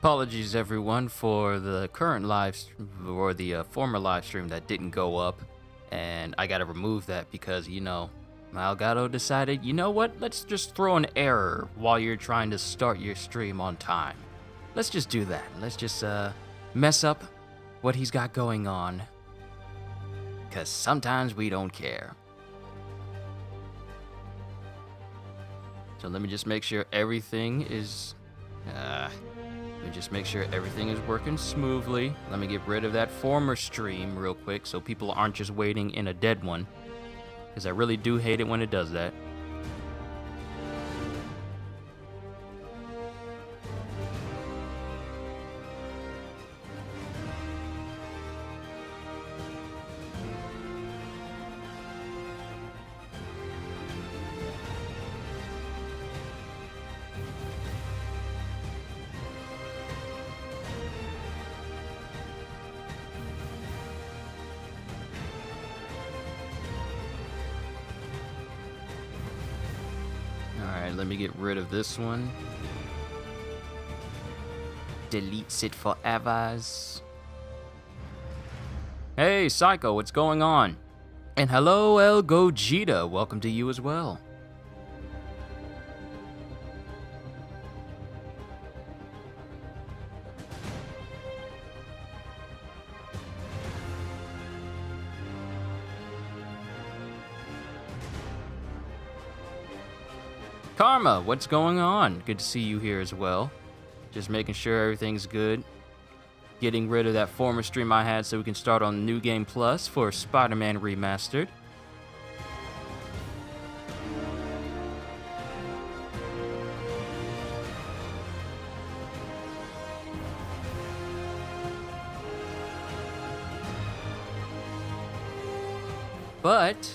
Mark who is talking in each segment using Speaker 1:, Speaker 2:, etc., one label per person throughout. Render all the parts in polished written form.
Speaker 1: Apologies everyone for the current or the former live stream that didn't go up, and I gotta remove that because Malgado decided, you know what, let's just throw an error while you're trying to start your stream on time. Let's just do that. Let's just mess up what he's got going on, because sometimes we don't care. So let me just make sure everything is working smoothly. Let me get rid of that former stream real quick so people aren't just waiting in a dead one, because I really do hate it when it does that. Alright, let me get rid of this one. Deletes it forever. Hey, Psycho, what's going on? And hello, El Gogeta. Welcome to you as well. Karma, what's going on? Good to see you here as well. Just making sure everything's good. Getting rid of that former stream I had so we can start on New Game Plus for Spider-Man Remastered. But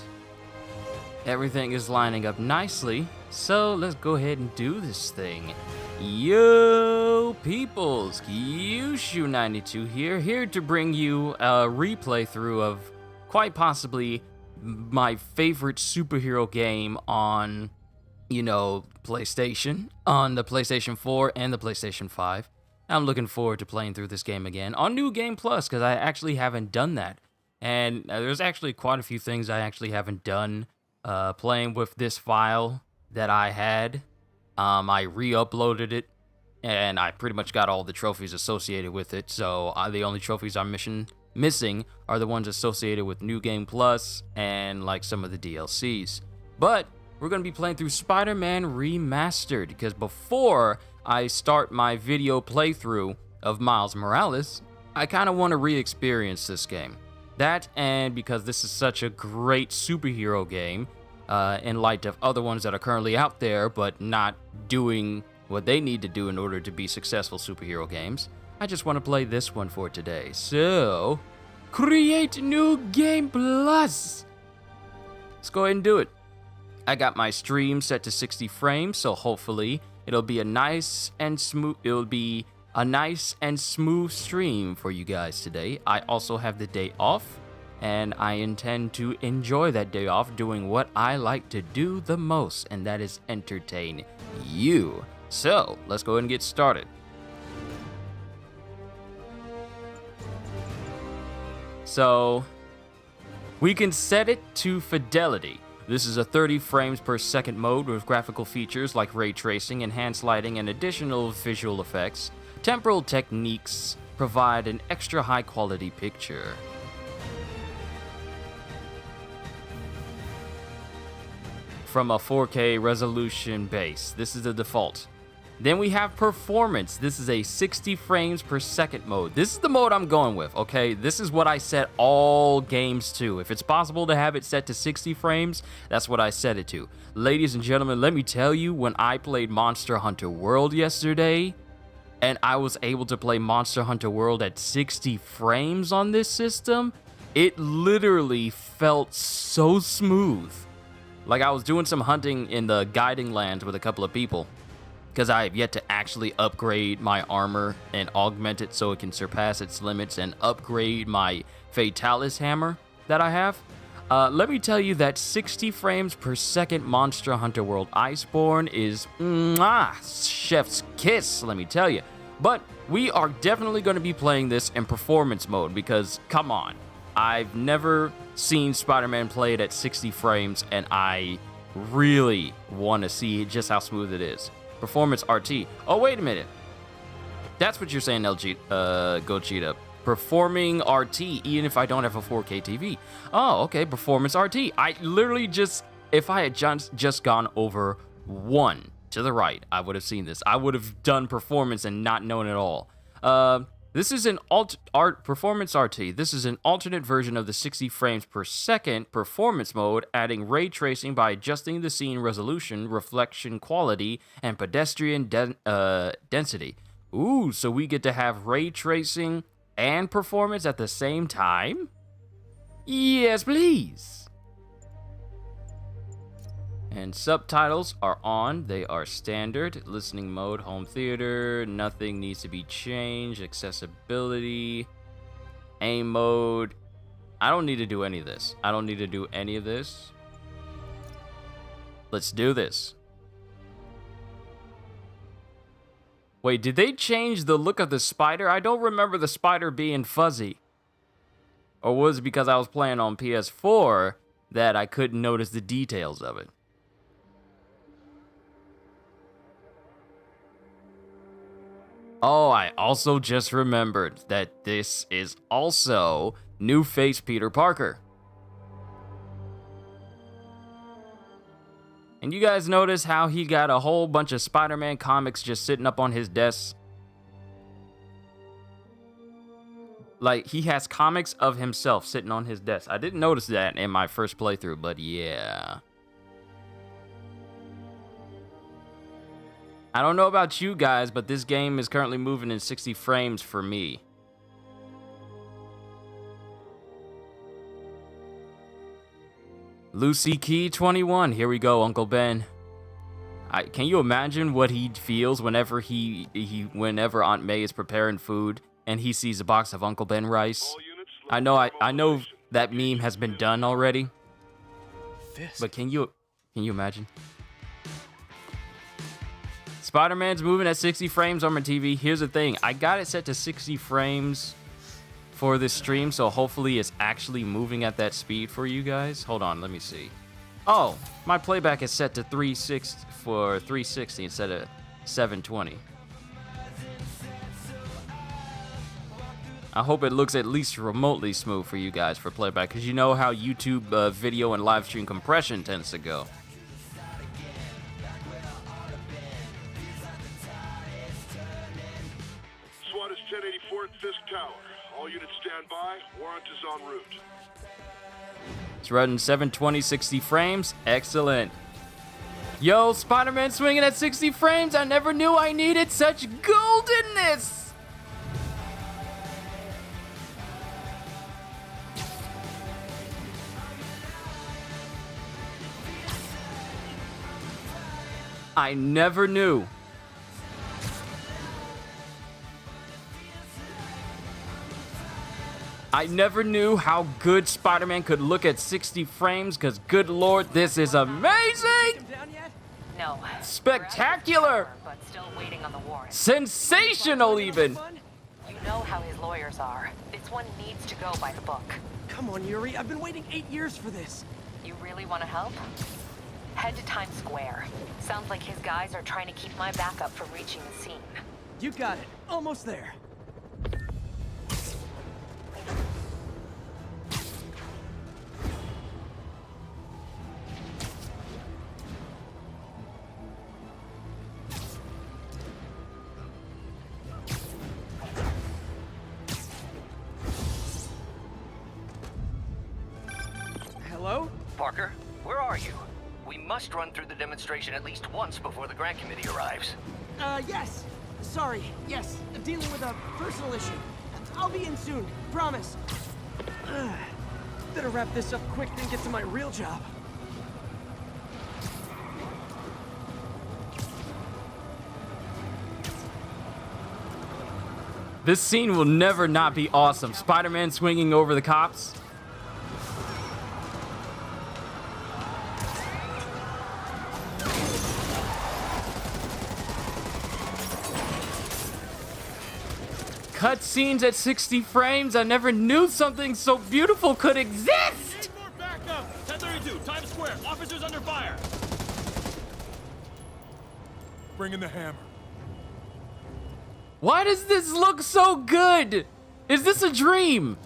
Speaker 1: everything is lining up nicely, so let's go ahead and do this thing. Yo, peoples, Kyushu92 here to bring you a replay through of quite possibly my favorite superhero game on, PlayStation, on the PlayStation 4 and the PlayStation 5. I'm looking forward to playing through this game again on New Game Plus, because I actually haven't done that. And there's actually quite a few things I actually haven't done playing with this file that I had. I re-uploaded it, and I pretty much got all the trophies associated with it, so the only trophies I'm missing are the ones associated with New Game Plus and like some of the DLCs. But we're going to be playing through Spider-Man Remastered, because before I start my video playthrough of Miles Morales, I kind of want to re-experience this game. That, and because this is such a great superhero game, in light of other ones that are currently out there but not doing what they need to do in order to be successful superhero games, I just want to play this one for today. So, create New Game Plus! Let's go ahead and do it. I got my stream set to 60 frames, so hopefully it'll be a nice and smooth stream for you guys today. I also have the day off, and I intend to enjoy that day off doing what I like to do the most, and that is entertain you. So, let's go ahead and get started. So, we can set it to fidelity. This is a 30 frames per second mode with graphical features like ray tracing, enhanced lighting, and additional visual effects. Temporal techniques provide an extra high quality picture. From a 4K resolution base. This is the default. Then we have performance. This is a 60 frames per second mode. This is the mode I'm going with, okay? This is what I set all games to. If it's possible to have it set to 60 frames, that's what I set it to. Ladies and gentlemen, let me tell you, when I played Monster Hunter World yesterday, and I was able to play Monster Hunter World at 60 frames on this system, it literally felt so smooth. Like, I was doing some hunting in the Guiding Lands with a couple of people, because I have yet to actually upgrade my armor and augment it so it can surpass its limits and upgrade my Fatalis hammer that I have. Let me tell you that 60 frames per second Monster Hunter World Iceborne is chef's kiss, let me tell you. But we are definitely going to be playing this in performance mode because, come on, I've never seen Spider-Man played at 60 frames, and I really want to see just how smooth it is. Performance RT. Oh, wait a minute. That's what you're saying, LG. Gogeta. Performing RT, even if I don't have a 4K TV. Oh, okay. Performance RT. I literally just, if I had just gone over 1 to the right, I would have seen this. I would have done performance and not known at all. This is an performance RT. This is an alternate version of the 60 frames per second performance mode, adding ray tracing by adjusting the scene resolution, reflection quality, and pedestrian density. Ooh, so we get to have ray tracing and performance at the same time? Yes, please. And subtitles are on. They are standard. Listening mode, home theater. Nothing needs to be changed. Accessibility. Aim mode. I don't need to do any of this. I don't need to do any of this. Let's do this. Wait, did they change the look of the spider? I don't remember the spider being fuzzy. Or was it because I was playing on PS4 that I couldn't notice the details of it? Oh, I also just remembered that this is also new face Peter Parker. And you guys notice how he got a whole bunch of Spider-Man comics just sitting up on his desk? Like, he has comics of himself sitting on his desk. I didn't notice that in my first playthrough, but yeah. I don't know about you guys, but this game is currently moving in 60 frames for me. Lucy Key 21. Here we go, Uncle Ben. Can you imagine what he feels whenever whenever Aunt May is preparing food and he sees a box of Uncle Ben rice? I know that meme has been done already. But can you imagine? Spider-Man's moving at 60 frames on my TV. Here's the thing. I got it set to 60 frames for this stream, so hopefully it's actually moving at that speed for you guys. Hold on, let me see. Oh, my playback is set to 360 instead of 720. I hope it looks at least remotely smooth for you guys for playback, because you know how YouTube video and live stream compression tends to go.
Speaker 2: SWAT is 1084 at Fisk Tower. All units stand by. Warrant is en route.
Speaker 1: It's running 720, 60 frames. Excellent. Yo, Spider-Man swinging at 60 frames. I never knew I needed such goldenness. I never knew. I never knew how good Spider-Man could look at 60 frames, because good lord, this is amazing!
Speaker 3: No.
Speaker 1: Spectacular!
Speaker 3: But still waiting on the warrant.
Speaker 1: Sensational, even!
Speaker 3: You know how his lawyers are. This one needs to go by the book.
Speaker 4: Come on, Yuri. I've been waiting 8 years for this.
Speaker 3: You really want to help? Head to Times Square. Sounds like his guys are trying to keep my backup from reaching the scene.
Speaker 4: You got it. Almost there. Hello?
Speaker 5: Parker, where are you? We must run through the demonstration at least once before the grant committee arrives.
Speaker 4: Yes. Sorry. Yes. Dealing with a personal issue. I'll be in soon. Promise. Better wrap this up quick and get to my real job.
Speaker 1: This scene will never not be awesome. Spider-Man swinging over the cops. Cutscenes at 60 frames. I never knew something so beautiful could exist.
Speaker 6: Need more backup. 1032, Times Square. Officers under fire.
Speaker 2: Bring in the hammer.
Speaker 1: Why does this look so good? Is this a dream?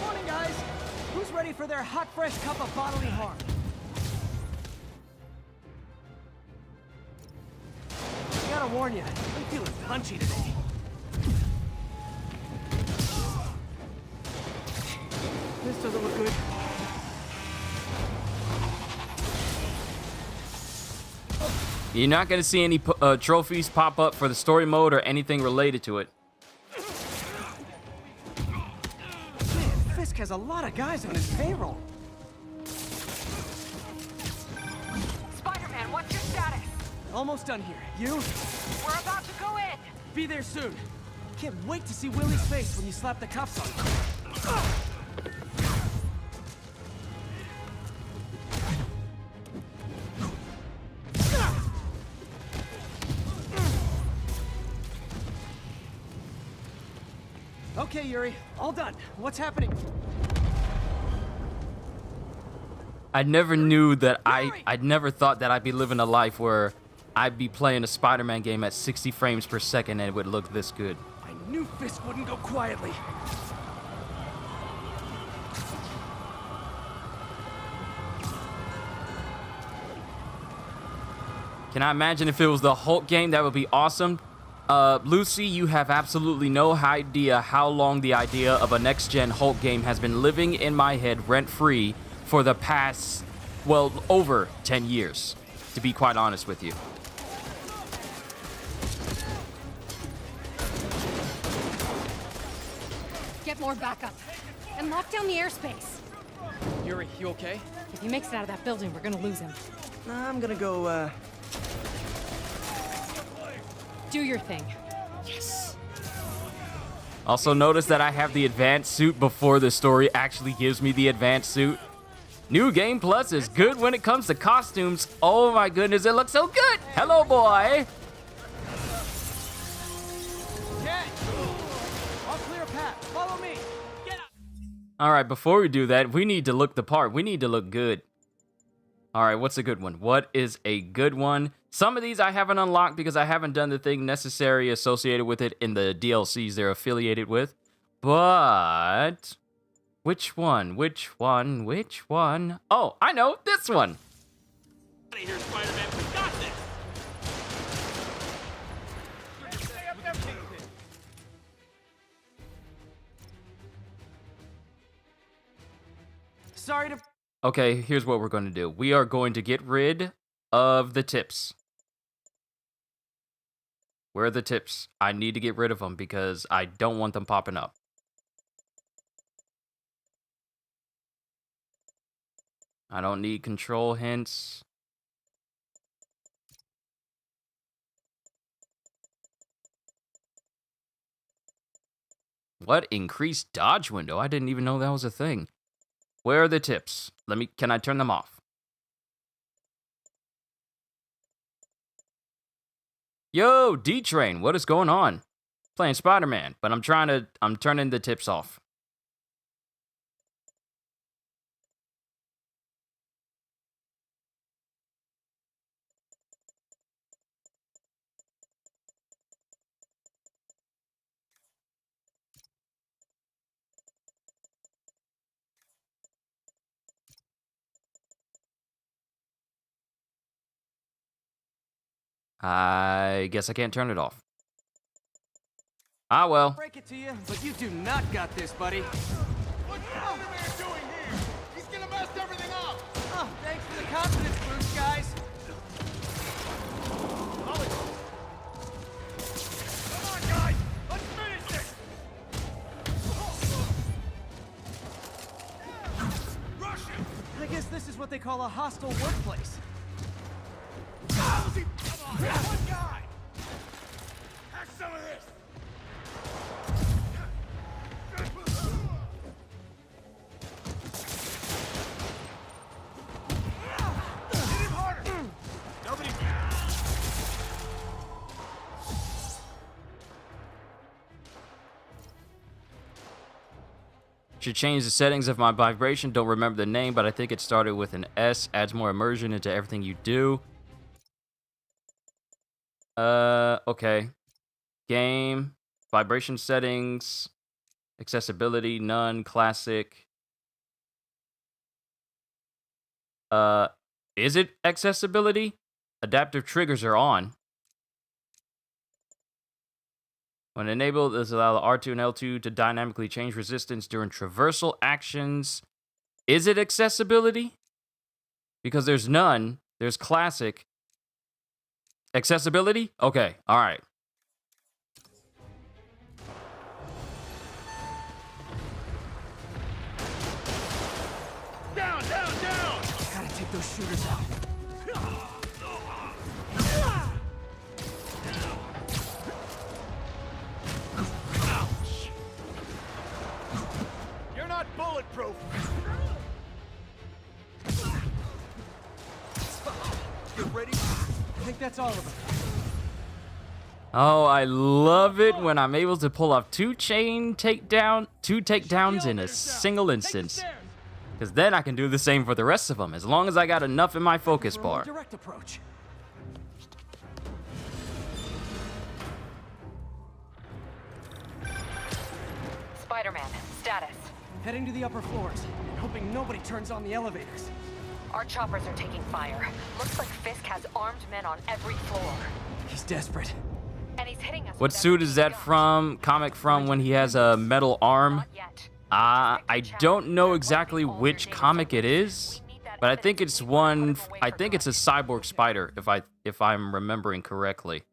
Speaker 4: Morning, guys. Who's ready for their hot, fresh cup of bodily harm? I gotta warn you, I'm feeling punchy today. This doesn't look good.
Speaker 1: You're not going to see any trophies pop up for the story mode or anything related to it.
Speaker 4: Man, Fisk has a lot of guys on his payroll.
Speaker 3: Spider-Man, what's your status?
Speaker 4: Almost done here. You?
Speaker 3: We're about to go in.
Speaker 4: Be there soon. Can't wait to see Willie's face when you slap the cuffs on him. Okay, Yuri, all done. What's happening?
Speaker 1: I never knew that I never thought that I'd be living a life where I'd be playing a Spider-Man game at 60 frames per second and it would look this good.
Speaker 4: I knew Fisk wouldn't go quietly.
Speaker 1: Can I imagine if it was the Hulk game? That would be awesome. Lucy, you have absolutely no idea how long the idea of a next-gen Hulk game has been living in my head rent-free for the past, well, over 10 years, to be quite honest with you.
Speaker 7: Get more backup. And lock down the airspace.
Speaker 4: Yuri, you okay?
Speaker 7: If he makes it out of that building, we're gonna lose him.
Speaker 4: I'm gonna go,
Speaker 7: Do your thing.
Speaker 1: Also, notice that I have the advanced suit before the story actually gives me the advanced suit. New Game Plus is good when it comes to costumes. Oh my goodness, it looks so good. Hello, boy.
Speaker 4: Yeah! I'll clear a path. Follow me. Get up!
Speaker 1: All right, before we do that, we need to look the part. We need to look good. All right, what's a good one? What is a good one? Some of these I haven't unlocked because I haven't done the thing necessary associated with it in the DLCs they're affiliated with. But which one? Which one? Which one? Oh, I know, this one.
Speaker 6: Out of here, Spider-Man. We got this. Stay up there, Kingpin.
Speaker 4: Sorry to...
Speaker 1: Okay, here's what we're going to do. We are going to get rid of the tips. Where are the tips? I need to get rid of them because I don't want them popping up. I don't need control hints. What? Increased dodge window? I didn't even know that was a thing. Where are the tips? Can I turn them off? Yo, D-Train, what is going on? Playing Spider-Man, but I'm turning the tips off. I guess I can't turn it off. Ah, well.
Speaker 4: break it to you, but you do not got this, buddy.
Speaker 2: What's Spider-Man doing here? He's gonna mess everything up!
Speaker 4: Oh, thanks for the confidence boost, guys.
Speaker 2: Come on, guys! Let's finish this!
Speaker 4: guess this is what they call a hostile workplace.
Speaker 6: Come on, one guy! Have some of this! Hit him harder! Nobody...
Speaker 1: Should change the settings of my vibration. Don't remember the name, but I think it started with an S. Adds more immersion into everything you do. Okay. Game. Vibration settings. Accessibility. None. Classic. Is it accessibility? Adaptive triggers are on. When enabled, this allows R2 and L2 to dynamically change resistance during traversal actions. Is it accessibility? Because there's none. There's classic. Accessibility? Okay, all right.
Speaker 6: Down, down, down!
Speaker 4: Gotta take those shooters out.
Speaker 6: You're not bulletproof! You ready?
Speaker 4: I think that's all of them.
Speaker 1: Oh, I love it when I'm able to pull off two takedowns in a single instance. Because then I can do the same for the rest of them, as long as I got enough in my focus
Speaker 4: We're on a
Speaker 1: bar.
Speaker 4: direct approach.
Speaker 3: Spider-Man, status.
Speaker 4: Heading to the upper floors, and hoping nobody turns on the elevators.
Speaker 3: Our choppers are taking fire. Looks like Fisk has armed men on every floor.
Speaker 4: He's desperate.
Speaker 3: And he's hitting us
Speaker 1: What
Speaker 3: with
Speaker 1: suit is that from? Comic from when he has a metal arm?
Speaker 3: Not yet.
Speaker 1: I don't know exactly which comic it is, but I think it's one. I think it's a cyborg spider, if I'm remembering correctly.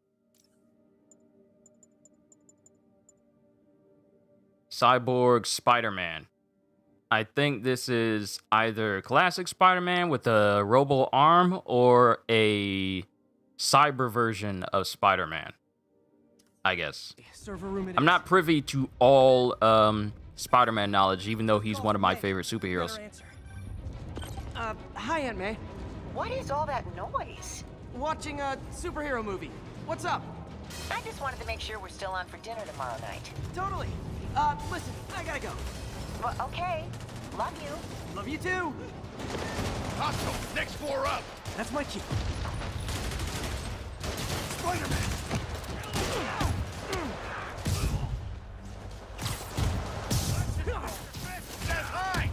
Speaker 1: Cyborg Spider-Man. I think this is either classic Spider-Man with a robo arm or a cyber version of Spider-Man. I guess.
Speaker 4: Server room it
Speaker 1: I'm
Speaker 4: is.
Speaker 1: not privy to all Spider-Man knowledge, even though he's one of my favorite superheroes.
Speaker 4: Better answer. Hi, Aunt May.
Speaker 8: What is all that noise?
Speaker 4: Watching a superhero movie. What's up?
Speaker 8: I just wanted to make sure we're still on for dinner tomorrow night.
Speaker 4: Totally. Listen, I gotta go.
Speaker 8: Well, okay. Love you.
Speaker 4: Love you too.
Speaker 6: Hostile, next floor up!
Speaker 4: That's my cue.
Speaker 6: Spider-Man! Stand high!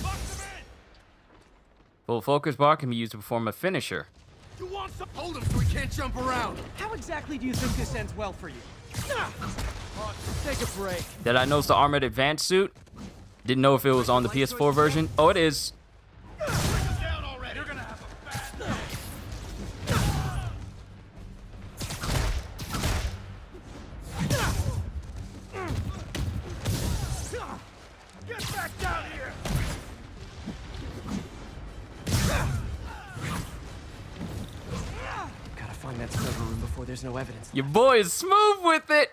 Speaker 6: Lock them in!
Speaker 1: Full focus bar can be used to perform a finisher.
Speaker 6: You want some? Hold him so he can't jump around!
Speaker 4: How exactly do you think this ends well for you? Take a break.
Speaker 1: Did I notice the armored advanced suit? Didn't know if it was on the PS4 version. Oh, it is.
Speaker 6: Down already! You're gonna have a bad day! Get back down here!
Speaker 4: Gotta find that server room before there's no evidence.
Speaker 1: Your boy is smooth with it.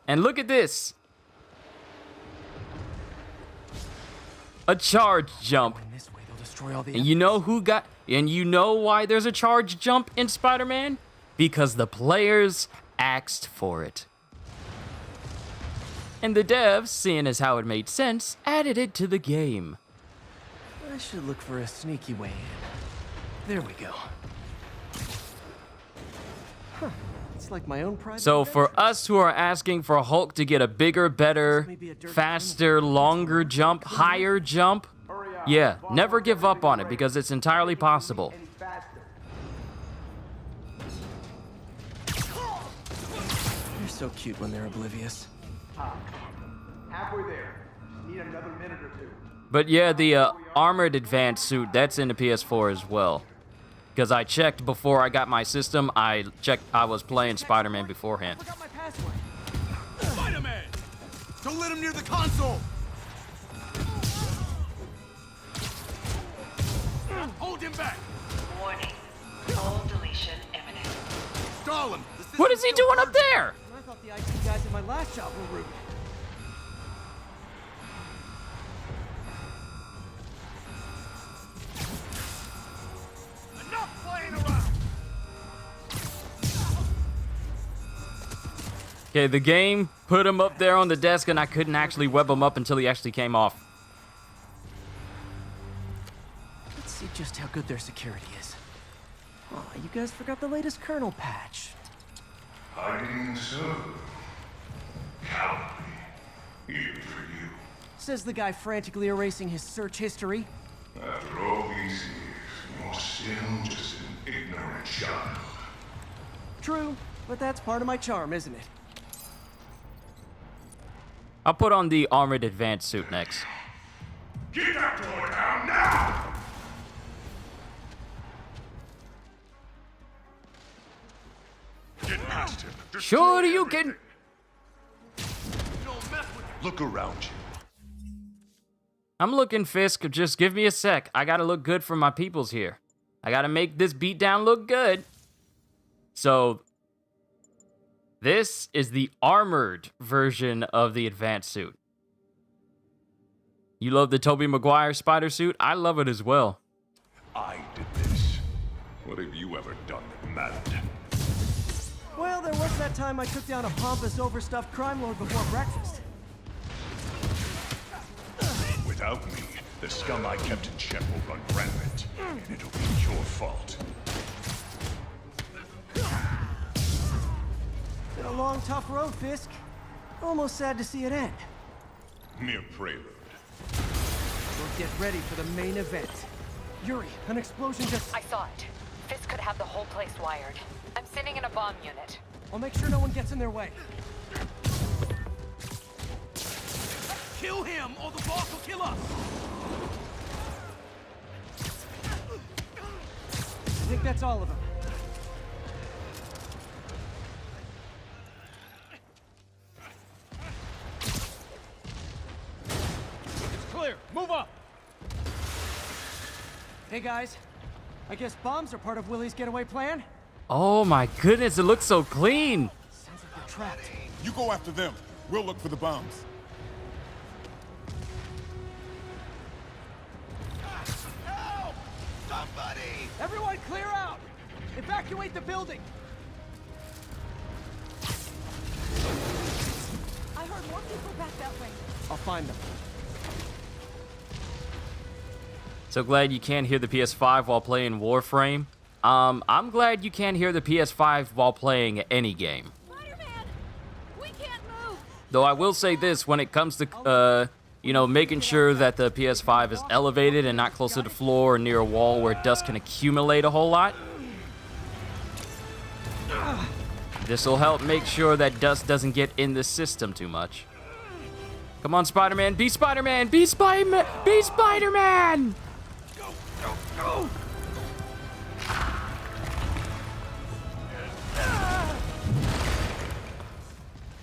Speaker 1: And look at this. A charge jump.
Speaker 4: In this way, they'll destroy all the.
Speaker 1: And you know who got... And you know why there's a charge jump in Spider-Man? Because the players asked for it. And the devs, seeing as how it made sense, added it to the game.
Speaker 4: I should look for a sneaky way in. There we go. Huh. It's like my own private.
Speaker 1: So for
Speaker 4: adventure.
Speaker 1: us who are asking for Hulk to get a bigger, better, faster, longer jump, higher jump, yeah, never give up on it because it's entirely possible.
Speaker 4: They're so cute when they're oblivious.
Speaker 2: Halfway there. Need another minute or two.
Speaker 1: But yeah, the armored advanced suit, that's in the PS4 as well. Because I checked before I got my system, I checked I was playing Spider-Man beforehand.
Speaker 4: Forgot my password.
Speaker 6: Spider-Man!
Speaker 9: Don't let him near the console! Hold him back!
Speaker 3: Warning. Full deletion imminent.
Speaker 9: Stall him!
Speaker 1: What is he doing up there?
Speaker 4: I thought the IT guys at my last job were rude.
Speaker 9: Enough playing around!
Speaker 1: Okay, the game put him up there on the desk, and I couldn't actually web him up until he actually came off.
Speaker 4: Let's see just how good their security is. Oh, you guys forgot the latest kernel patch.
Speaker 2: Hiding so. Cowardly. Even for you.
Speaker 4: Says the guy frantically erasing his search history.
Speaker 2: After all these years, you're still just an ignorant child.
Speaker 4: True, but that's part of my charm, isn't it?
Speaker 1: I'll put on the armored advanced suit next.
Speaker 2: Get that door down now! Get past him.
Speaker 1: Sure you can.
Speaker 2: Look around you.
Speaker 1: I'm looking, Fisk. Just give me a sec. I gotta look good for my peoples here. I gotta make this beatdown look good. So, this is the armored version of the advanced suit. You love the Tobey Maguire spider suit? I love it as well.
Speaker 2: I did this. What have you ever done that mattered?
Speaker 4: Well, there was that time I took down a pompous, overstuffed crime lord before breakfast.
Speaker 2: Without me, the scum I kept in check will run rampant, and it'll be your fault.
Speaker 4: Been a long, tough road, Fisk. Almost sad to see it end.
Speaker 2: Mere prelude.
Speaker 4: We'll get ready for the main event. Yuri, an explosion just...
Speaker 3: I saw it. Fisk could have the whole place wired. I'm sending in a bomb unit.
Speaker 4: I'll make sure no one gets in their way.
Speaker 9: Kill him, or the boss will kill us!
Speaker 4: I think that's all of them.
Speaker 6: It's clear. Move up.
Speaker 4: Hey guys, I guess bombs are part of Willie's getaway plan?
Speaker 1: Oh my goodness, it looks so clean.
Speaker 4: Sounds like they're trapped.
Speaker 9: You go after them. We'll look for the bombs. Help! Somebody!
Speaker 4: Everyone clear out! Evacuate the building!
Speaker 7: I heard more people back that way.
Speaker 4: I'll find them.
Speaker 1: So glad you can't hear the PS5 while playing Warframe. I'm glad you can't hear the PS5 while playing any game.
Speaker 7: Spider-Man! We can't move!
Speaker 1: Though I will say this, when it comes to, you know, making sure that the PS5 is elevated and not close to the floor or near a wall where dust can accumulate a whole lot, this will help make sure that dust doesn't get in the system too much. Come on, Spider-Man, be Spider-Man, be Spider-Man, be Spider-Man!
Speaker 9: Go, go, go!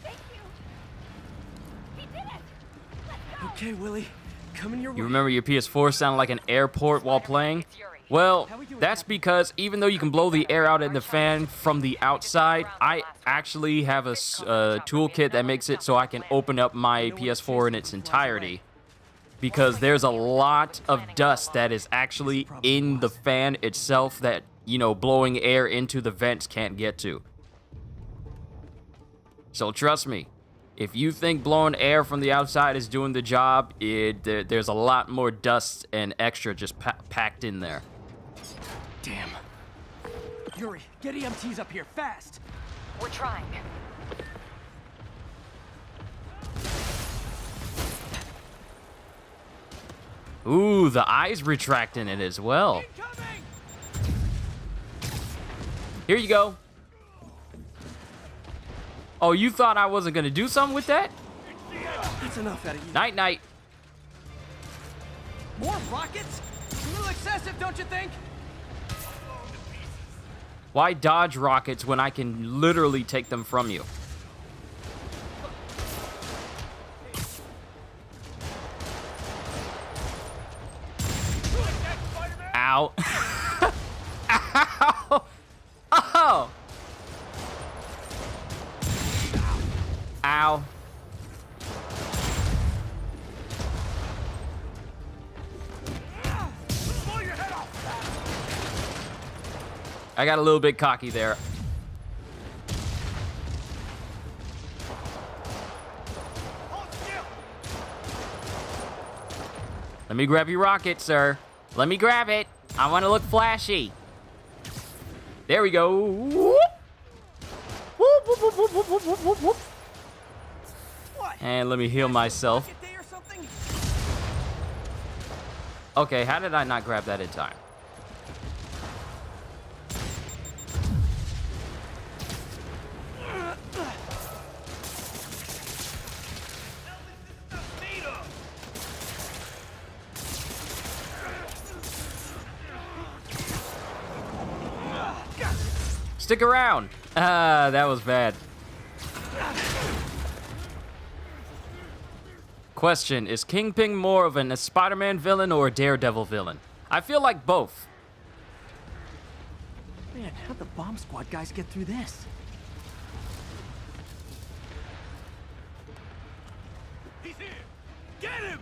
Speaker 7: Thank you! He did it! Let's go!
Speaker 4: Okay, Willie. Coming your way.
Speaker 1: You remember your PS4 sounded like an airport while playing? Well, that's because even though you can blow the air out in the fan from the outside, I actually have a toolkit that makes it so I can open up my PS4 in its entirety. Because there's a lot of dust that is actually in the fan itself that, you know, blowing air into the vents can't get to. So trust me, if you think blowing air from the outside is doing the job, there's a lot more dust and extra just packed in there.
Speaker 4: Damn. Yuri, get EMTs up here, fast!
Speaker 3: We're trying.
Speaker 1: Ooh, the eye's retracting it as well.
Speaker 9: Incoming!
Speaker 1: Here you go. Oh, you thought I wasn't gonna do something with that?
Speaker 4: That's enough out of you.
Speaker 1: Night, night.
Speaker 4: More rockets? A little excessive, don't you think?
Speaker 1: Why dodge rockets when I can literally take them from you? Ow. Ow. Oh. Ow. I got a little bit cocky there. Let me grab your rocket, sir. Let me grab it. I want to look flashy. There we go. Whoop. Whoop, whoop, whoop, whoop, whoop, whoop, whoop, whoop. And let me heal myself. Okay, how did I not grab that in time? Stick around. That was bad. Question, is Kingpin more of a Spider-Man villain or a Daredevil villain? I feel like both.
Speaker 4: Man, how'd the bomb squad guys get through this?
Speaker 9: He's here! Get him!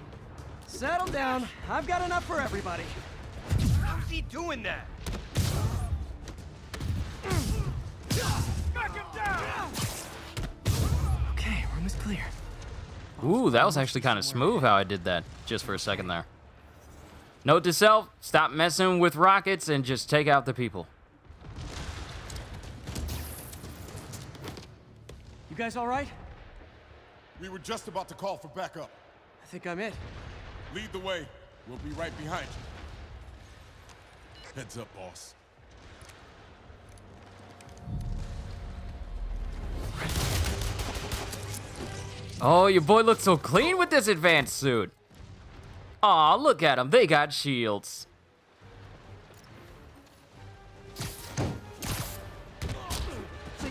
Speaker 4: Settle down. I've got enough for everybody.
Speaker 9: How's he doing that? Knock him down!
Speaker 4: Okay, room is clear.
Speaker 1: Ooh, that was actually kind of smooth how I did that, just for a second there. Note to self, stop messing with rockets and just take out the people.
Speaker 4: You guys all right?
Speaker 10: We were just about to call for backup.
Speaker 4: I think I'm it.
Speaker 10: Lead the way. We'll be right behind you. Heads up, boss.
Speaker 1: Oh, your boy looks so clean with this advanced suit. Aw, look at them. They got shields.
Speaker 4: So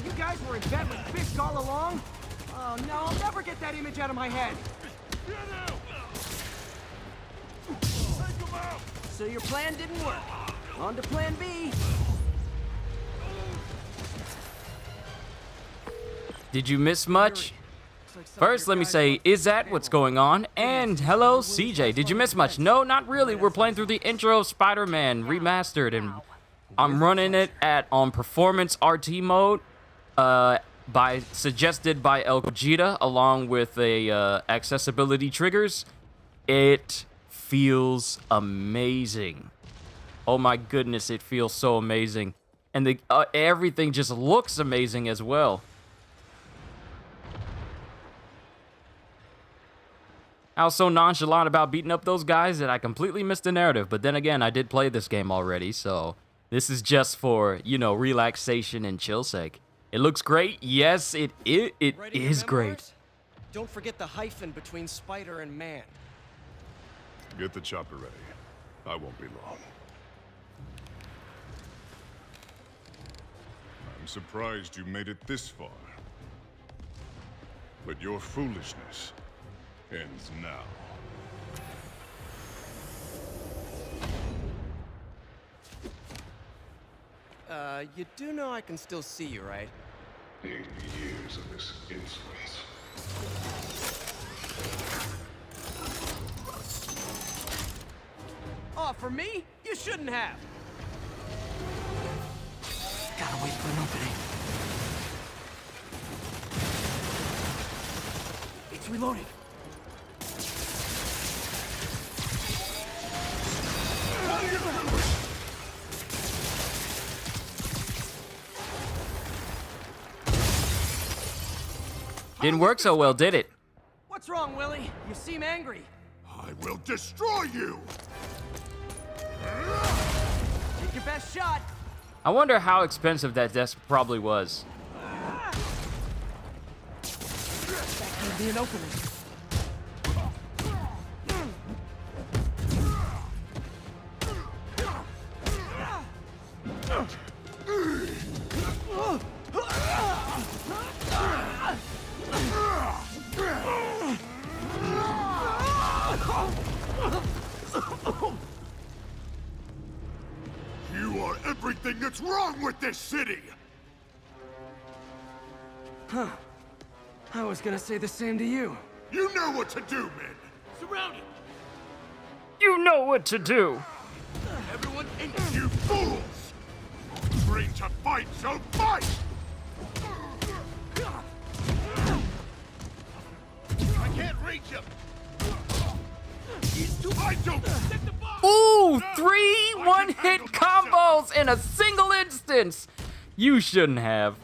Speaker 4: you guys were in bed with Fisk all along? Oh no, I'll never get that image out of my head. So your plan didn't work. On to plan B.
Speaker 1: Did you miss much? First, let me say, is that what's going on? And hello, CJ. Did you miss much? No, not really. We're playing through the intro of Spider-Man Remastered, and I'm running it on performance RT mode, suggested by El Gogeta, along with accessibility triggers. It feels amazing. Oh my goodness, it feels so amazing, and everything just looks amazing as well. I was so nonchalant about beating up those guys that I completely missed the narrative. But then again, I did play this game already, so this is just for, you know, relaxation and chill sake. It looks great. Yes, it is great.
Speaker 4: Don't forget the hyphen between spider and man.
Speaker 2: Get the chopper ready. I won't be long. I'm surprised you made it this far. But your foolishness ends now.
Speaker 4: You do know I can still see you, right?
Speaker 2: 8 years of this insolence.
Speaker 4: Oh, for me? You shouldn't have. Gotta wait for an opening. It's reloading.
Speaker 1: Didn't work so well, did it?
Speaker 4: What's wrong, Willie? You seem angry.
Speaker 10: I will destroy you!
Speaker 4: Take your best shot.
Speaker 1: I wonder how expensive that desk probably was.
Speaker 4: That could be an opening.
Speaker 10: that's wrong with this city!
Speaker 4: Huh. I was gonna say the same to you.
Speaker 10: You know what to do, men!
Speaker 6: Surround him!
Speaker 1: You know what to do.
Speaker 10: Everyone in you fools! Trained to fight, so fight! I can't reach him! I don't...
Speaker 1: Ooh, 3 one-hit combos in a single instance. You shouldn't have.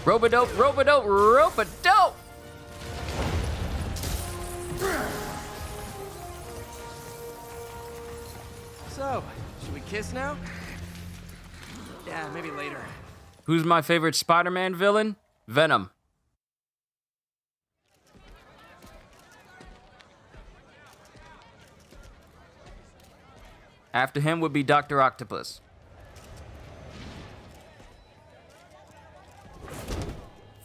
Speaker 1: Rope-a-dope, rope-a-dope, rope-a-dope!
Speaker 4: So, should we kiss now? Yeah, maybe later.
Speaker 1: Who's my favorite Spider-Man villain? Venom. After him would be Dr. Octopus.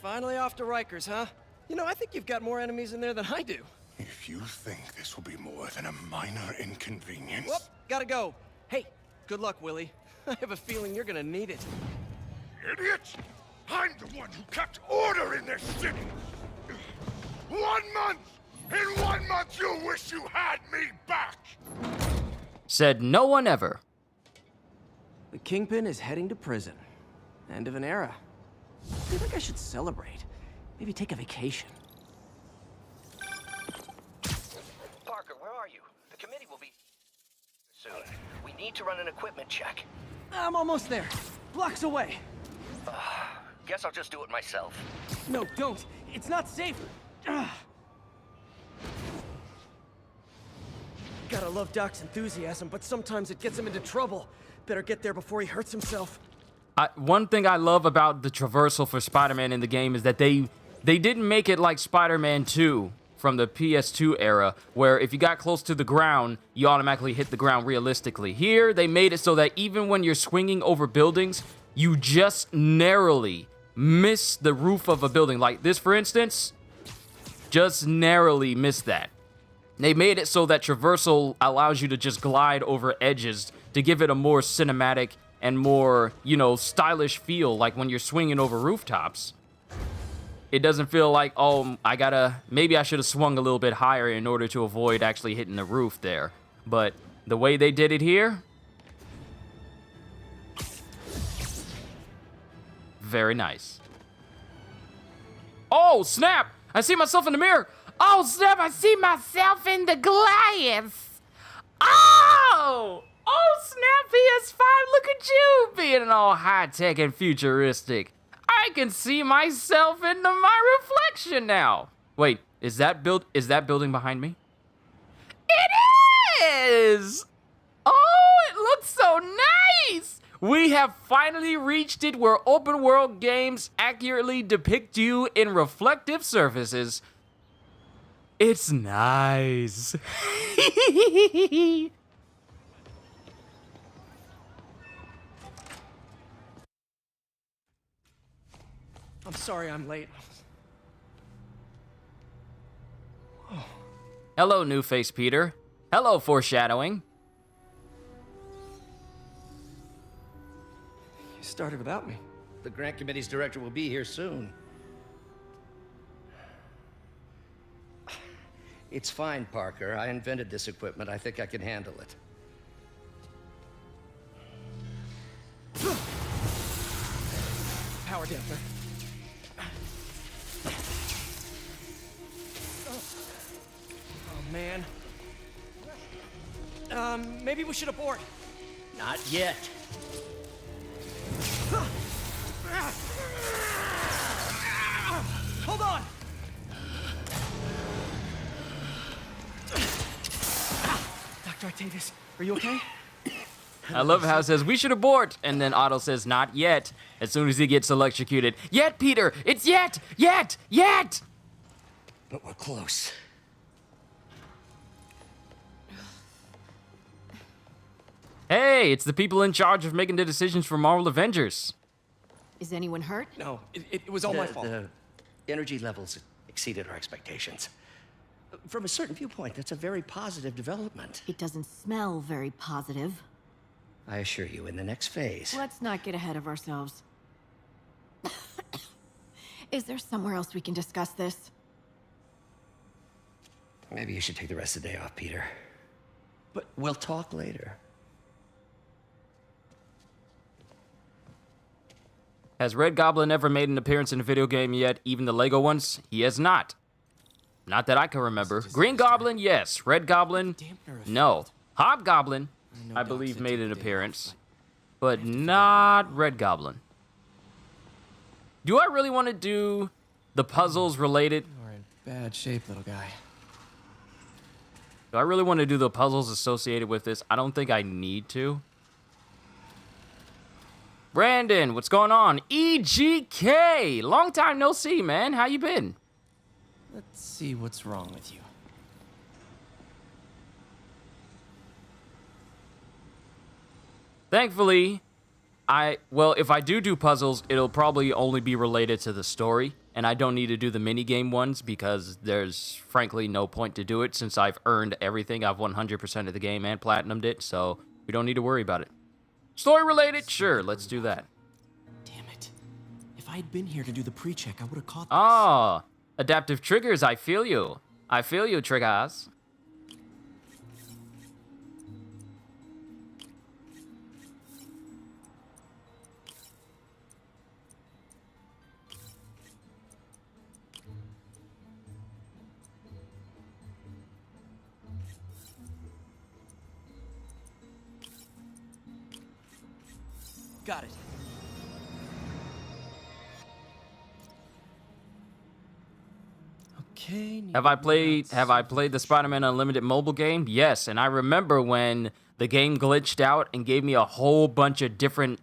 Speaker 4: Finally off to Rikers, huh? You know, I think you've got more enemies in there than I do.
Speaker 10: If you think this will be more than a minor inconvenience...
Speaker 4: Whoop, gotta go. Hey, good luck, Willie. I have a feeling you're gonna need it.
Speaker 10: Idiot! I'm the one who kept order in this city! 1 month! In 1 month you'll wish you had me back!
Speaker 1: Said no one ever.
Speaker 4: The Kingpin is heading to prison. End of an era. I think I should celebrate. Maybe take a vacation.
Speaker 5: Parker, where are you? The committee will be soon. We need to run an equipment check.
Speaker 4: I'm almost there. Blocks away.
Speaker 5: Guess I'll just do it myself.
Speaker 4: No, don't. It's not safe. Ugh. Gotta love Doc's enthusiasm, but sometimes it gets him into trouble. Better get there before he hurts himself.
Speaker 1: One thing I love about the traversal for Spider-Man in the game is that they didn't make it like Spider-Man 2 from the PS2 era, where if you got close to the ground, you automatically hit the ground realistically. Here, they made it so that even when you're swinging over buildings, you just narrowly miss the roof of a building. Like this, for instance, just narrowly miss that. They made it so that traversal allows you to just glide over edges to give it a more cinematic and more, you know, stylish feel, like when you're swinging over rooftops. It doesn't feel like, oh, maybe I should have swung a little bit higher in order to avoid actually hitting the roof there. But the way they did it here, very nice. Oh, snap! I see myself in the mirror. Oh, snap, I see myself in the glass. Oh! Oh, snap, PS5, look at you being all high-tech and futuristic. I can see myself in my reflection now. Wait, is that building behind me? It is! Oh, it looks so nice! We have finally reached it where open world games accurately depict you in reflective surfaces. It's nice.
Speaker 4: I'm sorry I'm late.
Speaker 1: Hello, New Face Peter. Hello, foreshadowing.
Speaker 4: You started without me.
Speaker 5: The grant committee's director will be here soon. It's fine, Parker. I invented this equipment. I think I can handle it.
Speaker 4: Power damper. Oh, man. Maybe we should abort.
Speaker 5: Not yet.
Speaker 4: Hold on! Dr. Octavius, are you okay?
Speaker 1: I love how it says, we should abort. And then Otto says, not yet. As soon as he gets electrocuted. Yet, Peter! It's yet! Yet! Yet!
Speaker 5: But we're close.
Speaker 1: Hey, it's the people in charge of making the decisions for Marvel Avengers.
Speaker 7: Is anyone hurt?
Speaker 4: No, it was all my fault.
Speaker 5: The energy levels exceeded our expectations. From a certain viewpoint, that's a very positive development.
Speaker 7: It doesn't smell very positive.
Speaker 5: I assure you, in the next phase...
Speaker 7: Let's not get ahead of ourselves. Is there somewhere else we can discuss this?
Speaker 5: Maybe you should take the rest of the day off, Peter. But we'll talk later.
Speaker 1: Has Red Goblin ever made an appearance in a video game yet? Even the Lego ones? He has not. Not that I can remember. Green Goblin, yes. Red Goblin, no. Hobgoblin, I believe, made an appearance. But not Red Goblin. Do I really want to do the puzzles related?
Speaker 4: You're in bad shape, little guy.
Speaker 1: Do I really want to do the puzzles associated with this? I don't think I need to. Brandon, what's going on? EGK! Long time no see, man. How you been?
Speaker 4: Let's see what's wrong with you.
Speaker 1: Thankfully, if I do puzzles, it'll probably only be related to the story, and I don't need to do the minigame ones because there's frankly no point to do it since I've earned everything. I've 100% of the game and platinumed it, so we don't need to worry about it. Story related? Sure, let's do that.
Speaker 4: Damn it. If I had been here to do the pre-check, I would have caught this.
Speaker 1: Oh, adaptive triggers, I feel you. I feel you, triggers.
Speaker 4: Got it. Okay.
Speaker 1: Have I played the Spider-Man Unlimited mobile game? Yes, and I remember when the game glitched out and gave me a whole bunch of different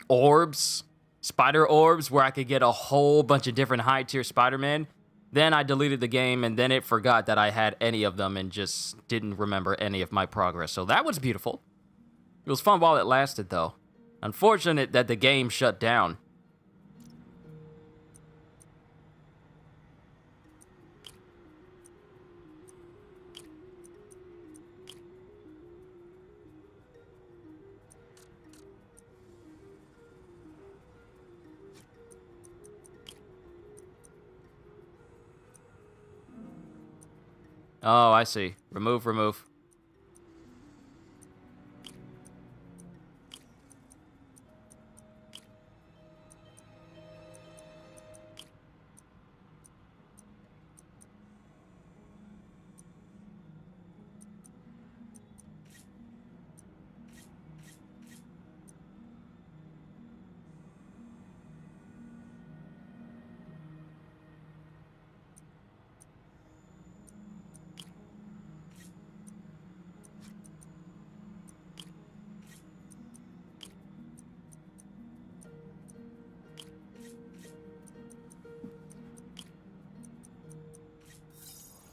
Speaker 1: orbs, spider orbs, where I could get a whole bunch of different high-tier Spider-Man. Then I deleted the game, and then it forgot that I had any of them and just didn't remember any of my progress. So that was beautiful. It was fun while it lasted, though. Unfortunate that the game shut down. Oh, I see. Remove.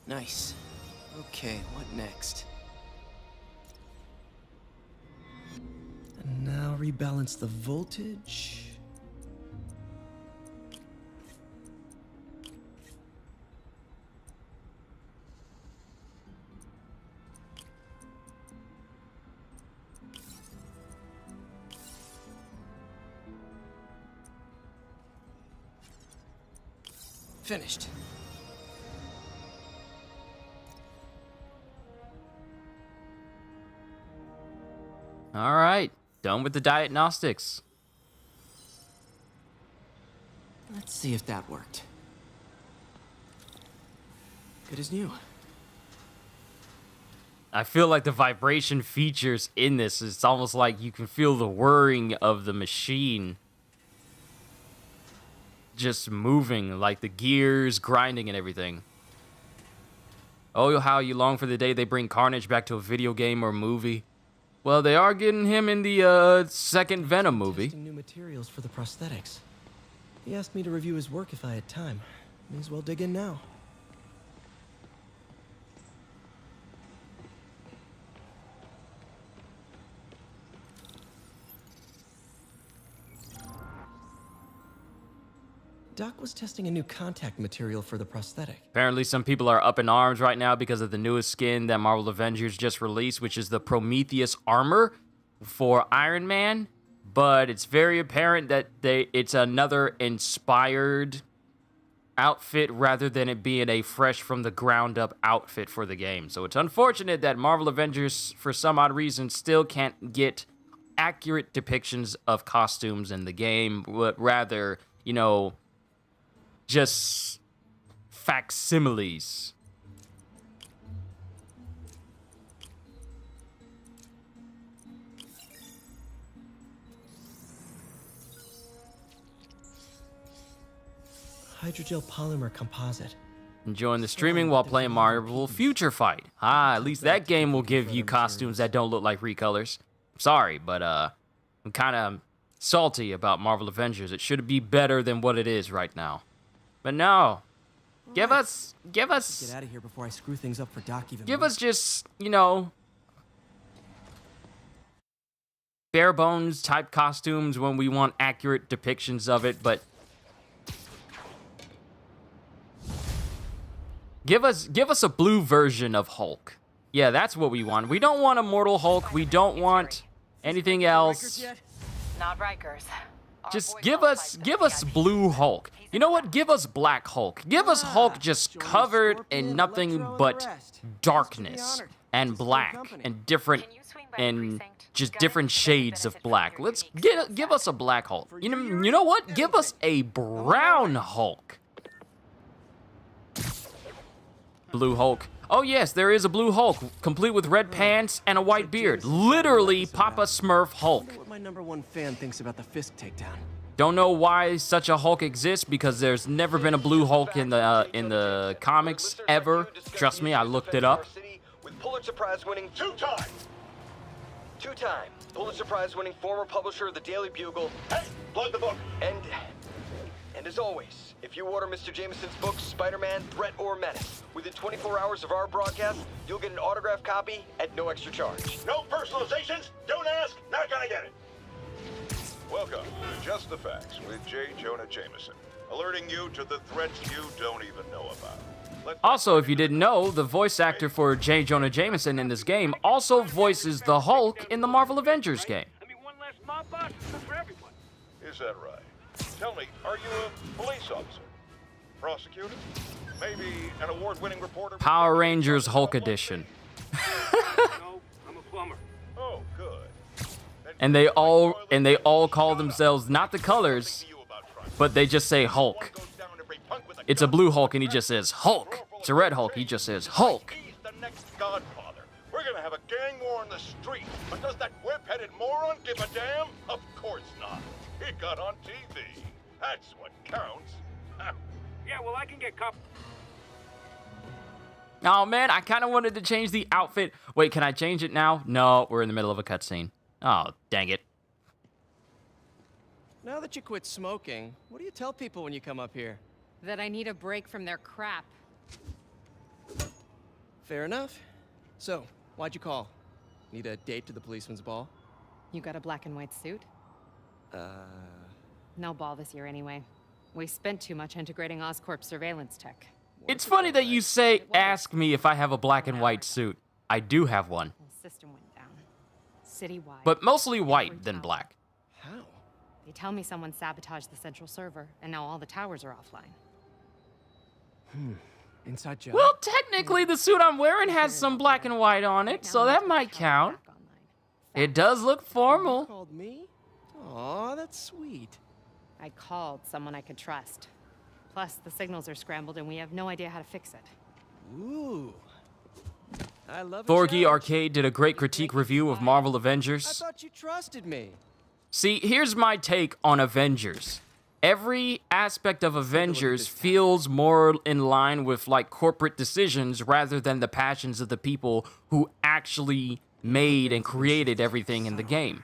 Speaker 4: Nice. Okay, what next? And now rebalance the voltage. Finished.
Speaker 1: All right, done with the diagnostics.
Speaker 4: Let's see if that worked. Good as new.
Speaker 1: I feel like the vibration features in this, it's almost like you can feel the whirring of the machine just moving, like the gears grinding and everything. Oh, how you long for the day they bring Carnage back to a video game or movie. Well, they are getting him in the second Venom movie.
Speaker 4: Testing new materials for the prosthetics. He asked me to review his work if I had time. May as well dig in now. Doc was testing a new contact material for the prosthetic.
Speaker 1: Apparently, some people are up in arms right now because of the newest skin that Marvel Avengers just released, which is the Prometheus armor for Iron Man. But it's very apparent that it's another inspired outfit rather than it being a fresh from the ground up outfit for the game. So it's unfortunate that Marvel Avengers, for some odd reason, still can't get accurate depictions of costumes in the game, but rather, you know, just facsimiles.
Speaker 4: Hydrogel polymer composite.
Speaker 1: Enjoying the streaming while playing Marvel Future Fight. At least that game will give you costumes that don't look like recolors. Sorry, but I'm kind of salty about Marvel Avengers. It should be better than what it is right now. But no. Give us
Speaker 4: Get out of here before I screw things up for Doc even
Speaker 1: give
Speaker 4: more.
Speaker 1: us just, you know, bare bones type costumes when we want accurate depictions of it, but give us a blue version of Hulk. Yeah, that's what we want. We don't want Immortal Hulk. We don't want anything else.
Speaker 3: Not Rikers. Our
Speaker 1: Just
Speaker 3: boy
Speaker 1: give
Speaker 3: Hulk
Speaker 1: us
Speaker 3: fights the
Speaker 1: blue
Speaker 3: VIP.
Speaker 1: Hulk. You know what? Give us Black Hulk. Give us Hulk just
Speaker 4: join
Speaker 1: covered
Speaker 4: Scorpion,
Speaker 1: in nothing
Speaker 4: Electro, and
Speaker 1: but
Speaker 4: the rest.
Speaker 1: darkness
Speaker 4: honored.
Speaker 1: and
Speaker 4: It's a good
Speaker 1: black
Speaker 4: company.
Speaker 1: and different
Speaker 3: Can you swing by the
Speaker 1: and
Speaker 3: precinct?
Speaker 1: just
Speaker 3: Got
Speaker 1: different
Speaker 3: it.
Speaker 1: shades of
Speaker 3: Benefit from
Speaker 1: black.
Speaker 3: your
Speaker 1: Let's
Speaker 3: unique
Speaker 1: give
Speaker 3: skill
Speaker 1: us a Black Hulk.
Speaker 4: For
Speaker 1: You
Speaker 4: you,
Speaker 1: know what? Give us a brown Hulk. Blue Hulk. Oh yes, there is a blue Hulk, complete with red pants and a white beard. Literally Papa Smurf Hulk.
Speaker 4: Wonder what my #1 fan thinks about the Fisk takedown.
Speaker 1: Don't know why such a Hulk exists because there's never been a blue Hulk in the comics ever. Trust me, I looked it up.
Speaker 5: With Pulitzer Prize winning
Speaker 10: Two-time!
Speaker 5: two-time Pulitzer Prize winning former publisher of the Daily Bugle,
Speaker 10: Hey, plug the book!
Speaker 5: and as always, if you order Mr. Jameson's books, Spider-Man, Threat, or Menace, within 24 hours of our broadcast, you'll get an autographed copy at no extra charge.
Speaker 10: No personalizations, don't ask, not gonna get it! Welcome to Just the Facts with J. Jonah Jameson, alerting you to the threats you don't even know about.
Speaker 1: Also, if you didn't know, the voice actor for J. Jonah Jameson in this game also voices the Hulk in the Marvel Avengers game.
Speaker 6: I mean, one less mob boss is good for everyone.
Speaker 10: Is that right? Tell me, are you a police officer? Prosecutor? Maybe an award-winning reporter?
Speaker 1: Power Rangers Hulk Edition.
Speaker 6: No, I'm a plumber.
Speaker 10: Oh, good.
Speaker 1: And they all call themselves not the colors, but they just say Hulk. It's a blue Hulk and he just says Hulk. It's a red Hulk, he just says Hulk.
Speaker 10: He's the next Godfather. We're gonna have a gang war on the street. But does that whip-headed moron give a damn? Of course not. He got on TV. That's what counts.
Speaker 6: Yeah, well, I can get cop.
Speaker 1: Oh man, I kind of wanted to change the outfit. Wait, can I change it now? No, we're in the middle of a cutscene. Oh, dang it.
Speaker 4: Now that you quit smoking, what do you tell people when you come up here?
Speaker 3: That I need a break from their crap.
Speaker 4: Fair enough. So, why'd you call? Need a date to the policeman's ball?
Speaker 3: You got a black and white suit?
Speaker 4: Uh...
Speaker 3: No ball this year anyway. We spent too much integrating Oscorp surveillance tech.
Speaker 1: It's funny that you say, ask me if I have a black and white suit. I do have one,
Speaker 3: The system went down. Citywide.
Speaker 1: but mostly white than black.
Speaker 4: How?
Speaker 3: They tell me someone sabotaged the central server, and now all the towers are offline.
Speaker 4: Inside job?
Speaker 1: Well, technically, the suit I'm wearing has some black and white on it, so that might count.
Speaker 3: Back online.
Speaker 1: It does look
Speaker 4: You
Speaker 1: formal.
Speaker 4: called me? Aw, that's sweet.
Speaker 3: I called someone I could trust. Plus, the signals are scrambled, and we have no idea how to fix it.
Speaker 4: Ooh. I love a
Speaker 1: Thorgy
Speaker 4: challenge.
Speaker 1: Arcade did a great critique review of Marvel
Speaker 4: I
Speaker 1: Avengers.
Speaker 4: thought you trusted me.
Speaker 1: See, here's my take on Avengers. Every aspect of Avengers feels more in line with like corporate decisions rather than the passions of the people who actually made and created everything in the game.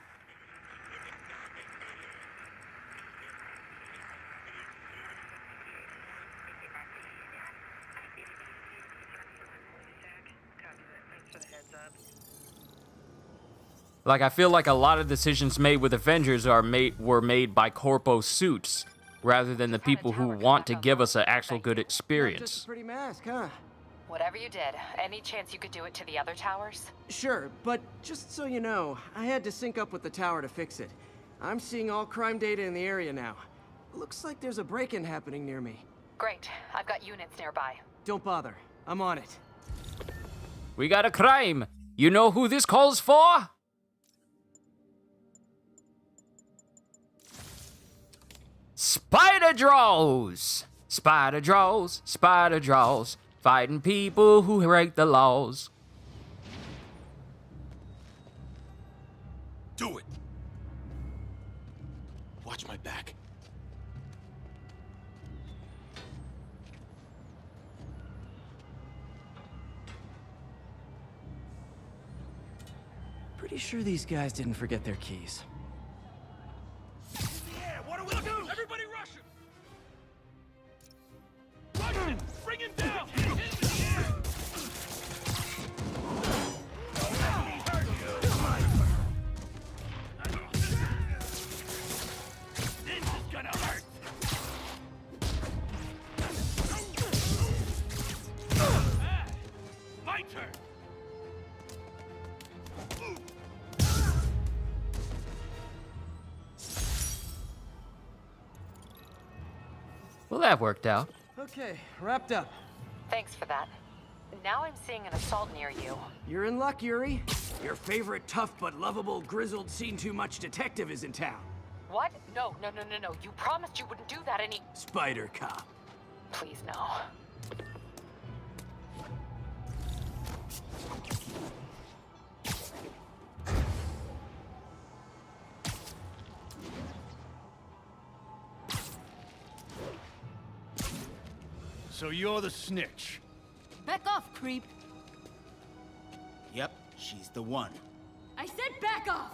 Speaker 1: Like, I feel like a lot of decisions made with Avengers were made by corpo suits, rather than the people who want to give us an actual good
Speaker 4: Just
Speaker 1: experience.
Speaker 4: a pretty mask, huh?
Speaker 3: Whatever you did, any chance you could do it to the other towers?
Speaker 4: Sure, but just so you know, I had to sync up with the tower to fix it. I'm seeing all crime data in the area now. Looks like there's a break-in happening near me.
Speaker 3: Great, I've got units nearby.
Speaker 4: Don't bother. I'm on it.
Speaker 1: We got a crime. You know who this calls for? Spider draws! Spider draws, spider draws, fighting people who break the laws.
Speaker 9: Do it. Watch my back.
Speaker 4: Pretty sure these guys didn't forget their keys.
Speaker 9: Yeah, what do we do? Everybody rush him! Rush him! Bring him down! This is gonna hurt! My turn!
Speaker 1: Well, that worked out.
Speaker 4: Okay, wrapped up.
Speaker 3: Thanks for that. Now I'm seeing an assault near you.
Speaker 4: You're in luck, Yuri. Your favorite tough but lovable, grizzled, seen-too-much detective is in town.
Speaker 3: What? No. You promised you wouldn't do that any...
Speaker 4: Spider Cop.
Speaker 3: Please, no.
Speaker 2: So you're the snitch.
Speaker 7: Back off, creep.
Speaker 9: Yep, she's the one.
Speaker 7: I said back off!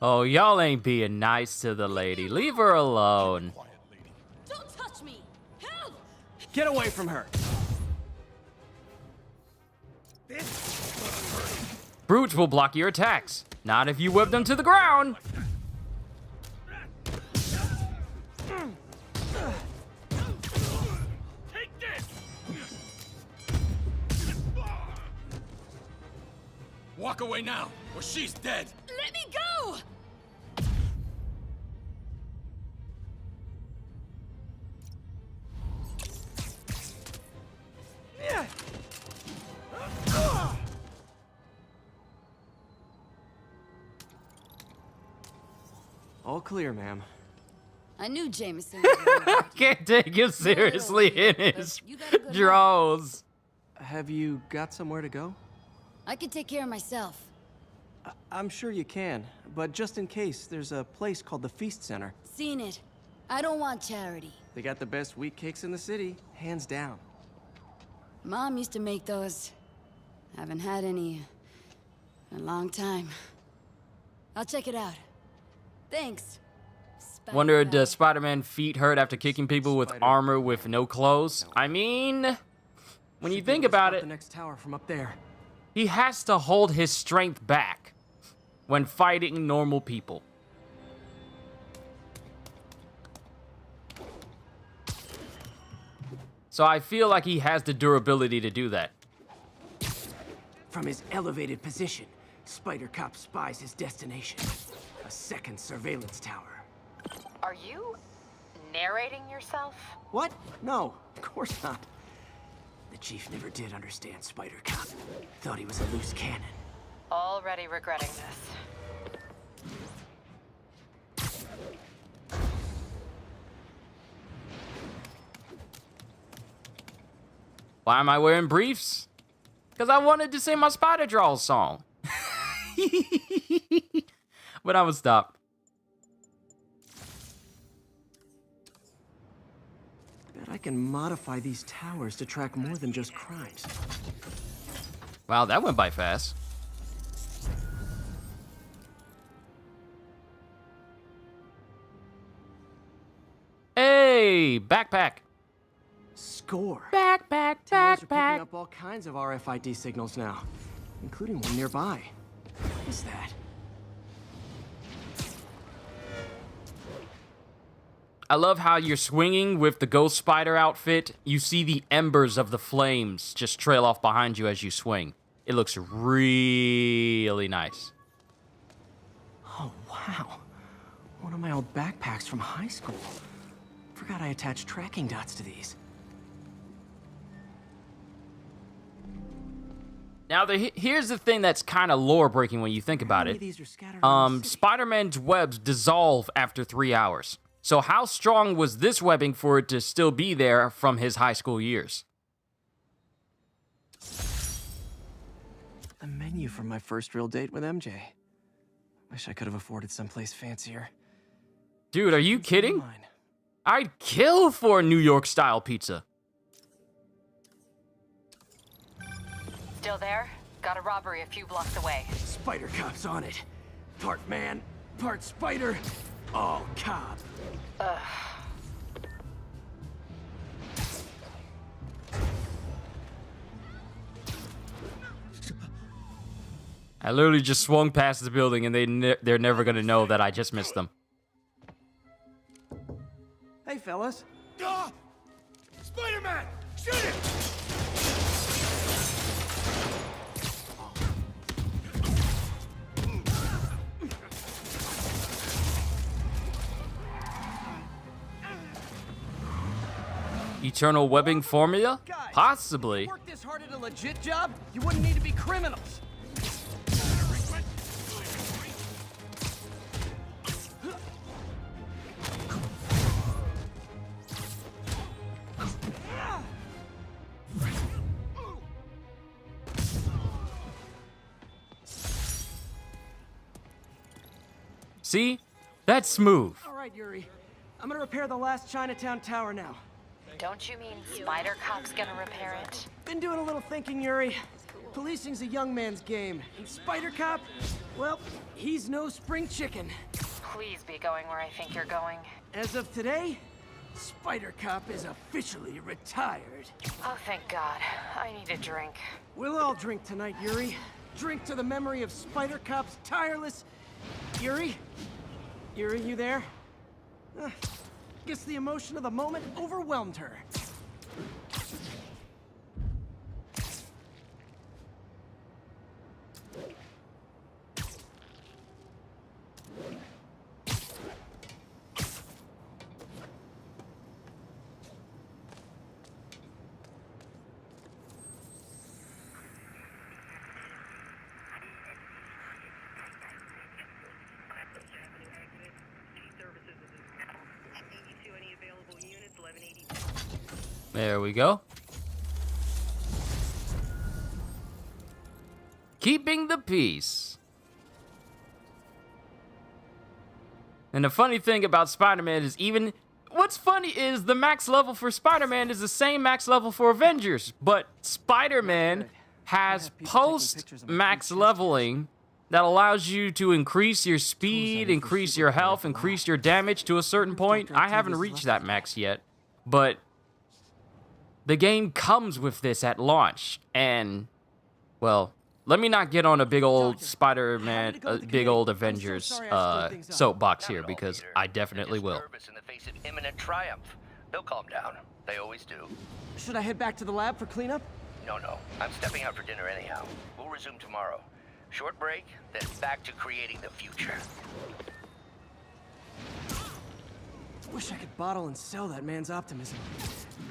Speaker 1: Oh, y'all ain't being nice to the lady. Leave her alone.
Speaker 2: Quiet, lady.
Speaker 7: Don't touch me! Help!
Speaker 4: Get away from her.
Speaker 1: Brutes will block your attacks. Not if you whip them to the ground.
Speaker 9: Take this! Walk away now, or she's dead!
Speaker 7: Let me go!
Speaker 4: All clear, ma'am.
Speaker 7: I knew Jameson was
Speaker 1: Can't take him seriously in his
Speaker 7: you got a good
Speaker 1: draws.
Speaker 4: Have you got somewhere to go?
Speaker 7: I can take care of myself.
Speaker 4: I'm sure you can, but just in case, there's a place called the Feast Center.
Speaker 7: Seen it. I don't want charity.
Speaker 4: They got the best wheat cakes in the city, hands down.
Speaker 7: Mom used to make those. Haven't had any in a long time. I'll check it out. Thanks.
Speaker 1: Wonder,
Speaker 7: Spider-Man.
Speaker 1: does Spider-Man feet hurt after kicking people with armor with no clothes? I mean, when you
Speaker 4: Should be
Speaker 1: think
Speaker 4: able to
Speaker 1: about
Speaker 4: spot
Speaker 1: it,
Speaker 4: the next tower from up there.
Speaker 1: he has to hold his strength back when fighting normal people. So I feel like he has the durability to do that.
Speaker 4: From his elevated position, Spider Cop spies his destination. A second surveillance tower.
Speaker 3: Are you narrating yourself?
Speaker 4: What? No, of course not. The chief never did understand Spider Cop. Thought he was a loose cannon.
Speaker 3: Already regretting this.
Speaker 1: Why am I wearing briefs? Because I wanted to sing my Spider Draws song. But I would stop.
Speaker 4: Bet I can modify these towers to track more than just crimes.
Speaker 1: Wow, that went by fast. Hey, backpack.
Speaker 4: Score.
Speaker 1: Backpack,
Speaker 4: Towers are picking up all kinds of RFID signals now, including one nearby. What is that?
Speaker 1: I love how you're swinging with the Ghost Spider outfit. You see the embers of the flames just trail off behind you as you swing. It looks really nice.
Speaker 4: Oh, wow. One of my old backpacks from high school. Forgot I attached tracking dots to these.
Speaker 1: Now, here's the thing that's kind of lore-breaking when you think about it.
Speaker 4: These are scattered around the city.
Speaker 1: Spider-Man's webs dissolve after 3 hours. So how strong was this webbing for it to still be there from his high school years?
Speaker 4: The menu from my first real date with MJ. Wish I could have afforded someplace fancier.
Speaker 1: Dude, are you
Speaker 4: What's
Speaker 1: kidding?
Speaker 4: mine?
Speaker 1: I'd kill for a New York-style pizza.
Speaker 3: Still there? Got a robbery a few blocks away.
Speaker 4: Spider Cop's on it. Part man, part spider, all cop.
Speaker 1: I literally just swung past the building, and they're never gonna know that I just missed them.
Speaker 4: Hey, fellas.
Speaker 9: Ah! Spider-Man! Shoot him!
Speaker 1: Eternal webbing formula?
Speaker 4: Guys,
Speaker 1: Possibly.
Speaker 4: If you worked this hard at a legit job, you wouldn't need to be criminals.
Speaker 1: See? That's smooth.
Speaker 4: All right, Yuri. I'm gonna repair the last Chinatown tower now.
Speaker 3: Don't you mean Spider Cop's gonna repair it?
Speaker 4: Been doing a little thinking, Yuri. Policing's a young man's game. And Spider Cop, well, he's no spring chicken.
Speaker 3: Please be going where I think you're going.
Speaker 4: As of today, Spider Cop is officially retired.
Speaker 3: Oh, thank God. I need a drink.
Speaker 4: We'll all drink tonight, Yuri. Drink to the memory of Spider Cop's tireless... Yuri? Yuri, you there? Guess the emotion of the moment overwhelmed her.
Speaker 1: There we go. Keeping the peace. And the funny thing about Spider-Man is what's funny is the max level for Spider-Man is the same max level for Avengers, but Spider-Man has post-max leveling that allows you to increase your speed, increase your health, increase your damage to a certain point. I haven't reached that max yet, but the game comes with this at launch, and, well, let me not get on a big old Spider-Man, big old Avengers soapbox here, because I definitely will.
Speaker 5: In the face of imminent triumph. They'll calm down. They always do.
Speaker 4: Should I head back to the lab for cleanup?
Speaker 5: No. I'm stepping out for dinner anyhow. We'll resume tomorrow. Short break, then back to creating the future.
Speaker 4: Wish I could bottle and sell that man's optimism.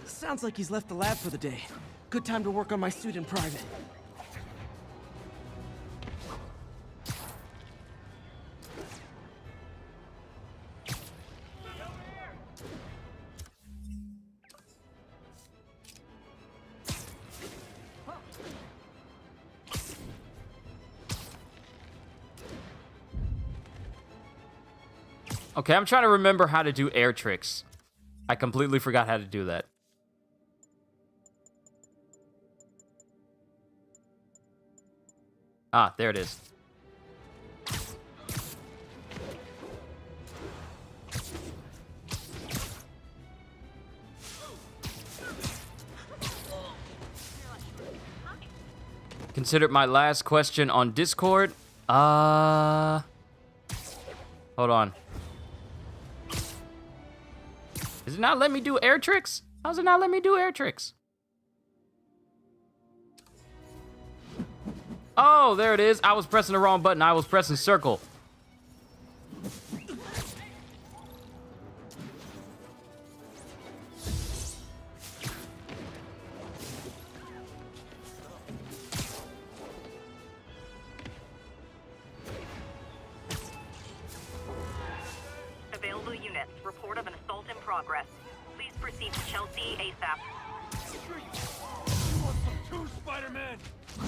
Speaker 4: Sounds like he's left the lab for the day. Good time to work on my suit in private.
Speaker 1: Okay, I'm trying to remember how to do air tricks. I completely forgot how to do that. Ah, there it is. Consider it my last question on Discord. Hold on. Does it not let me do air tricks? How does it not let me do air tricks? Oh, there it is. I was pressing the wrong button. I was pressing circle.
Speaker 3: Available units. Report of an assault in progress. Please proceed to Chelsea ASAP.
Speaker 9: You want some too, Spider-Man?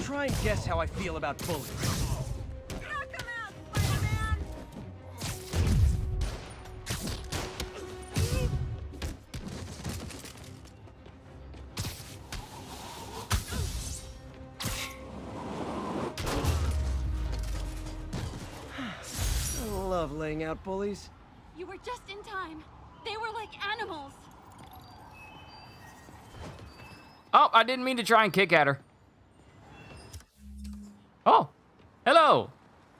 Speaker 4: Try and guess how I feel about bullies. I love laying out bullies.
Speaker 7: You were just in time. They were like animals.
Speaker 1: Oh, I didn't mean to try and kick at her. Oh, hello,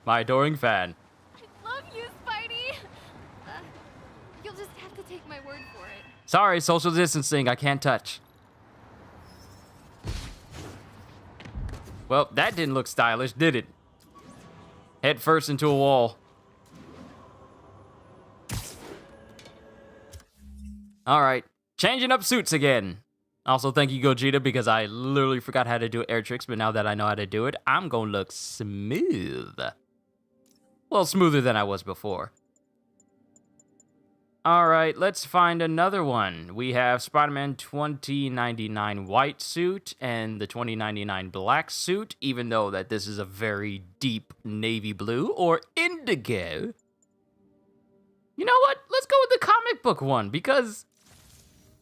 Speaker 1: my adoring fan.
Speaker 7: I love you, Spidey. You'll just have to take my word for it.
Speaker 1: Sorry, social distancing, I can't touch. Well, that didn't look stylish, did it? Head first into a wall. All right, changing up suits again. Also, thank you, Gogeta, because I literally forgot how to do air tricks, but now that I know how to do it, I'm gonna look smooth. Well, smoother than I was before. All right, let's find another one. We have Spider-Man 2099 white suit and the 2099 black suit, even though that this is a very deep navy blue or indigo. You know what? Let's go with the comic book one because,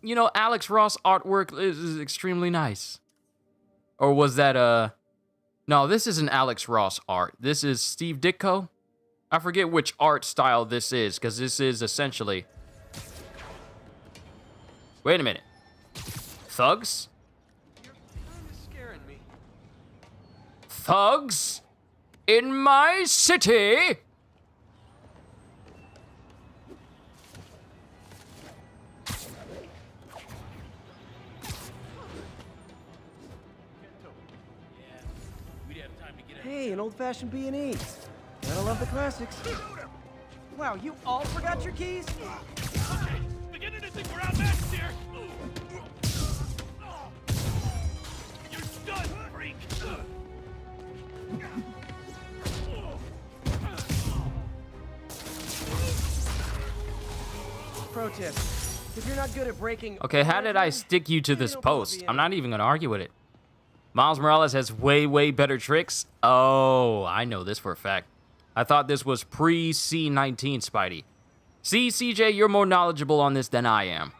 Speaker 1: you know, Alex Ross artwork is extremely nice. Or was that no, this isn't Alex Ross art. This is Steve Ditko. I forget which art style this is, because this is essentially... Wait a minute. Thugs?
Speaker 9: You're kind of scaring me.
Speaker 1: Thugs? In my city?
Speaker 4: Hey, an old-fashioned B&E. Gotta love the classics. Wow, you all forgot your keys?
Speaker 6: Okay, beginning to think we're outmatched here. You're done, freak.
Speaker 4: Pro tip. If you're not good at breaking...
Speaker 1: Okay, how did I stick you to this post? I'm not even gonna argue with it. Miles Morales has way, way better tricks. Oh, I know this for a fact. I thought this was pre-C19 Spidey. See, CJ, you're more knowledgeable on this than I am.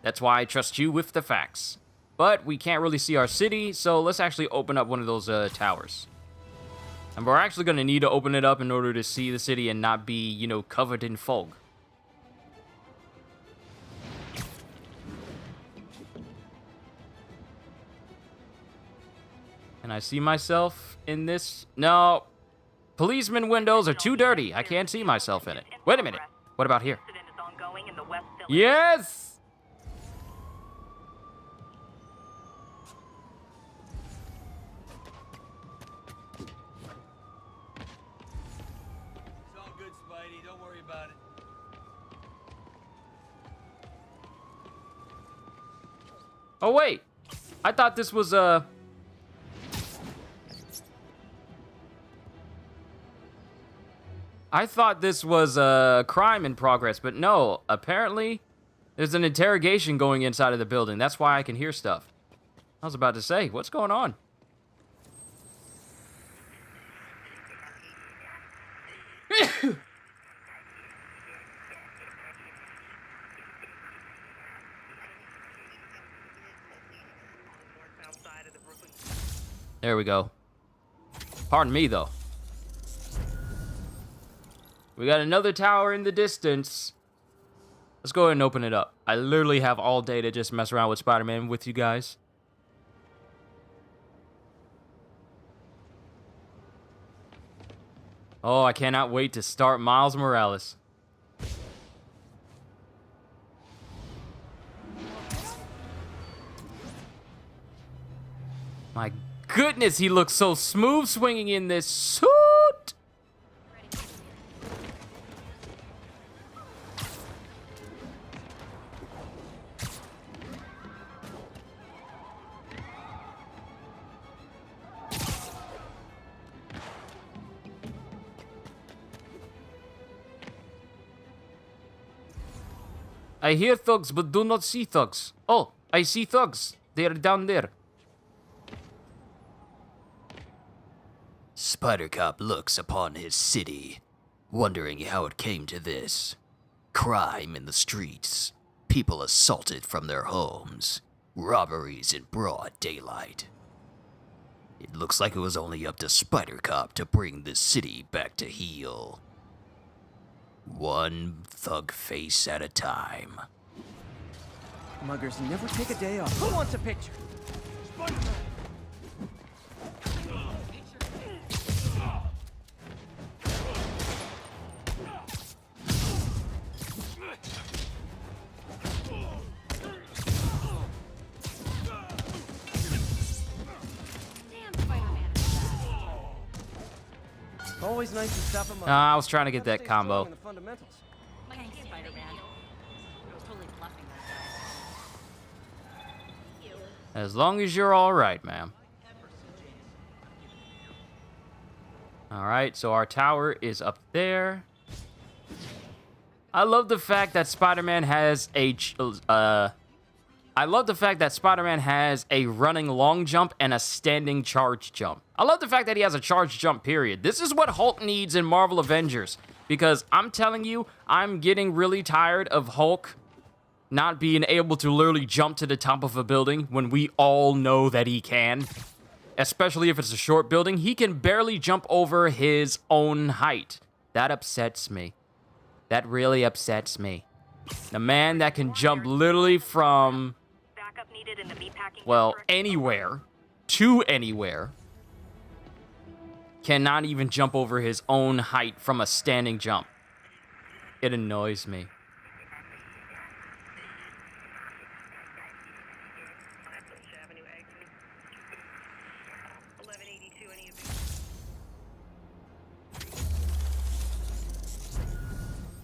Speaker 1: That's why I trust you with the facts. But we can't really see our city, so let's actually open up one of those towers. And we're actually going to need to open it up in order to see the city and not be, you know, covered in fog. Can I see myself in this? No. Policeman windows are too dirty. I can't see myself in it. Wait a minute. What about here? Yes!
Speaker 9: It's all good, Spidey. Don't worry about it.
Speaker 1: Oh, wait. I thought this was, I thought this was a crime in progress, but no. Apparently, there's an interrogation going inside of the building. That's why I can hear stuff. I was about to say, what's going on? There we go. Pardon me, though. We got another tower in the distance. Let's go ahead and open it up. I literally have all day to just mess around with Spider-Man with you guys. Oh, I cannot wait to start Miles Morales. My goodness, he looks so smooth swinging in this suit. I hear thugs, but do not see thugs. Oh, I see thugs. They are down there.
Speaker 11: Spider-Cop looks upon his city, wondering how it came to this. Crime in the streets, people assaulted from their homes, robberies in broad daylight. It looks like it was only up to Spider-Cop to bring this city back to heel. One thug face at a time.
Speaker 4: Muggers never take a day off. Who wants a picture? Spider-Man! Always nice to stop him up.
Speaker 1: I was trying to get that combo.
Speaker 3: Thanks, Spider-Man. I was totally bluffing that guy.
Speaker 1: As long as you're all right, ma'am. All right, so our tower is up there. I love the fact that Spider-Man has a running long jump and a standing charge jump. I love the fact that he has a charge jump, period. This is what Hulk needs in Marvel Avengers. Because I'm telling you, I'm getting really tired of Hulk not being able to literally jump to the top of a building when we all know that he can. Especially if it's a short building. He can barely jump over his own height. That upsets me. That really upsets me. The man that can jump literally from, well, anywhere to anywhere cannot even jump over his own height from a standing jump. It annoys me.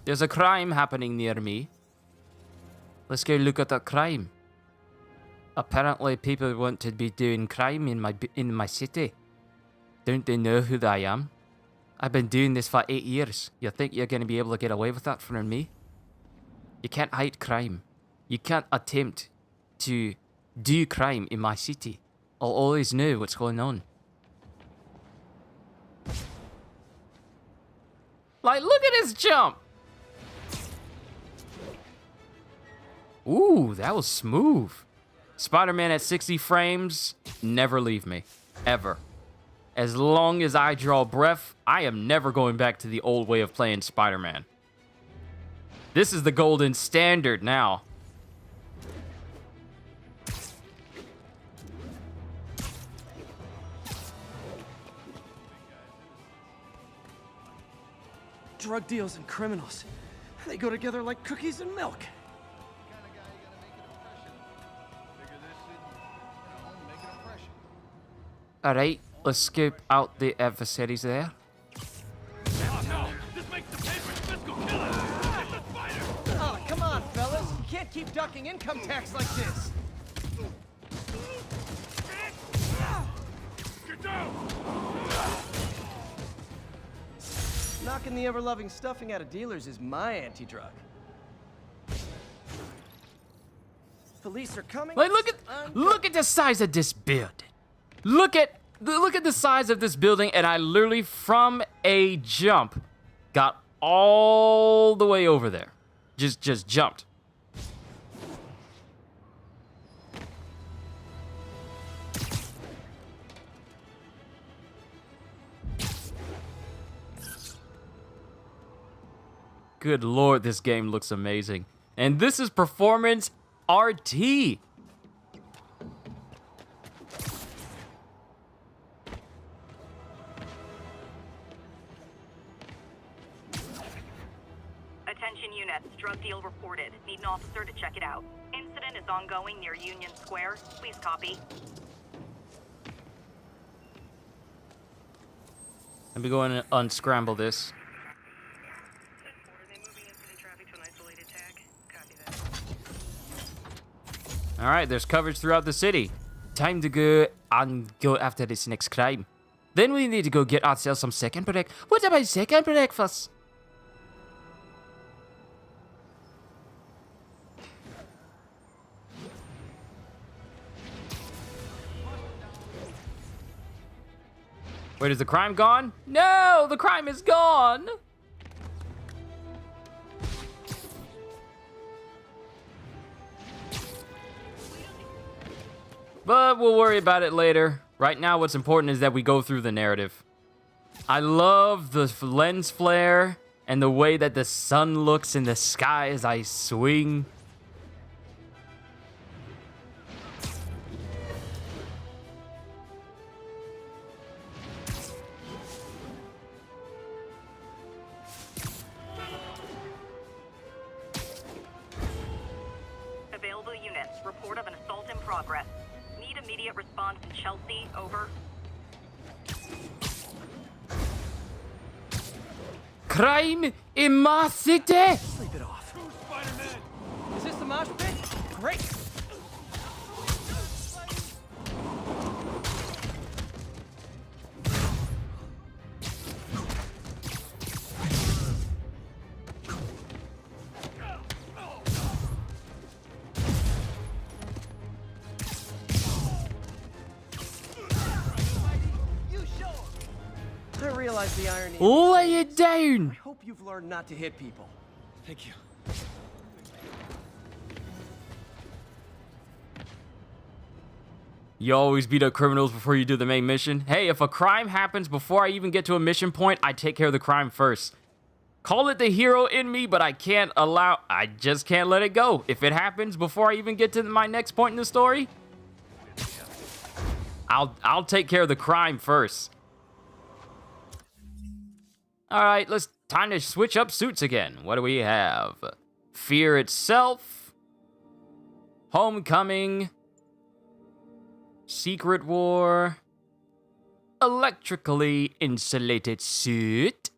Speaker 1: There's a crime happening near me. Let's go look at that crime. Apparently people want to be doing crime in my city. Don't they know who I am? I've been doing this for 8 years. You think you're going to be able to get away with that from me? You can't hide crime. You can't attempt to do crime in my city. I'll always know what's going on. Like, look at his jump! Ooh, that was smooth. Spider-Man at 60 frames, never leave me. Ever. As long as I draw breath, I am never going back to the old way of playing Spider-Man. This is the golden standard now.
Speaker 4: Drug deals and criminals. They go together like cookies and milk.
Speaker 1: Alright, let's scope out the adversaries there.
Speaker 4: Oh, come on, fellas. You can't keep ducking income tax like this.
Speaker 2: Get down!
Speaker 4: Knocking the ever-loving stuffing out of dealers is my anti-drug. Police are coming.
Speaker 1: Like, look at the size of this building. Look at the size of this building, and I literally, from a jump, got all the way over there. Just jumped. Good lord, this game looks amazing. And this is Performance RT.
Speaker 3: Attention units, drug deal reported. Need an officer to check it out. Incident is ongoing near Union Square. Please copy.
Speaker 1: Let me go and unscramble this. Alright, there's coverage throughout the city. Time to go and go after this next crime. Then we need to go get ourselves some second break. What about second breakfast? Wait, is the crime gone? No, the crime is gone. But we'll worry about it later. Right now, what's important is that we go through the narrative. I love the lens flare and the way that the sun looks in the sky as I swing.
Speaker 3: Available units, report of an assault in progress. Need immediate response in Chelsea, over.
Speaker 1: Crime in my city!
Speaker 4: Sleep it off. Is this the mosh pit? Great! I realize the irony.
Speaker 1: Lay it down!
Speaker 4: I hope you've learned not to hit people.
Speaker 9: Thank you.
Speaker 1: You always beat up criminals before you do the main mission. Hey, if a crime happens before I even get to a mission point, I take care of the crime first. Call it the hero in me, but I just can't let it go. If it happens before I even get to my next point in the story, I'll take care of the crime first. All right, time to switch up suits again. What do we have? Fear Itself, Homecoming, Secret War, Electrically Insulated Suit,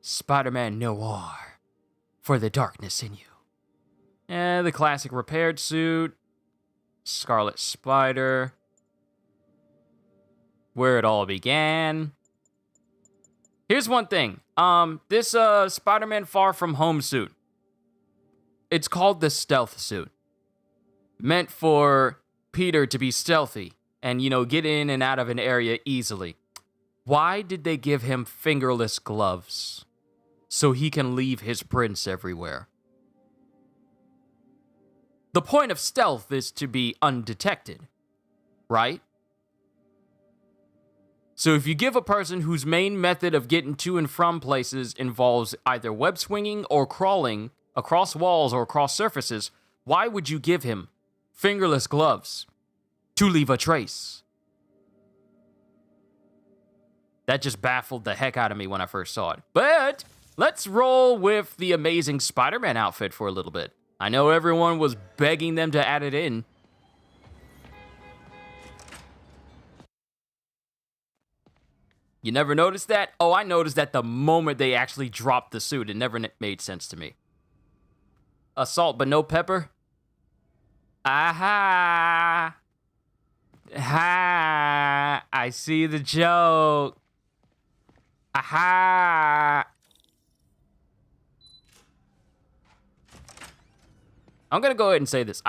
Speaker 1: Spider-Man Noir, For the Darkness in You. The classic repaired suit, Scarlet Spider, Where It All Began. Here's one thing. This Spider-Man Far From Home suit. It's called the stealth suit. Meant for Peter to be stealthy and, get in and out of an area easily. Why did they give him fingerless gloves? So he can leave his prints everywhere. The point of stealth is to be undetected, right? So if you give a person whose main method of getting to and from places involves either web swinging or crawling across walls or across surfaces, why would you give him fingerless gloves to leave a trace? That just baffled the heck out of me when I first saw it. But let's roll with the Amazing Spider-Man outfit for a little bit. I know everyone was begging them to add it in. You never noticed that? Oh, I noticed that the moment they actually dropped the suit. It never made sense to me. Assault but no pepper? Aha! Ha! I see the joke. Aha! I'm gonna go ahead and say this.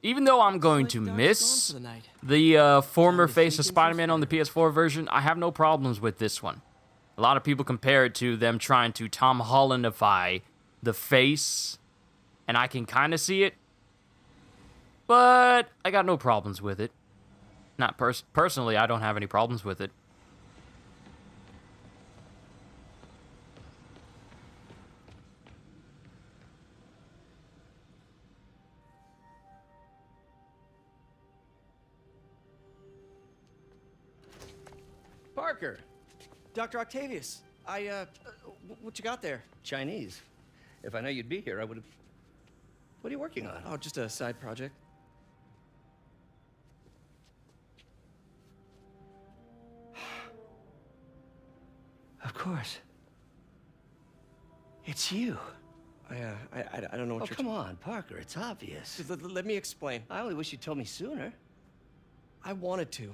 Speaker 1: Even though I'm going to miss the former face of Spider-Man on the PS4 version, I have no problems with this one. A lot of people compare it to them trying to Tom Hollandify the face, and I can kind of see it, but I got no problems with it. Not personally, I don't have any problems with it.
Speaker 4: Parker. Dr. Octavius. What you got there?
Speaker 12: Chinese. If I know you'd be here, I would have... What are you working on?
Speaker 4: Oh, just a side project.
Speaker 12: Of course. It's you.
Speaker 4: I don't know what
Speaker 12: Oh,
Speaker 4: you're...
Speaker 12: come on, Parker. It's obvious.
Speaker 4: Let me explain.
Speaker 12: I only wish you told me sooner.
Speaker 4: I wanted to,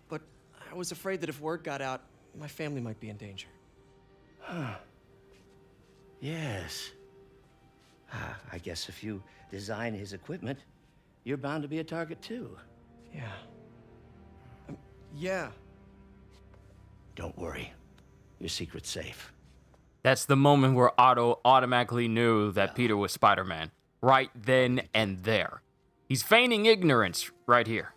Speaker 4: but I was afraid that if word got out, my family might be in danger.
Speaker 12: Huh. Yes. I guess if you design his equipment, you're bound to be a target too.
Speaker 4: Yeah. Yeah.
Speaker 12: Don't worry. Your secret's safe.
Speaker 1: That's the moment where Otto automatically knew that Peter was Spider-Man. Right then and there. He's feigning ignorance right here.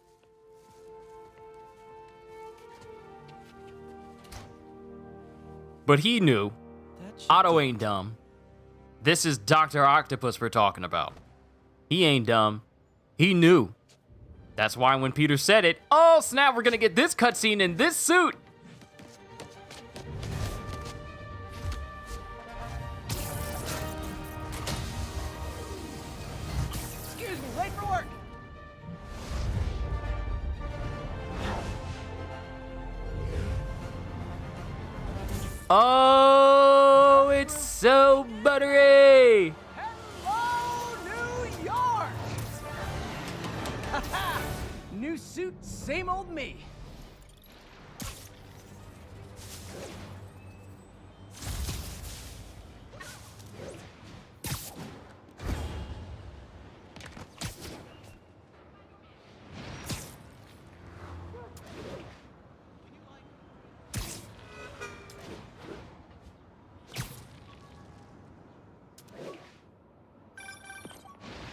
Speaker 1: But he knew. Otto ain't dumb. This is Dr. Octopus we're talking about. He ain't dumb. He knew. That's why when Peter said it, oh snap, we're gonna get this cutscene in this suit.
Speaker 4: Excuse me, late for work.
Speaker 1: Oh, it's so buttery.
Speaker 4: Hello, New York! New suit, same old me.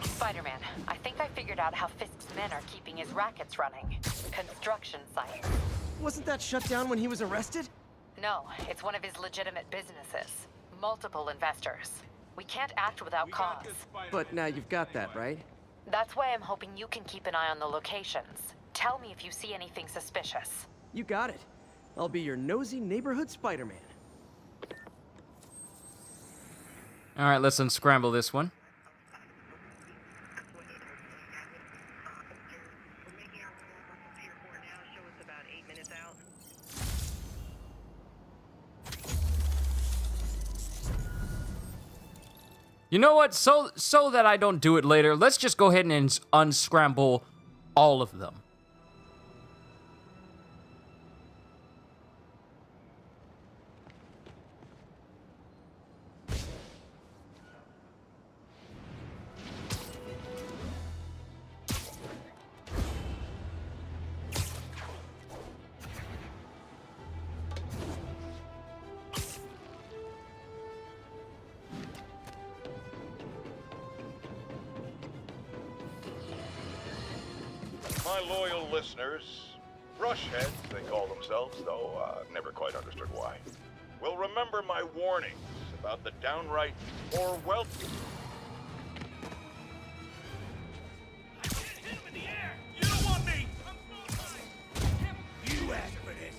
Speaker 3: Spider-Man, I think I figured out how Fisk's men are keeping his rackets running. Construction sites.
Speaker 4: Wasn't that shut down when he was arrested?
Speaker 3: No, it's one of his legitimate businesses. Multiple investors. We can't act without cause.
Speaker 4: But now you've got that, right?
Speaker 3: That's why I'm hoping you can keep an eye on the locations. Tell me if you see anything suspicious.
Speaker 4: You got it. I'll be your nosy neighborhood Spider-Man.
Speaker 1: All right, let's unscramble this one. You know what? So that I don't do it later, let's just go ahead and unscramble all of them.
Speaker 10: My loyal listeners, brushheads they call themselves, though never quite understood why, will remember my warnings about the downright or wealthy.
Speaker 9: Hit him in the air! You don't want me! You asked for this.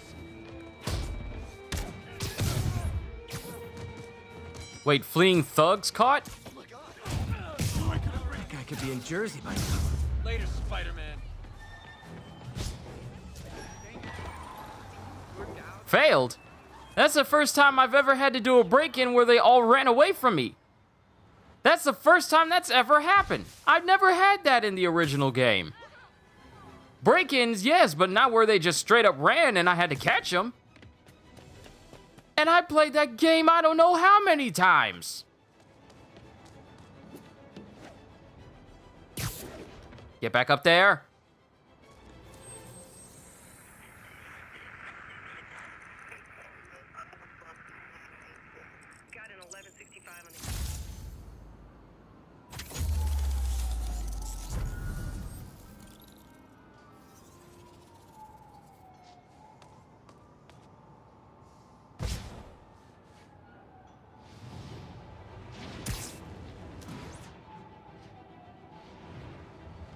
Speaker 1: Wait, fleeing thugs caught?
Speaker 4: That guy could be in Jersey by now.
Speaker 9: Later, Spider-Man.
Speaker 1: Failed? That's the first time I've ever had to do a break-in where they all ran away from me. That's the first time that's ever happened. I've never had that in the original game. Break-ins, yes, but not where they just straight up ran and I had to catch them. And I played that game I don't know how many times. Get back up there.
Speaker 8: Got an 1165 on the...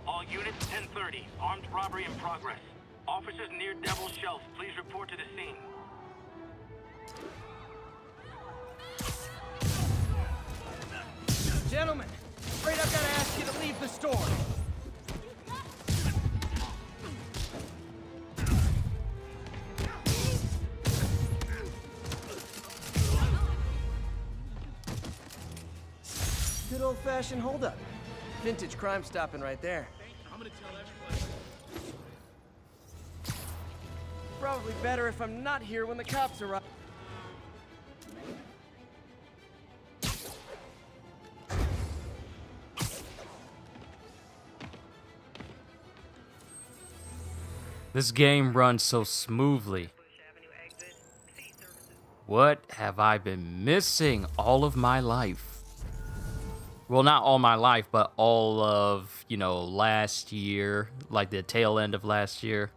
Speaker 6: All units, 10:30. Armed robbery in progress. Officers near Devil's Shelf, please report to the scene.
Speaker 4: Gentlemen, afraid I've got to ask you to leave the store. Good old-fashioned holdup. Vintage crime stopping right there.
Speaker 6: I'm gonna tell everybody.
Speaker 4: Probably better if I'm not here when the cops arrive.
Speaker 1: This game runs so smoothly. What have I been missing all of my life? Well, not all my life, but all of, you know, last year, like the tail end of last year.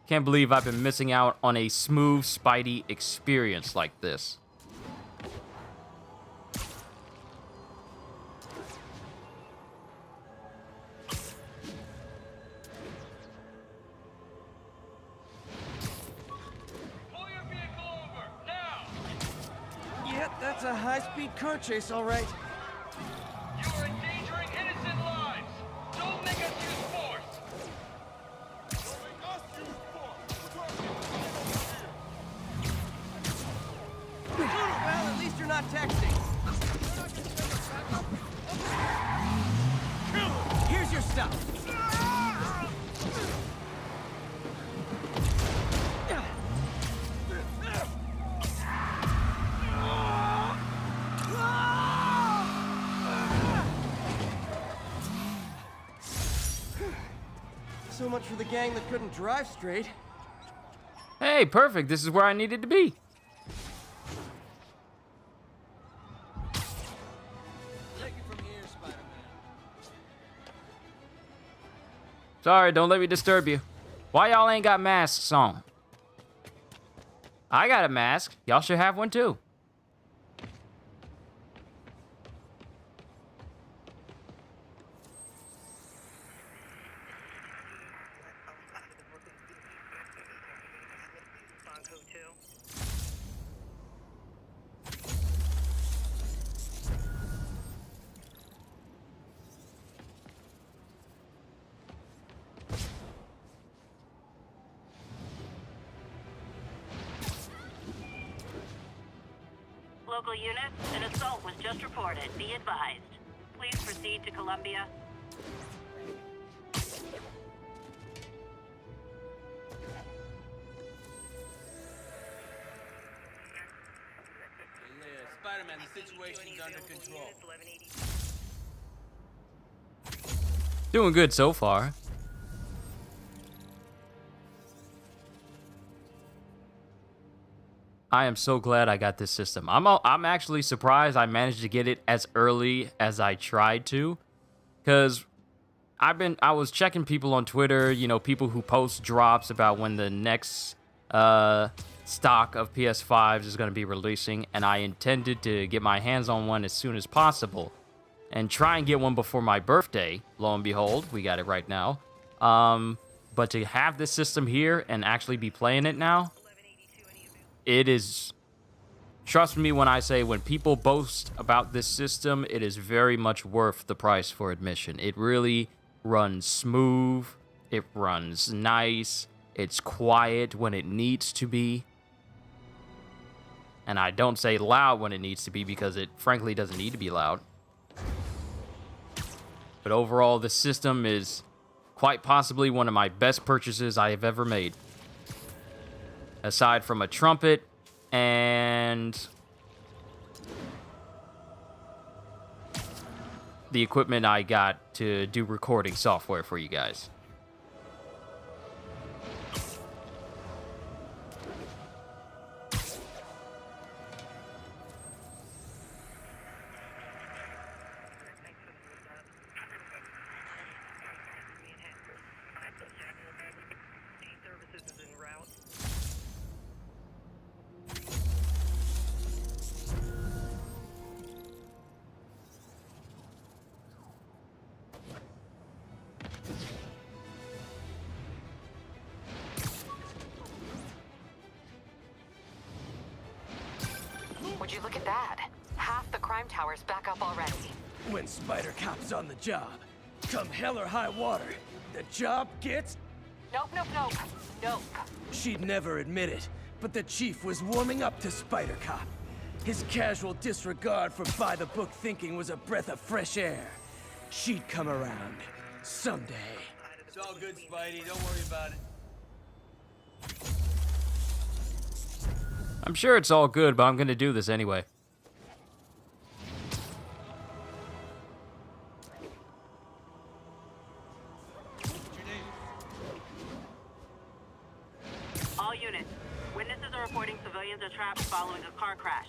Speaker 1: Can't believe I've been missing out on a smooth Spidey experience like this.
Speaker 4: Yep, that's a high-speed car chase, all right.
Speaker 6: You are endangering innocent lives. Don't make us use force. Don't make us use force.
Speaker 4: Well, at least you're not texting. Here's your stuff. So much for the gang that couldn't drive straight.
Speaker 1: Hey, perfect. This is where I needed to be.
Speaker 4: Take it from here, Spider-Man.
Speaker 1: Sorry, don't let me disturb you. Why y'all ain't got masks on? I got a mask. Y'all should have one too.
Speaker 13: Local units, an assault was just reported. Be advised. Please proceed to Columbia.
Speaker 9: Spider-Man, the situation's under control.
Speaker 1: Doing good so far. I am so glad I got this system. I'm actually surprised I managed to get it as early as I tried to, because I was checking people on Twitter, you know, people who post drops about when the next stock of PS5s is going to be releasing, and I intended to get my hands on one as soon as possible and try and get one before my birthday. Lo and behold, we got it right now. But to have this system here and actually be playing it now, it is, trust me when I say, when people boast about this system, it is very much worth the price for admission. It really runs smooth, it runs nice, it's quiet when it needs to be. And I don't say loud when it needs to be, because it frankly doesn't need to be loud. But overall, the system is quite possibly one of my best purchases I have ever made. Aside from a trumpet and the equipment I got to do recording software for you guys.
Speaker 3: Would you look at that? Half the crime tower's back up already.
Speaker 4: When Spider Cop's on the job, come hell or high water, the job gets...
Speaker 3: Nope, nope, nope. Nope.
Speaker 4: She'd never admit it, but the chief was warming up to Spider Cop. His casual disregard for by-the-book thinking was a breath of fresh air. She'd come around. Someday.
Speaker 9: It's all good, Spidey. Don't worry about it.
Speaker 1: I'm sure it's all good, but I'm gonna do this anyway.
Speaker 13: All units. Witnesses are reporting civilians are trapped following a car crash.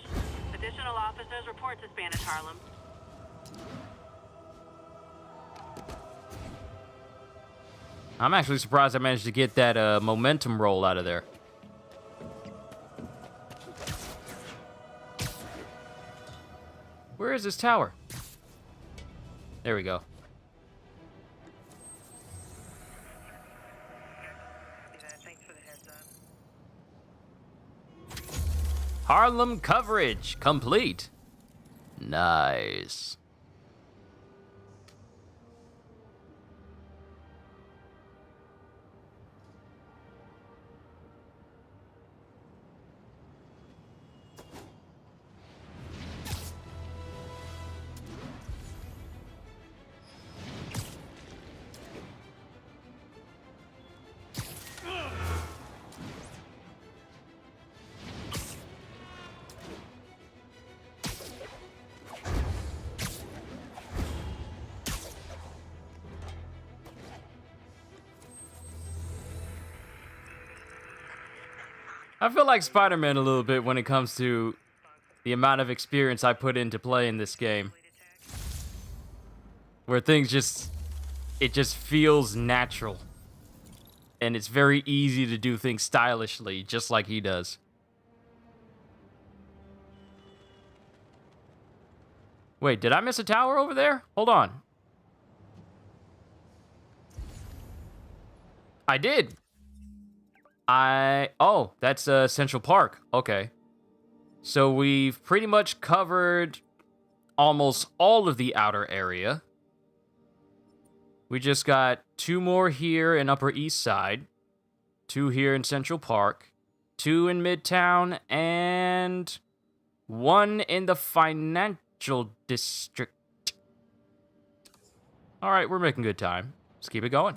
Speaker 13: Additional officers report to Spanish Harlem.
Speaker 1: I'm actually surprised I managed to get that momentum roll out of there. Where is this tower? There we go. Harlem coverage complete. Nice. I feel like Spider-Man a little bit when it comes to the amount of experience I put into playing this game. Where things it just feels natural. And it's very easy to do things stylishly, just like he does. Wait, did I miss a tower over there? Hold on. I did. Oh, that's Central Park. Okay. So we've pretty much covered almost all of the outer area. We just got 2 more here in Upper East Side, 2 here in Central Park, 2 in Midtown, and 1 in the Financial District. All right, we're making good time. Let's keep it going.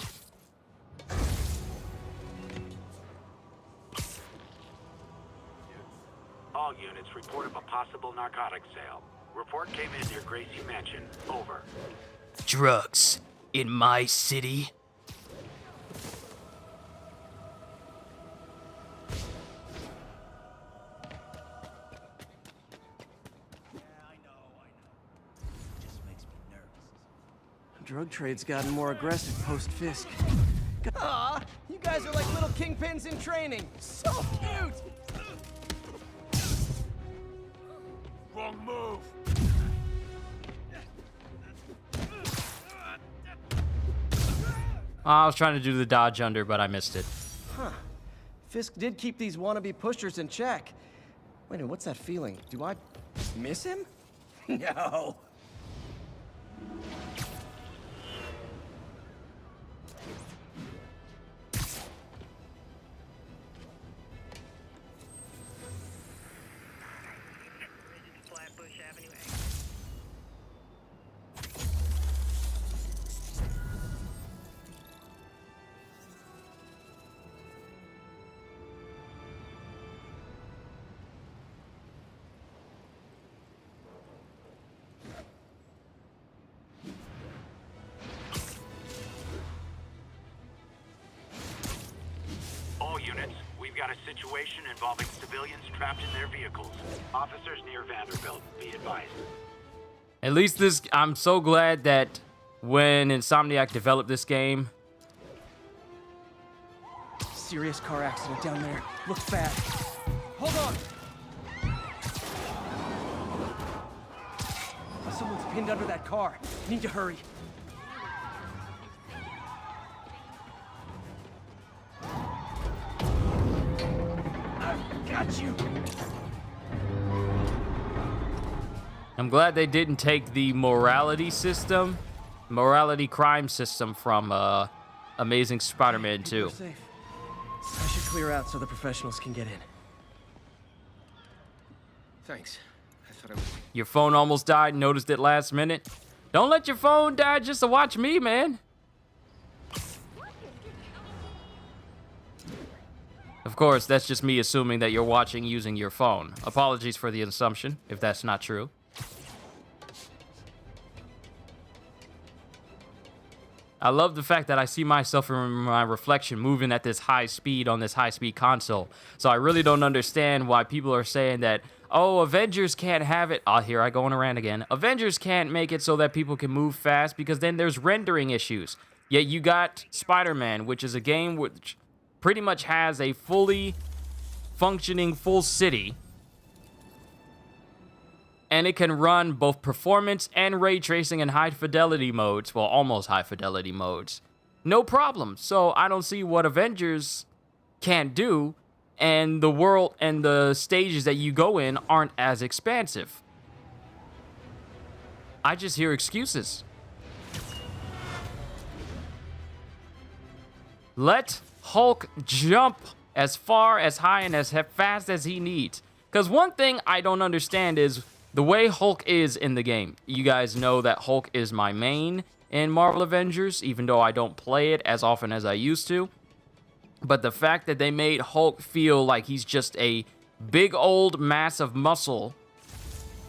Speaker 14: All units report of a possible narcotics sale. Report came in near Gracie Mansion. Over.
Speaker 11: Drugs in my city?
Speaker 4: Drug trade's gotten more aggressive post-Fisk. Aw, you guys are like little kingpins in training. So cute!
Speaker 2: Wrong move!
Speaker 1: I was trying to do the dodge under, but I missed it.
Speaker 4: Huh. Fisk did keep these wannabe pushers in check. Wait a minute, what's that feeling? Do I miss him? No.
Speaker 14: Units, we've got a situation involving civilians trapped in their vehicles. Officers near Vanderbilt, be advised.
Speaker 1: At least I'm so glad that when Insomniac developed this game.
Speaker 4: Serious car accident down there. Looks bad. Hold on! Someone's pinned under that car. Need to hurry. Got you.
Speaker 1: I'm glad they didn't take the morality crime system from Amazing Spider-Man 2.
Speaker 4: We're safe. I should clear out so the professionals can get in. Thanks. I thought I was...
Speaker 1: Your phone almost died, noticed it last minute. Don't let your phone die just to watch me, man. Of course, that's just me assuming that you're watching using your phone. Apologies for the assumption, if that's not true. I love the fact that I see myself in my reflection moving at this high speed on this high-speed console. So I really don't understand why people are saying that, oh, Avengers can't have it. Oh, here I go on a rant again. Avengers can't make it so that people can move fast because then there's rendering issues. Yet you got Spider-Man, which is a game which pretty much has a fully functioning full city. And it can run both performance and ray tracing in high fidelity modes. Well, almost high fidelity modes. No problem. So I don't see what Avengers can't do. And the world and the stages that you go in aren't as expansive. I just hear excuses. Let Hulk jump as far, as high, and as fast as he needs. Because one thing I don't understand is the way Hulk is in the game. You guys know that Hulk is my main in Marvel Avengers, even though I don't play it as often as I used to. But the fact that they made Hulk feel like he's just a big old mass of muscle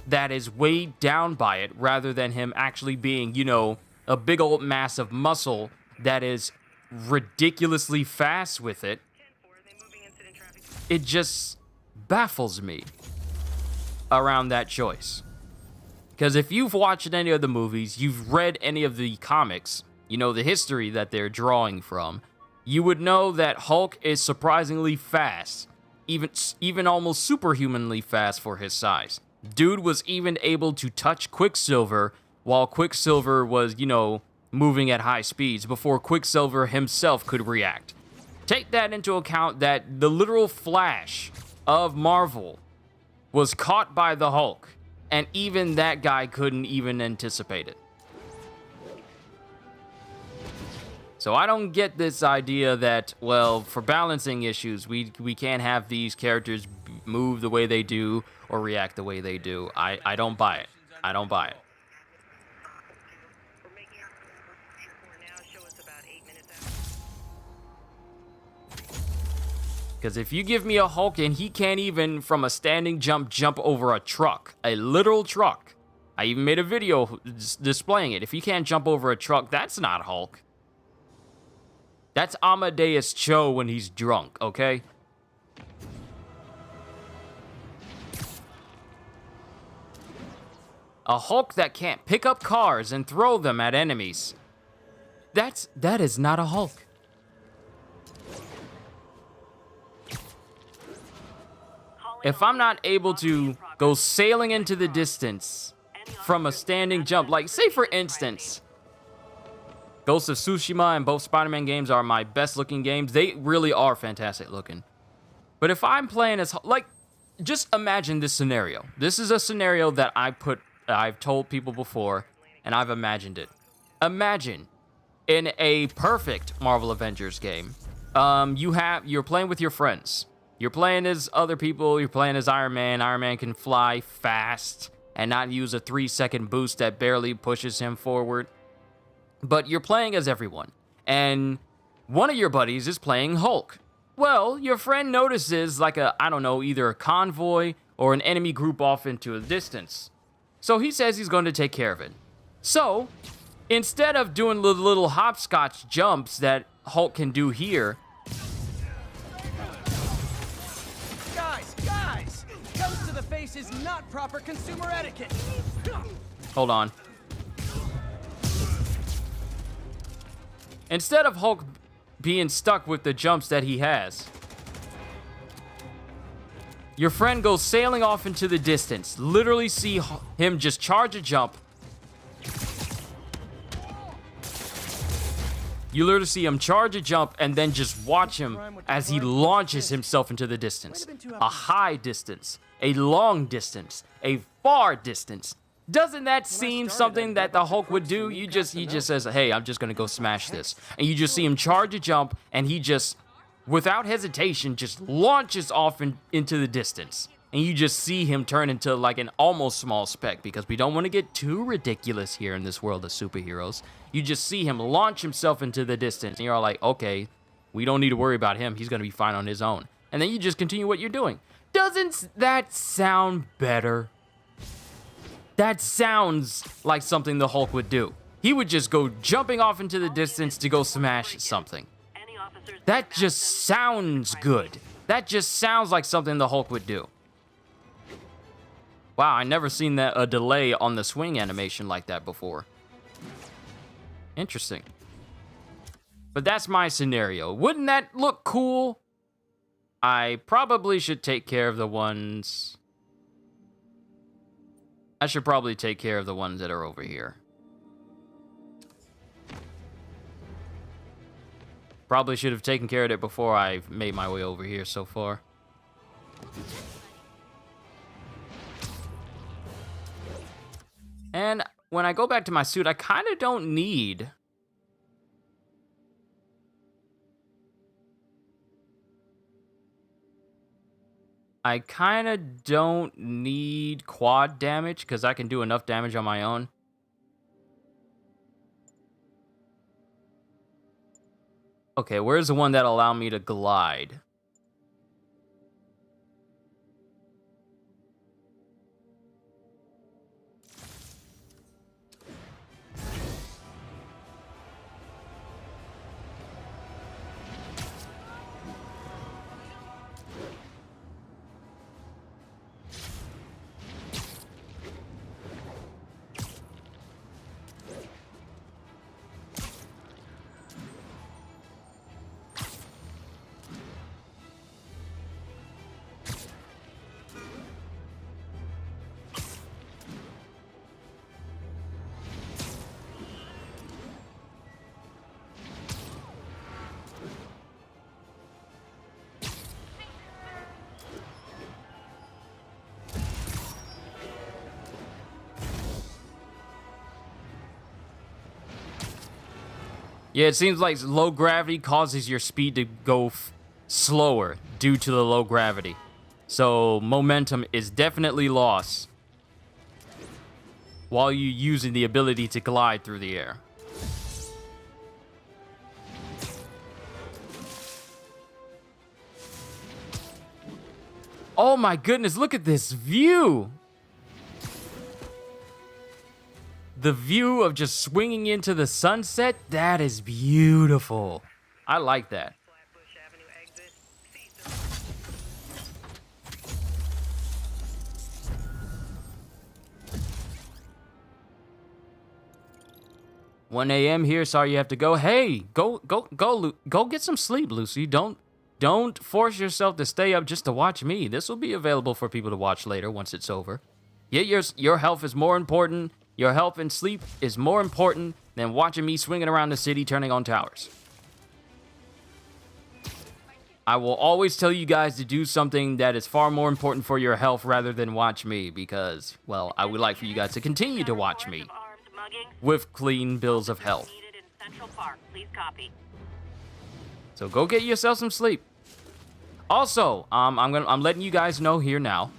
Speaker 1: that is weighed down by it, rather than him actually being, you know, a big old mass of muscle that is ridiculously fast with it, it just baffles me around that choice. Because if you've watched any of the movies, you've read any of the comics, you know the history that they're drawing from, you would know that Hulk is surprisingly fast, even almost superhumanly fast for his size. Dude was even able to touch Quicksilver while Quicksilver was, you know, moving at high speeds before Quicksilver himself could react. Take that into account that the literal Flash of Marvel was caught by the Hulk, and even that guy couldn't even anticipate it. So I don't get this idea that, well, for balancing issues, we can't have these characters move the way they do or react the way they do. I don't buy it. I don't buy it. Because if you give me a Hulk and he can't even, from a standing jump over a truck, a literal truck. I even made a video displaying it. If he can't jump over a truck, that's not Hulk. That's Amadeus Cho when he's drunk, okay? A Hulk that can't pick up cars and throw them at enemies. That is not a Hulk. If I'm not able to go sailing into the distance from a standing jump, like say for instance, Ghost of Tsushima and both Spider-Man games are my best looking games. They really are fantastic looking. But if I'm playing as, like, just imagine this scenario. This is a scenario that I've told people before, and I've imagined it. Imagine in a perfect Marvel Avengers game, you're playing with your friends. You're playing as other people, you're playing as Iron Man. Iron Man can fly fast and not use a 3-second boost that barely pushes him forward. But you're playing as everyone. And one of your buddies is playing Hulk. Well, your friend notices like either a convoy or an enemy group off into a distance. So he says he's going to take care of it. So, instead of doing the little hopscotch jumps that Hulk can do here,
Speaker 4: Guys! Guns to the face is not proper consumer etiquette.
Speaker 1: hold on. Instead of Hulk being stuck with the jumps that he has, your friend goes sailing off into the distance. Literally see him just charge a jump. You literally see him charge a jump and then just watch him as he launches himself into the distance. A high distance, a long distance, a far distance. Doesn't that seem something that the Hulk would do? He just says, hey, I'm just gonna go smash this. And you just see him charge a jump, and he just, without hesitation, just launches off into the distance. And you just see him turn into like an almost small speck, because we don't want to get too ridiculous here in this world of superheroes. You just see him launch himself into the distance, and you're all like, okay, we don't need to worry about him. He's gonna be fine on his own. And then you just continue what you're doing. Doesn't that sound better? That sounds like something the Hulk would do. He would just go jumping off into the distance to go smash something. That just sounds good. That just sounds like something the Hulk would do. Wow, I never seen a delay on the swing animation like that before. Interesting. But that's my scenario. Wouldn't that look cool? I probably should take care of the ones... I should probably take care of the ones that are over here. Probably should have taken care of it before I made my way over here so far. And when I go back to my suit, I kind of don't need... I kind of don't need quad damage, because I can do enough damage on my own. Okay, where's the one that'll allow me to glide? Yeah, it seems like low gravity causes your speed to go slower due to the low gravity. So momentum is definitely lost while you're using the ability to glide through the air. Oh my goodness, look at this view! The view of just swinging into the sunset, that is beautiful. I like that. "1 a.m. here, sorry you have to go." Hey, go get some sleep, Lucy. Don't force yourself to stay up just to watch me. This will be available for people to watch later once it's over. Yeah, your health is more important. Your health and sleep is more important than watching me swinging around the city turning on towers. I will always tell you guys to do something that is far more important for your health rather than watch me because, well, I would like for you guys to continue to watch me with clean bills of health. So go get yourself some sleep. Also, I'm letting you guys know here now.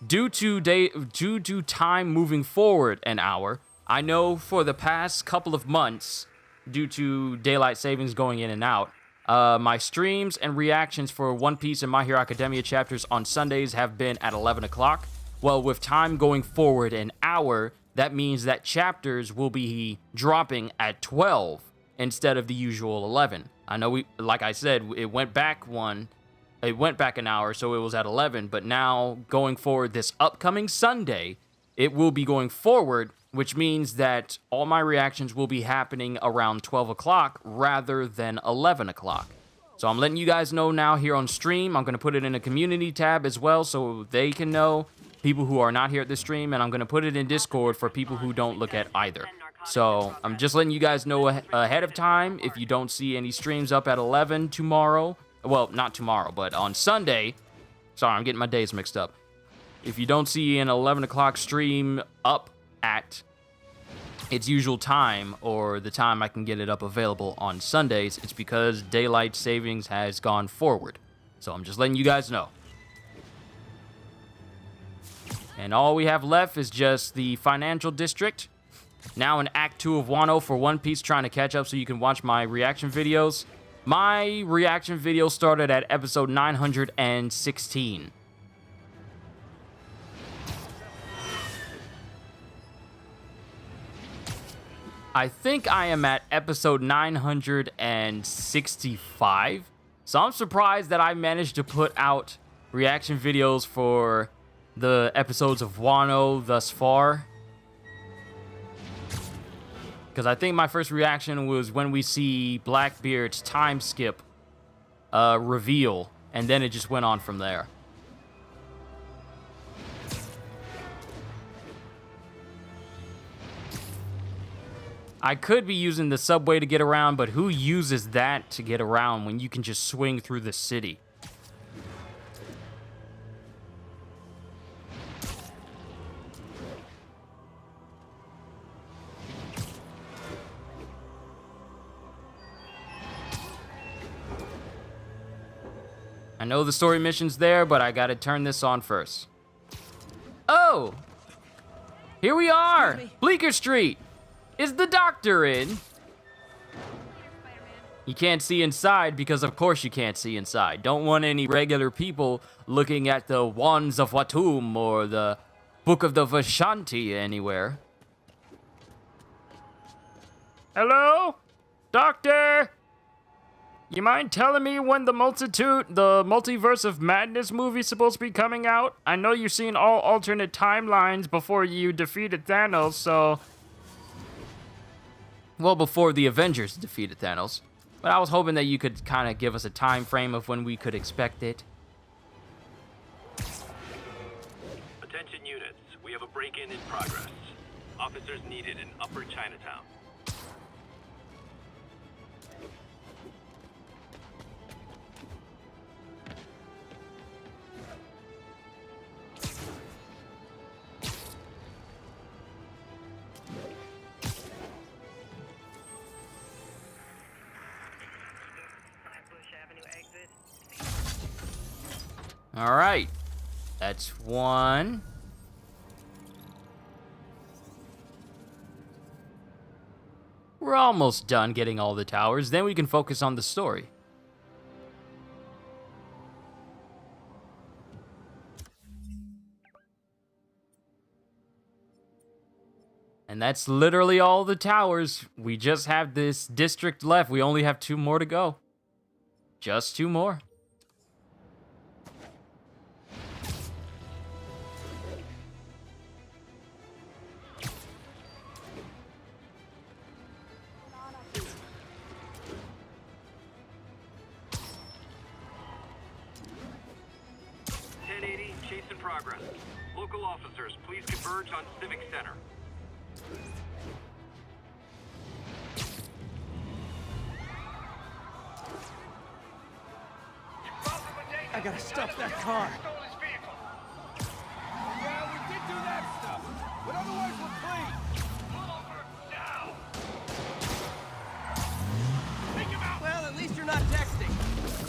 Speaker 1: Due to time moving forward an hour, I know for the past couple of months, due to daylight savings going in and out, my streams and reactions for One Piece and My Hero Academia chapters on Sundays have been at 11 o'clock. Well, with time going forward an hour, that means that chapters will be dropping at 12 instead of the usual 11. I know like I said, it went back an hour, so it was at 11, but now going forward this upcoming Sunday, it will be going forward, which means that all my reactions will be happening around 12 o'clock rather than 11 o'clock. So I'm letting you guys know now here on stream. I'm going to put it in a community tab as well so they can know, people who are not here at the stream, and I'm going to put it in Discord for people who don't look at either. So I'm just letting you guys know ahead of time if you don't see any streams up at 11 tomorrow. Well, not tomorrow, but on Sunday. Sorry, I'm getting my days mixed up. if you don't see an 11 o'clock stream up at its usual time, or the time I can get it up available on Sundays, it's because daylight savings has gone forward. So I'm just letting you guys know. And all we have left is just the financial district. Now in Act 2 of Wano for One Piece, trying to catch up so you can watch my reaction videos. My reaction video started at episode 916. I think I am at episode 965. So I'm surprised that I managed to put out reaction videos for the episodes of Wano thus far. Because I think my first reaction was when we see Blackbeard's time skip reveal, and then it just went on from there. I could be using the subway to get around, but who uses that to get around when you can just swing through the city? I know the story mission's there, but I gotta turn this on first. Oh! Here we are! Bleecker Street! Is the doctor in? You can't see inside because of course you can't see inside. Don't want any regular people looking at the Wands of Watum or the Book of the Vashanti anywhere. Hello? Doctor? You mind telling me when the Multiverse of Madness movie's supposed to be coming out? I know you've seen all alternate timelines before you defeated Thanos, so... Well, before the Avengers defeated Thanos. But I was hoping that you could kind of give us a time frame of when we could expect it.
Speaker 14: Attention units, we have a break-in progress. Officers needed in Upper Chinatown.
Speaker 1: All right, that's one. We're almost done getting all the towers. Then we can focus on the story. And that's literally all the towers. We just have this district left. We only have 2 more to go. Just 2 more.
Speaker 14: Progress. Local officers, please converge on Civic Center.
Speaker 4: I gotta stop that car.
Speaker 6: Yeah, we did do that stuff, but otherwise we're clean. Pull over now. Take him out.
Speaker 4: Well, at least you're not texting.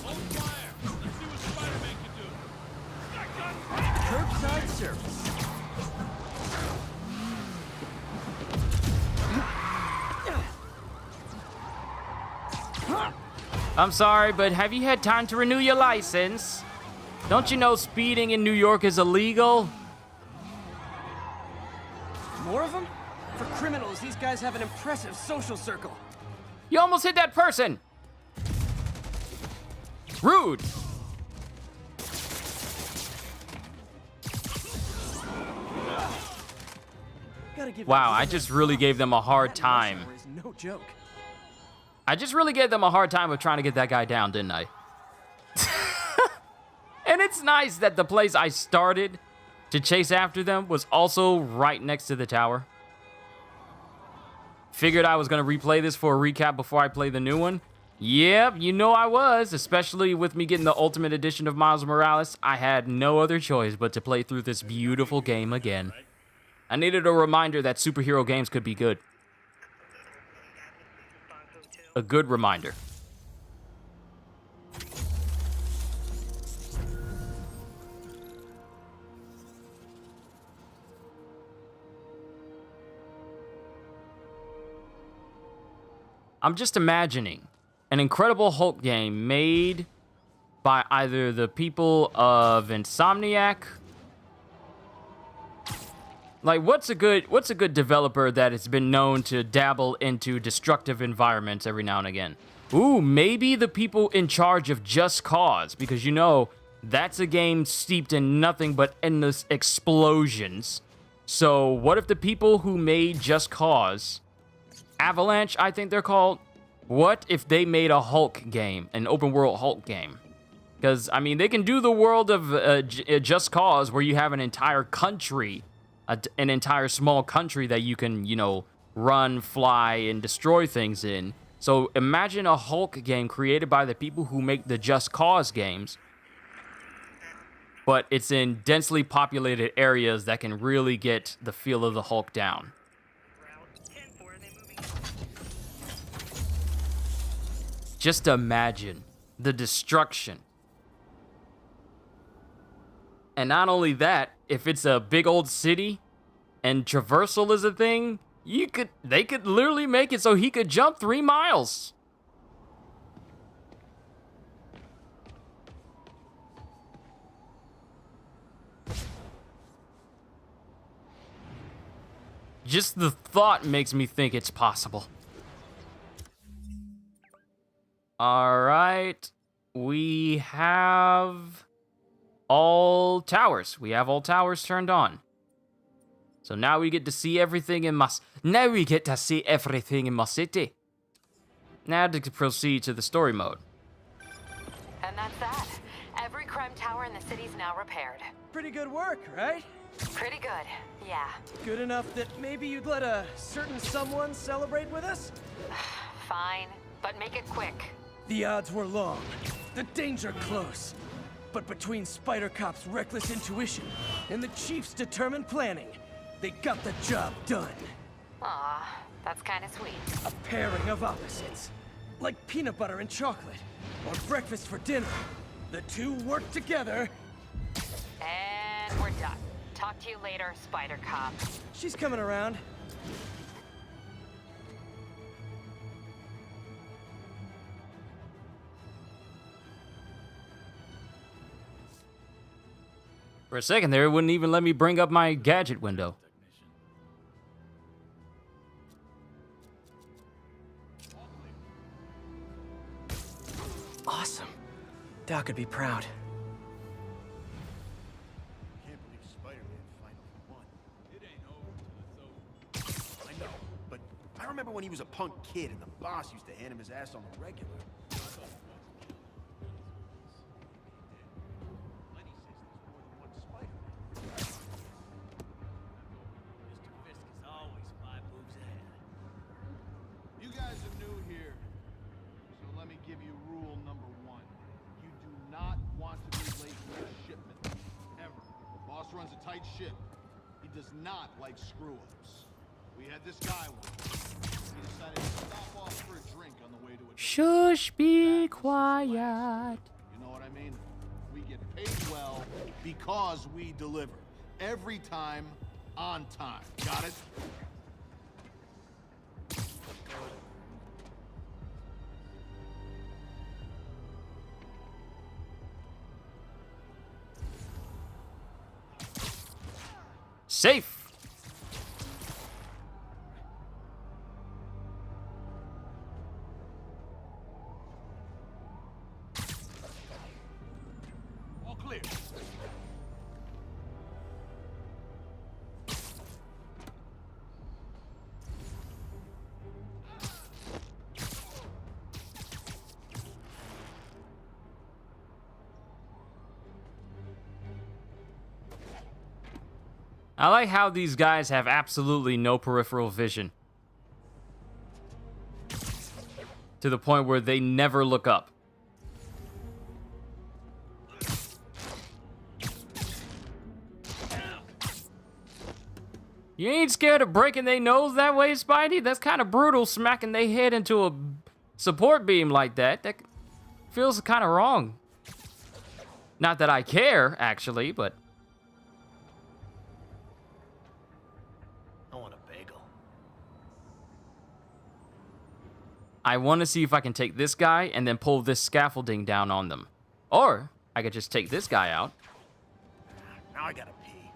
Speaker 6: Hold fire. Let's see what Spider-Man can do.
Speaker 4: Curbside service.
Speaker 1: I'm sorry, but have you had time to renew your license? Don't you know speeding in New York is illegal?
Speaker 4: More of them? For criminals, these guys have an impressive social circle.
Speaker 1: You almost hit that person! Rude! Wow, I just really gave them a hard time.
Speaker 4: No joke.
Speaker 1: I just really gave them a hard time of trying to get that guy down, didn't I? And it's nice that the place I started to chase after them was also right next to the tower. Figured I was going to replay this for a recap before I play the new one. Yep, you know I was, especially with me getting the Ultimate Edition of Miles Morales. I had no other choice but to play through this beautiful game again. I needed a reminder that superhero games could be good. A good reminder. I'm just imagining an Incredible Hulk game made by either the people of Insomniac. Like, what's a good developer that has been known to dabble into destructive environments every now and again? Ooh, maybe the people in charge of Just Cause, because you know that's a game steeped in nothing but endless explosions. So what if the people who made Just Cause, Avalanche, I think they're called, what if they made a Hulk game, an open world Hulk game? Because, I mean, they can do the world of Just Cause where you have an entire country, an entire small country that you can, you know, run, fly, and destroy things in. So imagine a Hulk game created by the people who make the Just Cause games, but it's in densely populated areas that can really get the feel of the Hulk down. Just imagine the destruction. And not only that, if it's a big old city and traversal is a thing, they could literally make it so he could jump 3 miles. Just the thought makes me think it's possible. All right, we have all towers. We have all towers turned on. So now we get to see everything in my city. Now to proceed to the story mode.
Speaker 3: And that's that. Every crime tower in the city's now repaired.
Speaker 4: Pretty good work, right?
Speaker 3: Pretty good, yeah.
Speaker 4: Good enough that maybe you'd let a certain someone celebrate with us?
Speaker 3: Fine, but make it quick.
Speaker 4: The odds were long, the danger close. But between Spider Cop's reckless intuition and the Chief's determined planning, they got the job done.
Speaker 3: Aw, that's kind of sweet.
Speaker 4: A pairing of opposites. Like peanut butter and chocolate, or breakfast for dinner. The two work together.
Speaker 3: And we're done. Talk to you later, Spider Cop.
Speaker 4: She's coming around.
Speaker 1: For a second there, it wouldn't even let me bring up my gadget window.
Speaker 4: Awesome. Doc could be proud.
Speaker 2: Can't believe Spider-Man finally won. It ain't over till it's over. I know, but I remember when he was a punk kid and the boss used to hand him his ass on the regular. You guys are new here, so let me give you rule number 1. You do not want to be late for a shipment, ever. The boss runs a tight ship. He does not like screw-ups. We had this guy once. He decided to stop off for a drink on the way to a...
Speaker 1: Shush, be quiet.
Speaker 2: You know what I mean? We get paid well because we deliver. Every time, on time. Got it?
Speaker 1: Safe.
Speaker 2: All clear.
Speaker 1: I like how these guys have absolutely no peripheral vision. to the point where they never look up. You ain't scared of breaking their nose that way, Spidey? That's kind of brutal, smacking their head into a support beam like that. That feels kind of wrong. Not that I care, actually, but...
Speaker 9: I want a bagel.
Speaker 1: I want to see if I can take this guy and then pull this scaffolding down on them. Or I could just take this guy out.
Speaker 9: Now I gotta pee.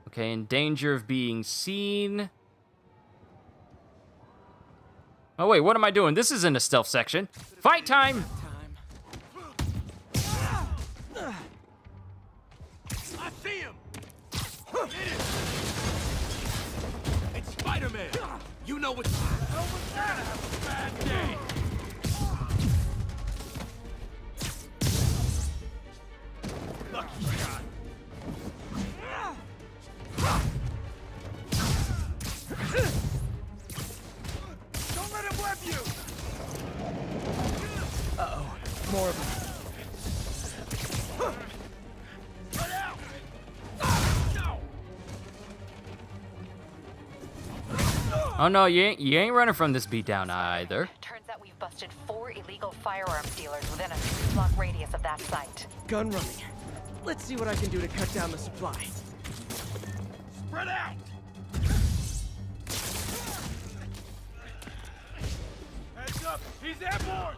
Speaker 1: Okay, in danger of being seen. Oh, wait, what am I doing? This isn't a stealth section. Fight time!
Speaker 2: I see him! It's Spider-Man! You know what's... You're gonna have a bad day! Lucky shot! Don't let him web you!
Speaker 4: Uh-oh. More of them.
Speaker 2: Get out!
Speaker 1: Oh no, you ain't running from this beatdown either.
Speaker 3: Turns out we've busted 4 illegal firearms dealers within a 3-block radius of that site.
Speaker 4: Gun running. Let's see what I can do to cut down the supply.
Speaker 2: Spread out! Heads up! He's airborne!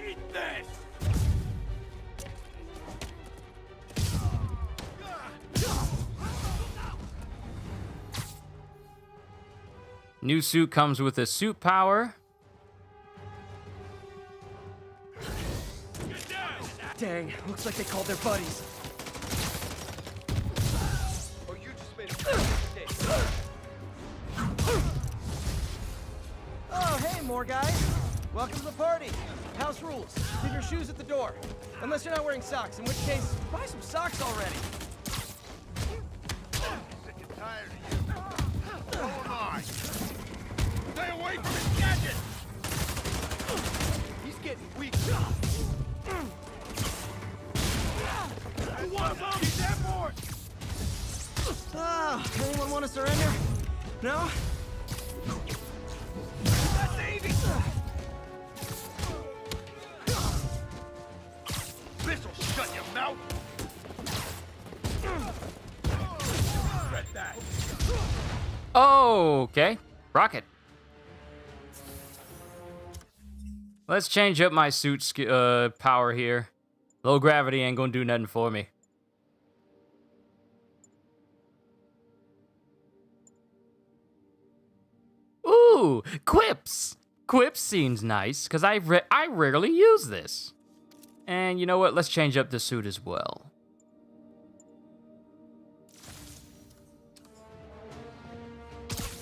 Speaker 2: Eat this!
Speaker 1: New suit comes with a suit power.
Speaker 4: Dang, looks like they called their buddies.
Speaker 5: Or you just made a mistake.
Speaker 4: Oh, hey, more guys. Welcome to the party. House rules. Leave your shoes at the door. Unless you're not wearing socks, in which case, buy some socks already.
Speaker 2: Sick and tired of you. So am I. Stay away from his gadget! He's getting weak. Who wants him? He's airborne!
Speaker 4: Oh, anyone want to surrender? No?
Speaker 2: That's easy! This'll shut your mouth! Read that.
Speaker 1: Okay. Rocket. Let's change up my suit's power here. Low gravity ain't gonna do nothing for me. Ooh, quips. Quips seems nice, because I rarely use this. And you know what? Let's change up the suit as well.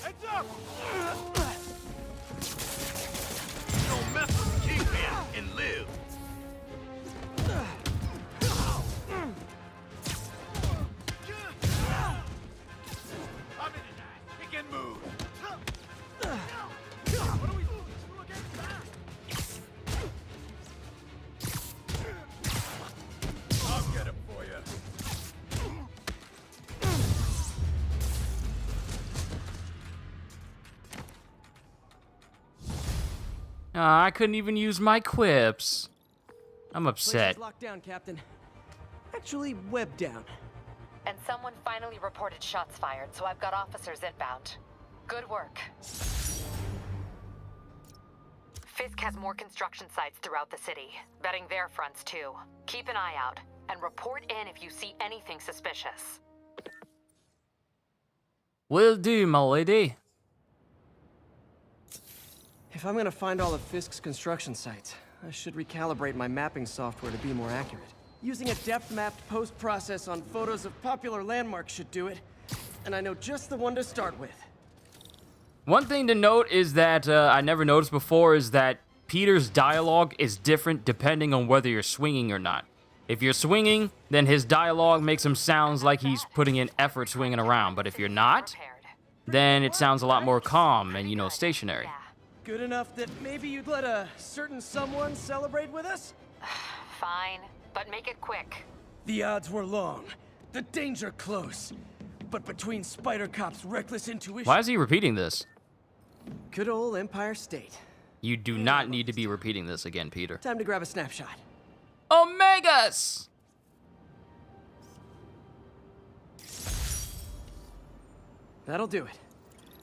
Speaker 2: Heads up! Don't mess with the Kingpin and live. I'm in it. He can move. What do we do? Look at that. I'll get him for you.
Speaker 1: I couldn't even use my quips. I'm upset.
Speaker 4: Place is locked down, Captain. Actually, webbed down.
Speaker 3: And someone finally reported shots fired, so I've got officers inbound. Good work. Fisk has more construction sites throughout the city, betting their fronts too. Keep an eye out, and report in if you see anything suspicious.
Speaker 1: Will do, my lady.
Speaker 4: If I'm gonna find all of Fisk's construction sites, I should recalibrate my mapping software to be more accurate. Using a depth-mapped post-process on photos of popular landmarks should do it, and I know just the one to start with.
Speaker 1: One thing to note is that I never noticed before is that Peter's dialogue is different depending on whether you're swinging or not. If you're swinging, then his dialogue makes him sound like he's putting in effort swinging around. But if you're not, then it sounds a lot more calm and, you know, stationary.
Speaker 4: Good enough that maybe you'd let a certain someone celebrate with us?
Speaker 3: Fine, but make it quick.
Speaker 4: The odds were long, the danger close. But between Spider Cop's reckless intuition...
Speaker 1: Why is he repeating this?
Speaker 4: Good old Empire State.
Speaker 1: You do not need to be repeating this again, Peter.
Speaker 4: Time to grab a snapshot.
Speaker 1: Omegas!
Speaker 4: That'll do it.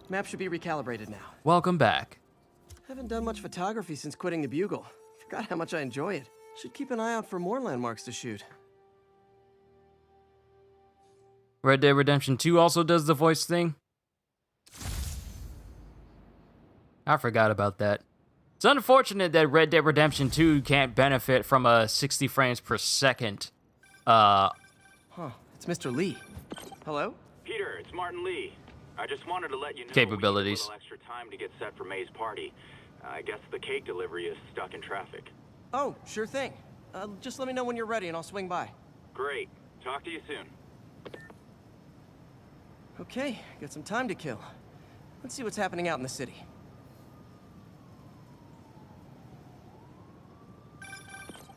Speaker 4: Map should be recalibrated now.
Speaker 1: Welcome back.
Speaker 4: Haven't done much photography since quitting the Bugle. Forgot how much I enjoy it. Should keep an eye out for more landmarks to shoot.
Speaker 1: Red Dead Redemption 2 also does the voice thing. I forgot about that. It's unfortunate that Red Dead Redemption 2 can't benefit from a 60 frames per second.
Speaker 4: It's Mr. Lee. Hello?
Speaker 14: Peter, it's Martin Lee. I just wanted to let you know
Speaker 1: Capabilities.
Speaker 14: we need a little extra time to get set for May's party. I guess the cake delivery is stuck in traffic.
Speaker 4: Oh, sure thing. Just let me know when you're ready and I'll swing by.
Speaker 14: Great. Talk to you soon.
Speaker 4: Okay, got some time to kill. Let's see what's happening out in the city.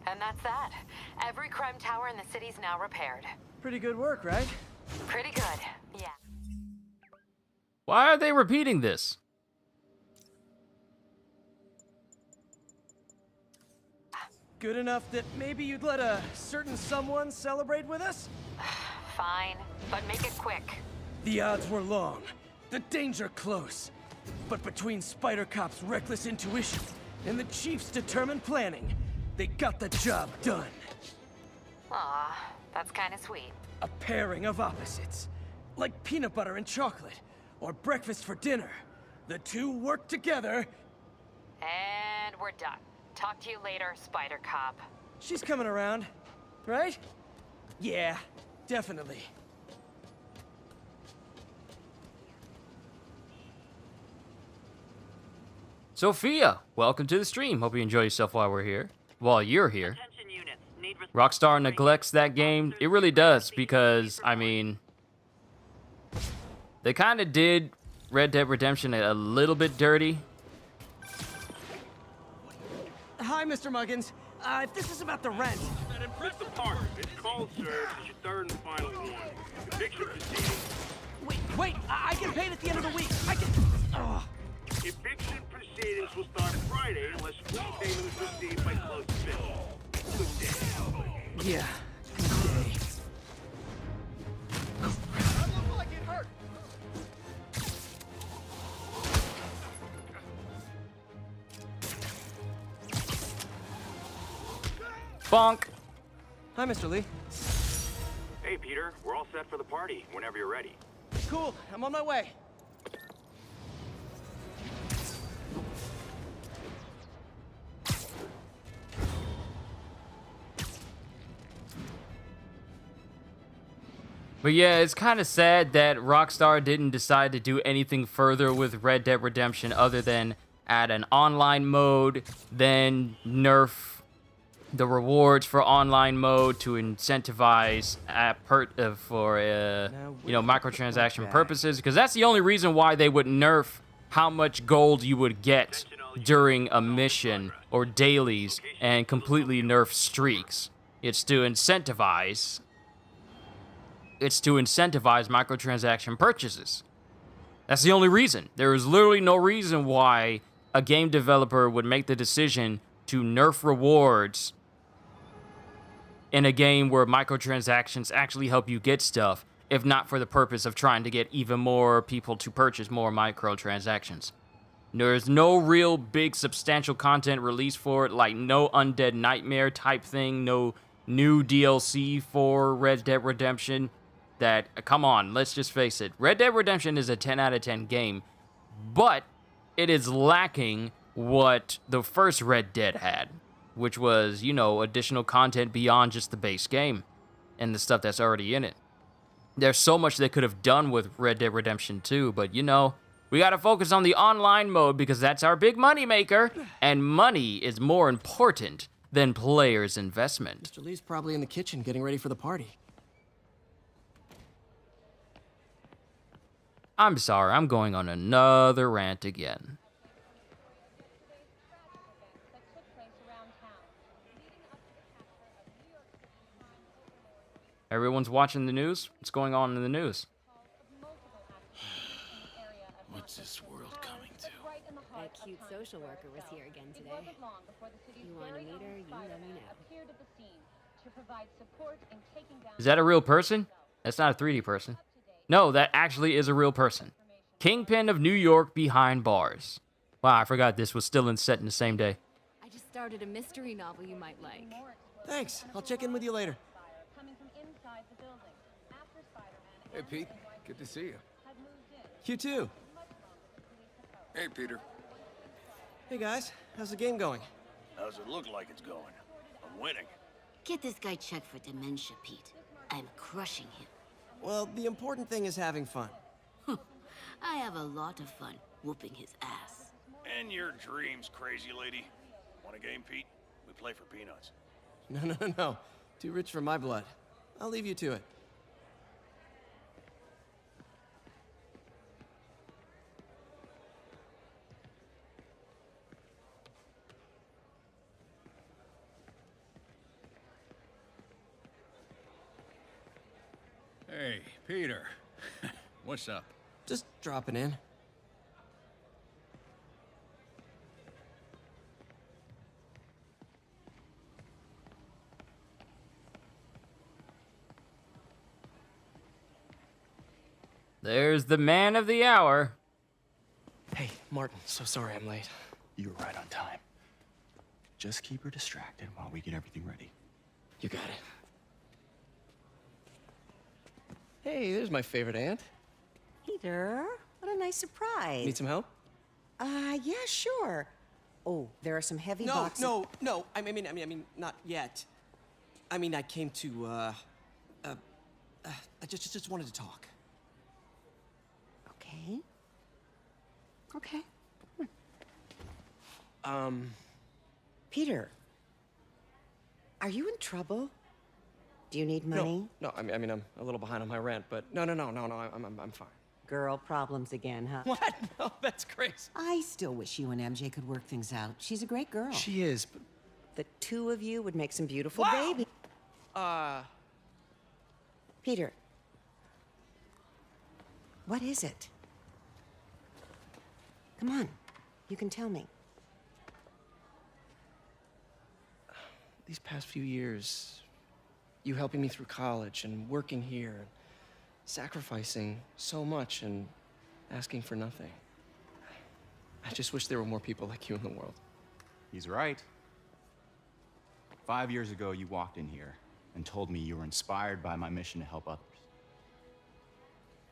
Speaker 3: And that's that. Every crime tower in the city's now repaired.
Speaker 4: Pretty good work, right?
Speaker 3: Pretty good, yeah.
Speaker 1: Why are they repeating this?
Speaker 4: Good enough that maybe you'd let a certain someone celebrate with us?
Speaker 3: Fine, but make it quick.
Speaker 4: The odds were long, the danger close. But between Spider Cop's reckless intuition and the Chief's determined planning, they got the job done.
Speaker 3: Aw, that's kinda sweet.
Speaker 4: A pairing of opposites. Like peanut butter and chocolate, or breakfast for dinner. The two work together.
Speaker 3: And we're done. Talk to you later, Spider Cop.
Speaker 4: She's coming around, right? Yeah, definitely.
Speaker 1: Sophia, welcome to the stream. Hope you enjoy yourself while we're here. While you're here. Rockstar neglects that game. It really does, because, I mean, they kind of did Red Dead Redemption a little bit dirty.
Speaker 4: Hi, Mr. Muggins. If this is about the rent...
Speaker 14: Press the park. It's called, sir. It's your third and final one. Eviction proceedings.
Speaker 4: Wait, I get paid at the end of the week. I can... Ugh.
Speaker 14: Eviction proceedings will start Friday unless full payment is received by close of business. Good day.
Speaker 4: Yeah, good day.
Speaker 2: I look like it hurt.
Speaker 1: Bonk.
Speaker 4: Hi, Mr. Lee.
Speaker 14: Hey, Peter. We're all set for the party whenever you're ready.
Speaker 4: Cool, I'm on my way.
Speaker 1: But yeah, it's kind of sad that Rockstar didn't decide to do anything further with Red Dead Redemption other than add an online mode, then nerf the rewards for online mode to incentivize microtransaction purposes, because that's the only reason why they would nerf how much gold you would get during a mission or dailies and completely nerf streaks. It's to incentivize microtransaction purchases. That's the only reason. There is literally no reason why a game developer would make the decision to nerf rewards in a game where microtransactions actually help you get stuff, if not for the purpose of trying to get even more people to purchase more microtransactions. There's no real big substantial content released for it, like no Undead Nightmare type thing, no new DLC for Red Dead Redemption. Come on, let's just face it. Red Dead Redemption is a 10 out of 10 game, but it is lacking what the first Red Dead had, which was, additional content beyond just the base game and the stuff that's already in it. There's so much they could have done with Red Dead Redemption 2, but we gotta focus on the online mode because that's our big money maker, and money is more important than players' investment.
Speaker 4: Mr. Lee's probably in the kitchen getting ready for the party.
Speaker 1: I'm sorry, I'm going on another rant again. Everyone's watching the news? What's going on in the news?
Speaker 2: What's this world coming to?
Speaker 15: That cute social worker was here again today. You want to meet her, you let me know.
Speaker 1: Is that a real person? That's not a 3D person. No, that actually is a real person. Kingpin of New York behind bars. Wow, I forgot this was still set in the same day.
Speaker 15: I just started a mystery novel you might like.
Speaker 4: Thanks. I'll check in with you later.
Speaker 16: Hey, Pete. Good to see you.
Speaker 4: You too.
Speaker 16: Hey, Peter.
Speaker 4: Hey guys, how's the game going?
Speaker 10: How's it look like it's going? I'm winning.
Speaker 17: Get this guy checked for dementia, Pete. I'm crushing him.
Speaker 4: Well, the important thing is having fun.
Speaker 17: I have a lot of fun whooping his ass.
Speaker 10: And your dreams, crazy lady. Want a game, Pete? We play for peanuts.
Speaker 4: No. Too rich for my blood. I'll leave you to it.
Speaker 16: Hey, Peter. What's up?
Speaker 4: Just dropping in.
Speaker 1: There's the man of the hour.
Speaker 4: Hey, Martin, so sorry I'm late.
Speaker 18: You were right on time. Just keep her distracted while we get everything ready.
Speaker 4: You got it. Hey, there's my favorite aunt.
Speaker 8: Peter, what a nice surprise.
Speaker 4: Need some help?
Speaker 8: Yeah, sure. Oh, there are some heavy boxes.
Speaker 4: No. I mean, not yet. I mean, I came to, I just wanted to talk.
Speaker 8: Okay. Okay. Peter, are you in trouble? Do you need money?
Speaker 4: No, I mean, I'm a little behind on my rent, but no, I'm fine.
Speaker 8: Girl problems again, huh?
Speaker 4: What? No, that's crazy.
Speaker 8: I still wish you and MJ could work things out. She's a great girl.
Speaker 4: She is, but...
Speaker 8: The two of you would make some beautiful
Speaker 4: Wow!
Speaker 8: babies. Peter. What is it? Come on. You can tell me.
Speaker 4: These past few years, you helping me through college and working here, and sacrificing so much and asking for nothing. I just wish there were more people like you in the world.
Speaker 18: He's right. 5 years ago, you walked in here and told me you were inspired by my mission to help others.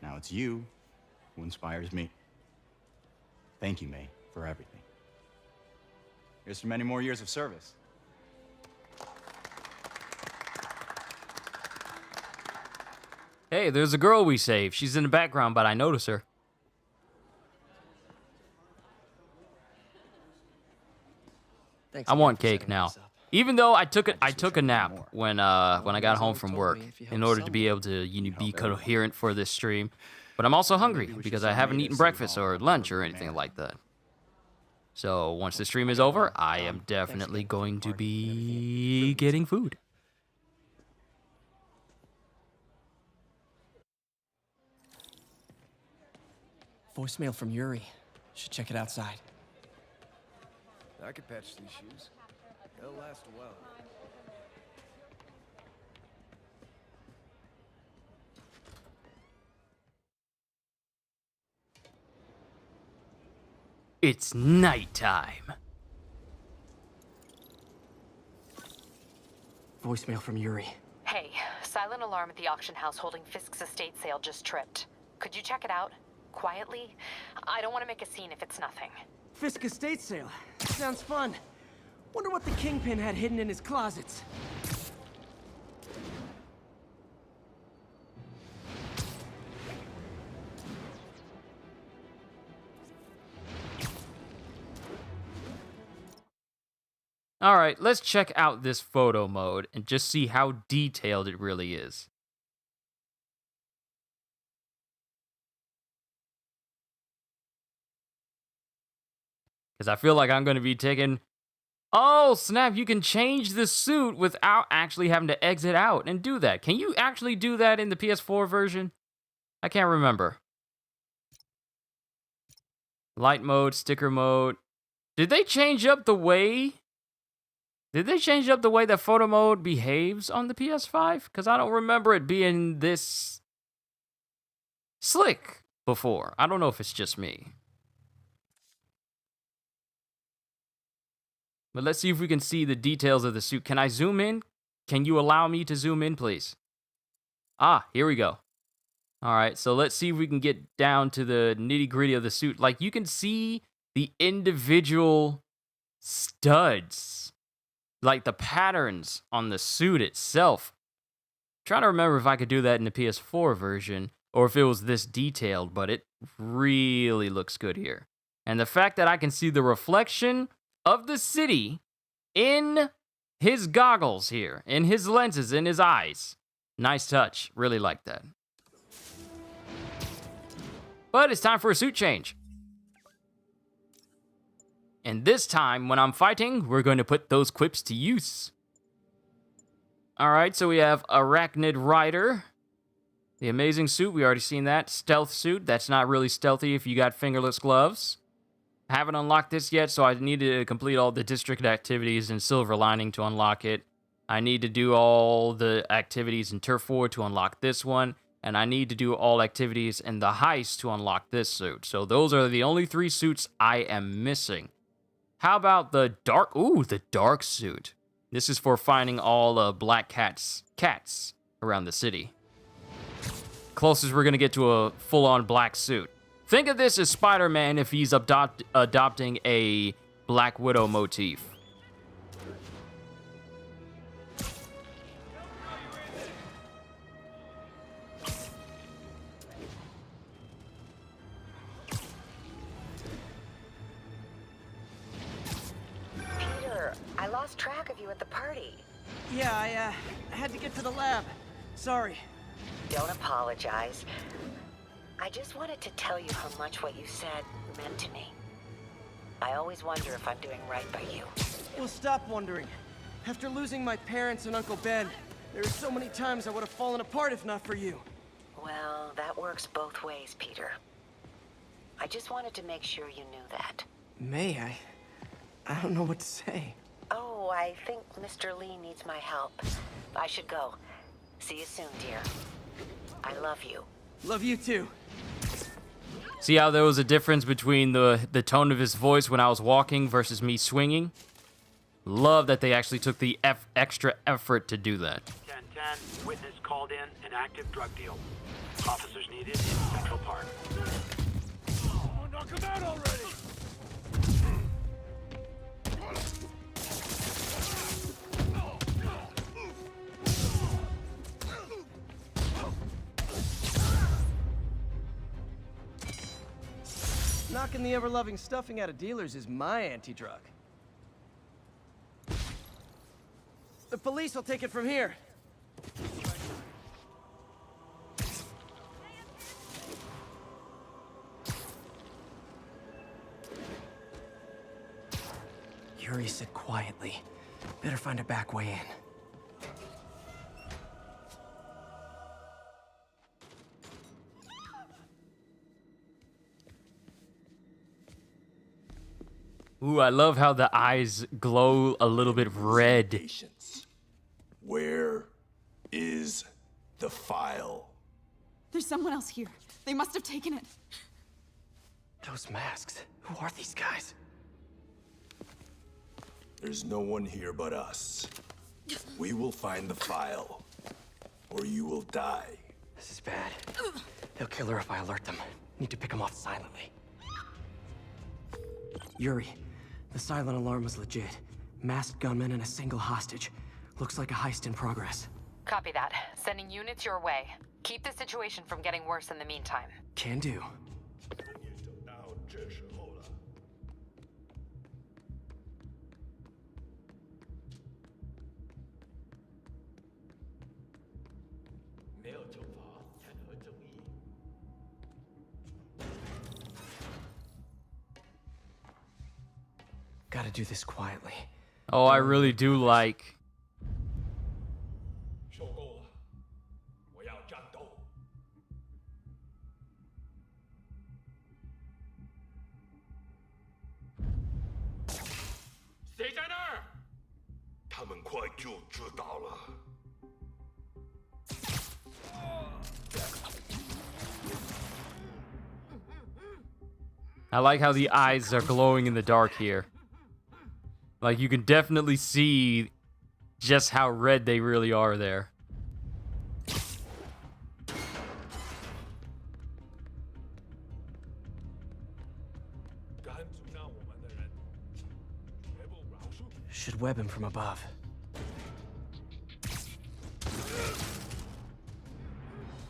Speaker 18: Now it's you who inspires me. Thank you, May, for everything. Here's to many more years of service.
Speaker 1: Hey, there's a girl we saved. She's in the background, but I notice her.
Speaker 4: Thanks
Speaker 1: I
Speaker 4: again
Speaker 1: want
Speaker 4: for
Speaker 1: cake
Speaker 4: setting
Speaker 1: now.
Speaker 4: this up.
Speaker 1: Even though I took a nap when I got home from work in order to be able to be coherent for this stream. But I'm also hungry because I haven't eaten breakfast or lunch or anything like that. So once the stream is over, I am definitely going to be getting food.
Speaker 4: Voicemail from Yuri. Should check it outside.
Speaker 16: I could patch these shoes. They'll last a while.
Speaker 1: It's nighttime.
Speaker 4: Voicemail from Yuri.
Speaker 3: Hey, silent alarm at the auction house holding Fisk's estate sale just tripped. Could you check it out? Quietly? I don't want to make a scene if it's nothing.
Speaker 4: Fisk estate sale. Sounds fun. Wonder what the Kingpin had hidden in his closets.
Speaker 1: All right, let's check out this photo mode and just see how detailed it really is. Because I feel like I'm going to be taking... Oh, snap, you can change the suit without actually having to exit out and do that. Can you actually do that in the PS4 version? I can't remember. Light mode, sticker mode. Did they change up the way... Did they change up the way that photo mode behaves on the PS5? Because I don't remember it being this slick before. I don't know if it's just me. But let's see if we can see the details of the suit. Can I zoom in? Can you allow me to zoom in, please? Ah, here we go. All right, so let's see if we can get down to the nitty-gritty of the suit. Like, you can see the individual studs. Like, the patterns on the suit itself. I'm trying to remember if I could do that in the PS4 version or if it was this detailed, but it really looks good here. And the fact that I can see the reflection of the city in his goggles here, in his lenses, in his eyes. Nice touch. Really like that. But it's time for a suit change. And this time, when I'm fighting, we're going to put those quips to use. Alright, so we have Arachnid Rider. The amazing suit, we already seen that. Stealth suit, that's not really stealthy if you got fingerless gloves. I haven't unlocked this yet, so I need to complete all the district activities in Silver Lining to unlock it. I need to do all the activities in Turf War to unlock this one. And I need to do all activities in the heist to unlock this suit. So those are the only 3 suits I am missing. How about the dark... Ooh, the dark suit. This is for finding all black cats around the city. Closest we're going to get to a full-on black suit. Think of this as Spider-Man if he's adopting a Black Widow motif.
Speaker 17: Peter, I lost track of you at the party.
Speaker 4: Yeah, I had to get to the lab. Sorry.
Speaker 17: Don't apologize. I just wanted to tell you how much what you said meant to me. I always wonder if I'm doing right by you.
Speaker 4: Well, stop wondering. After losing my parents and Uncle Ben, there are so many times I would have fallen apart if not for you.
Speaker 17: Well, that works both ways, Peter. I just wanted to make sure you knew that.
Speaker 4: May I don't know what to say.
Speaker 17: Oh, I think Mr. Lee needs my help. I should go. See you soon, dear. I love you.
Speaker 4: Love you too.
Speaker 1: See how there was a difference between the tone of his voice when I was walking versus me swinging? Love that they actually took the extra effort to do that.
Speaker 14: 10-10, witness called in an active drug deal. Officers needed in Central Park.
Speaker 6: Oh, knock him out already!
Speaker 4: Knocking the ever-loving stuffing out of dealers is my anti-drug. The police will take it from here. Yuri said quietly. Better find a back way in.
Speaker 1: Ooh, I love how the eyes glow a little bit red.
Speaker 19: Where is the file?
Speaker 20: There's someone else here. They must have taken it.
Speaker 4: Those masks. Who are these guys?
Speaker 19: There's no one here but us. We will find the file, or you will die.
Speaker 4: This is bad. They'll kill her if I alert them. Need to pick them off silently. Yuri, the silent alarm was legit. Masked gunmen and a single hostage. Looks like a heist in progress.
Speaker 3: Copy that. Sending units your way. Keep the situation from getting worse in the meantime.
Speaker 4: Can do. Gotta do this quietly.
Speaker 1: Oh, I really do like. I like how the eyes are glowing in the dark here. Like, you can definitely see just how red they really are there.
Speaker 4: Should web him from above.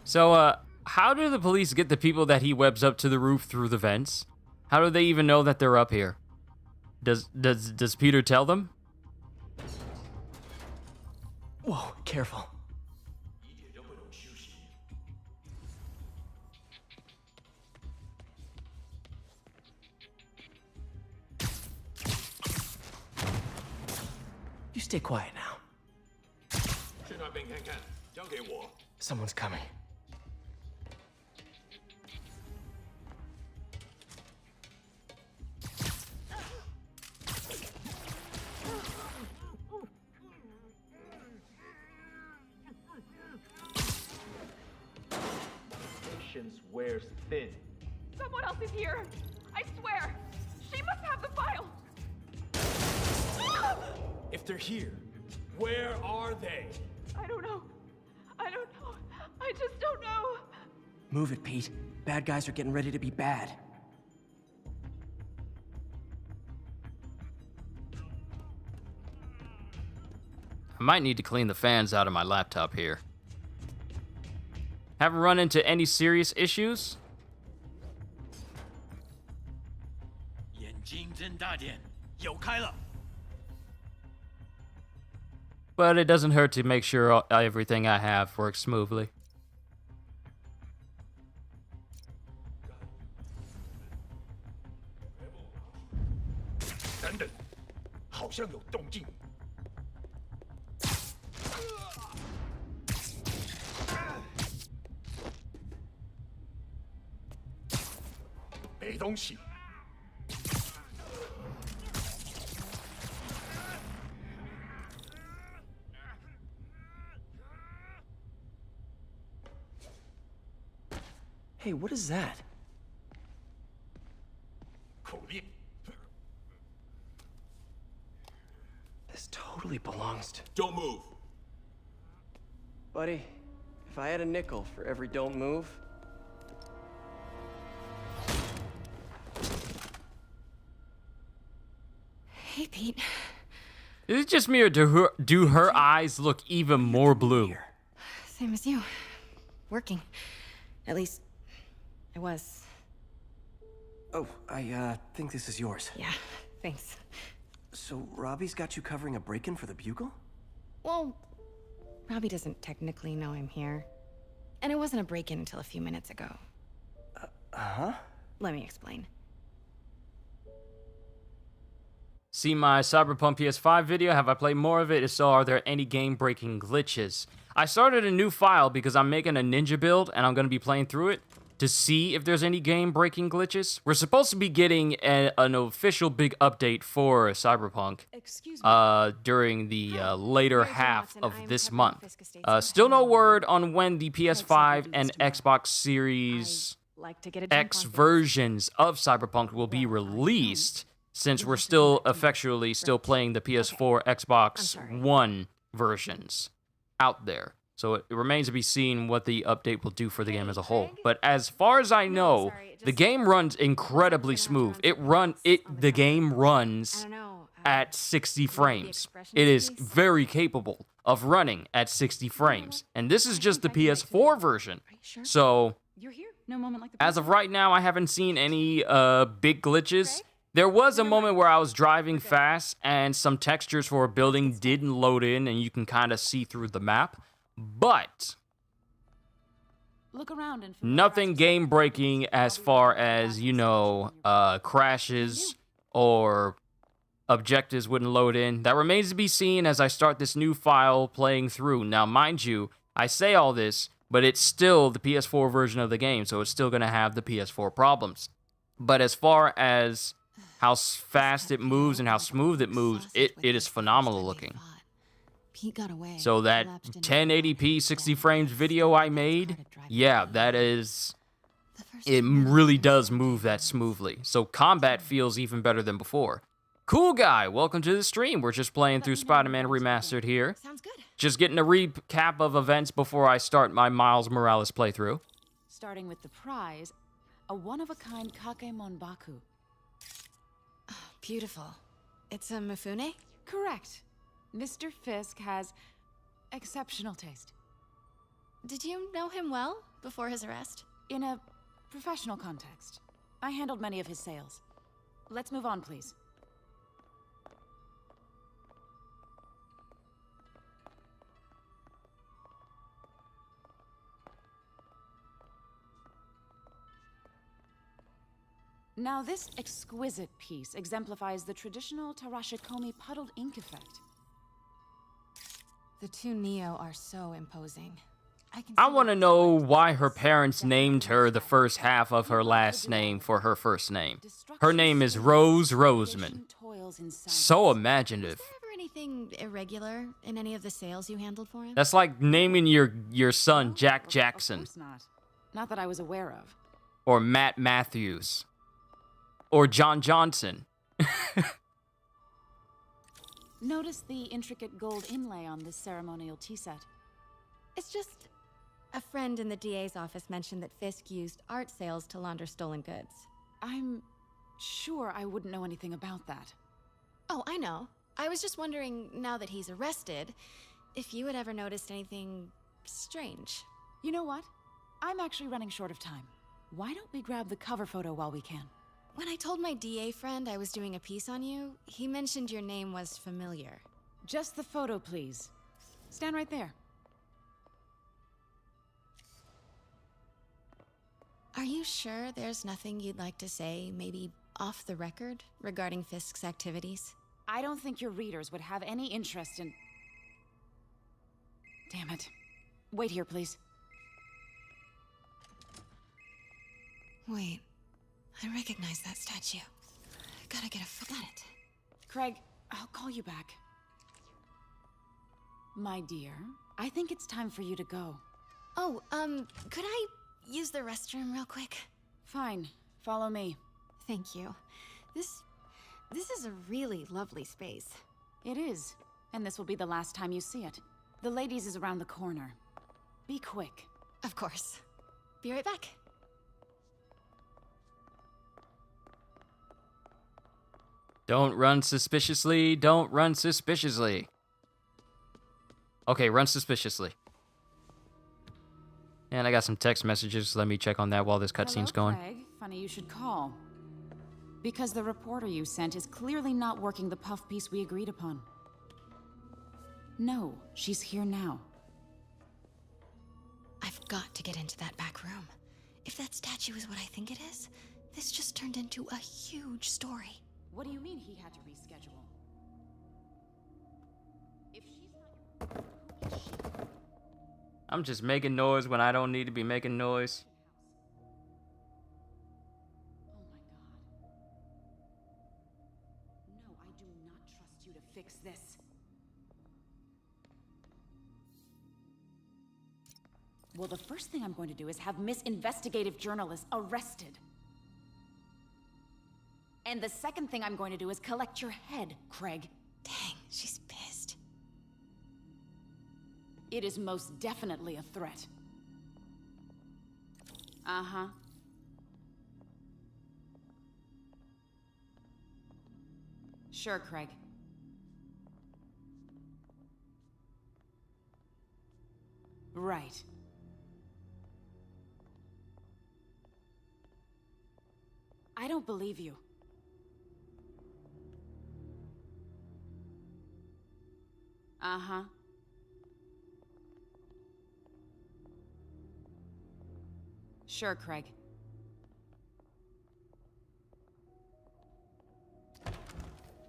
Speaker 1: So, how do the police get the people that he webs up to the roof through the vents? How do they even know that they're up here? Does Peter tell them?
Speaker 4: Whoa, careful. You stay quiet now. Someone's coming.
Speaker 2: Patience wears thin.
Speaker 20: Someone else is here. I swear. She must have the file.
Speaker 14: If they're here, where are they?
Speaker 20: I don't know. I don't know. I just don't know.
Speaker 4: Move it, Pete. Bad guys are getting ready to be bad.
Speaker 1: I might need to clean the fans out of my laptop here. Haven't run into any serious issues. But it doesn't hurt to make sure everything I have works smoothly.
Speaker 4: Hey, what is that? This totally belongs to...
Speaker 14: Don't move.
Speaker 4: Buddy, if I had a nickel for every don't move...
Speaker 15: Hey, Pete.
Speaker 1: Is it just me, or do her eyes look even more blue?
Speaker 15: Same as you. Working. At least, I was.
Speaker 4: Oh, I think this is yours.
Speaker 15: Yeah, thanks.
Speaker 4: So, Robbie's got you covering a break-in for the Bugle?
Speaker 15: Well, Robbie doesn't technically know I'm here. And it wasn't a break-in until a few minutes ago.
Speaker 4: Huh?
Speaker 15: Let me explain.
Speaker 1: See my Cyberpunk PS5 video? Have I played more of it? If so, are there any game-breaking glitches? I started a new file because I'm making a ninja build, and I'm going to be playing through it to see if there's any game-breaking glitches. We're supposed to be getting an official big update for Cyberpunk during the later half of this month. Still no word on when the PS5 and Xbox Series X versions of Cyberpunk will be released, since we're still effectually playing the PS4, Xbox One versions out there. So it remains to be seen what the update will do for the game as a whole. But as far as I know, the game runs incredibly smooth. The game runs at 60 frames. It is very capable of running at 60 frames. And this is just the PS4 version. So as of right now, I haven't seen any big glitches. There was a moment where I was driving fast and some textures for a building didn't load in and you can kind of see through the map. But
Speaker 13: Look around and
Speaker 1: Nothing game breaking as far as, you know, crashes or objectives wouldn't load in. That remains to be seen as I start this new file playing through. Now, mind you, I say all this, but it's still the PS4 version of the game, so it's still going to have the PS4 problems. But as far as how fast it moves and how smooth it moves, it is phenomenal looking.
Speaker 15: Pete got away.
Speaker 1: So that 1080p 60 frames video I made, yeah, that is... It really does move that smoothly. So combat feels even better than before. Cool guy, welcome to the stream. We're just playing through Spider-Man Remastered here.
Speaker 15: Sounds good.
Speaker 1: Just getting a recap of events before I start my Miles Morales playthrough.
Speaker 13: Starting with the prize, a one-of-a-kind Kake Monbaku.
Speaker 15: Beautiful. It's a Mifune?
Speaker 13: Correct. Mr. Fisk has exceptional taste.
Speaker 15: Did you know him well before his arrest?
Speaker 13: In a professional context, I handled many of his sales. Let's move on, please. Now, this exquisite piece exemplifies the traditional Tarashikomi puddled ink effect.
Speaker 15: The two Neo are so imposing.
Speaker 1: I want to know why her parents named her the first half of her last name for her first name. Her name is Rose Roseman. So imaginative.
Speaker 15: Was there ever anything irregular in any of the sales you handled for him?
Speaker 1: That's like naming your son Jack Jackson.
Speaker 13: Of course not. Not that I was aware of.
Speaker 1: Or Matt Matthews. Or John Johnson.
Speaker 13: Notice the intricate gold inlay on this ceremonial tea set.
Speaker 15: It's just... A friend in the DA's office mentioned that Fisk used art sales to launder stolen goods.
Speaker 13: I'm sure I wouldn't know anything about that.
Speaker 15: Oh, I know. I was just wondering, now that he's arrested, if you had ever noticed anything strange.
Speaker 13: You know what? I'm actually running short of time. Why don't we grab the cover photo while we can?
Speaker 15: When I told my DA friend I was doing a piece on you, he mentioned your name was familiar.
Speaker 13: Just the photo, please. Stand right there.
Speaker 15: Are you sure there's nothing you'd like to say, maybe off the record, regarding Fisk's activities?
Speaker 13: I don't think your readers would have any interest in... Damn it. Wait here, please.
Speaker 15: Wait. I recognize that statue. Gotta get a foot at it.
Speaker 13: Craig, I'll call you back. My dear, I think it's time for you to go.
Speaker 15: Oh, could I use the restroom real quick?
Speaker 13: Fine. Follow me.
Speaker 15: Thank you. This is a really lovely space.
Speaker 13: It is. And this will be the last time you see it. The ladies is around the corner. Be quick.
Speaker 15: Of course. Be right back.
Speaker 1: Don't run suspiciously. Don't run suspiciously. Okay, run suspiciously. And I got some text messages. Let me check on that while this cutscene's going.
Speaker 13: Craig. Funny you should call. Because the reporter you sent is clearly not working the puff piece we agreed upon. No, she's here now.
Speaker 15: I've got to get into that back room. If that statue is what I think it is, this just turned into a huge story.
Speaker 13: What do you mean he had to reschedule? If she's not your... Who is she?
Speaker 1: I'm just making noise when I don't need to be making noise.
Speaker 13: Oh my god. No, I do not trust you to fix this. Well, the first thing I'm going to do is have Miss Investigative Journalist arrested. And the second thing I'm going to do is collect your head, Craig.
Speaker 15: Dang, she's pissed.
Speaker 13: It is most definitely a threat. Uh-huh. Sure, Craig. Right. I don't believe you. Uh-huh.
Speaker 21: Sure, Craig.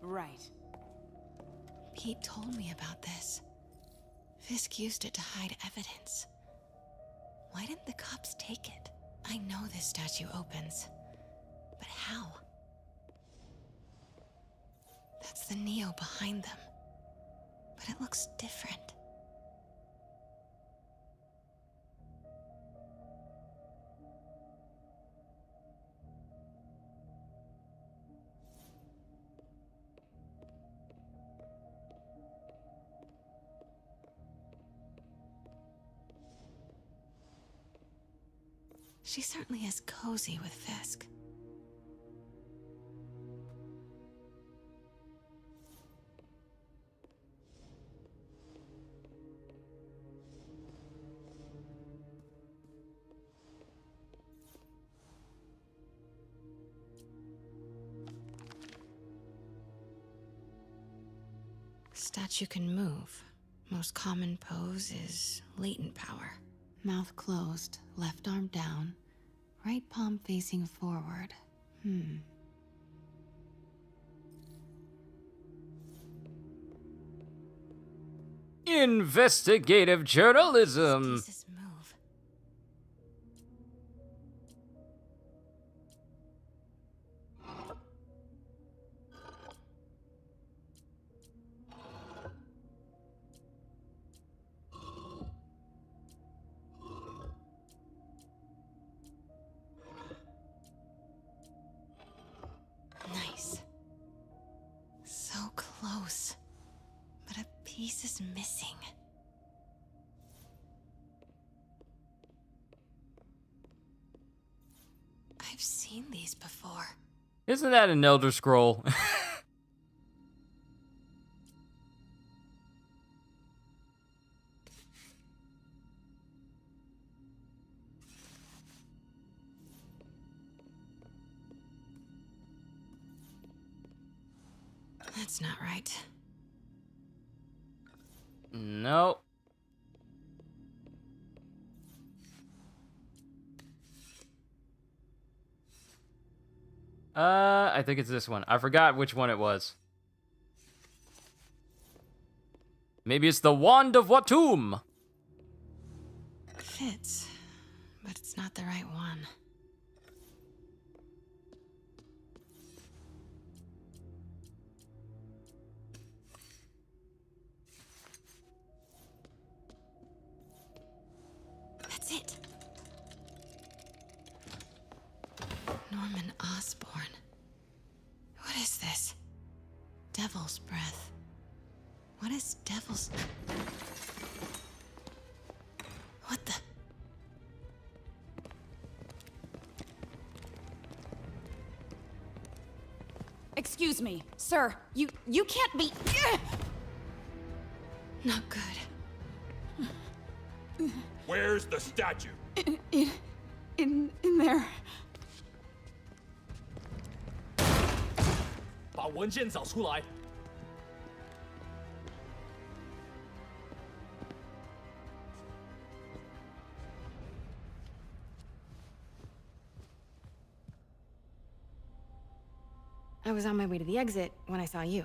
Speaker 21: Right.
Speaker 15: Pete told me about this. Fisk used it to hide evidence. Why didn't the cops take it? I know this statue opens, but how? That's the Neo behind them, but it looks different. She certainly is cozy with Fisk. Statue can move. Most common pose is latent power. Mouth closed, left arm down, right palm facing forward.
Speaker 1: Investigative journalism.
Speaker 15: Pieces move. Nice. So close. But a piece is missing. I've seen these before.
Speaker 1: Isn't that an Elder Scroll?
Speaker 15: That's not right.
Speaker 1: No. I think it's this one. I forgot which one it was. Maybe it's the Wand of Watum.
Speaker 15: Fits, but it's not the right one. That's it. Norman Osborn. What is this? Devil's breath. What is devil's... What the...
Speaker 21: Excuse me, sir. You can't be...
Speaker 15: Not good.
Speaker 19: Where's the statue?
Speaker 21: In there.
Speaker 22: 把文件找出来。
Speaker 21: I was on my way to the exit when I saw you.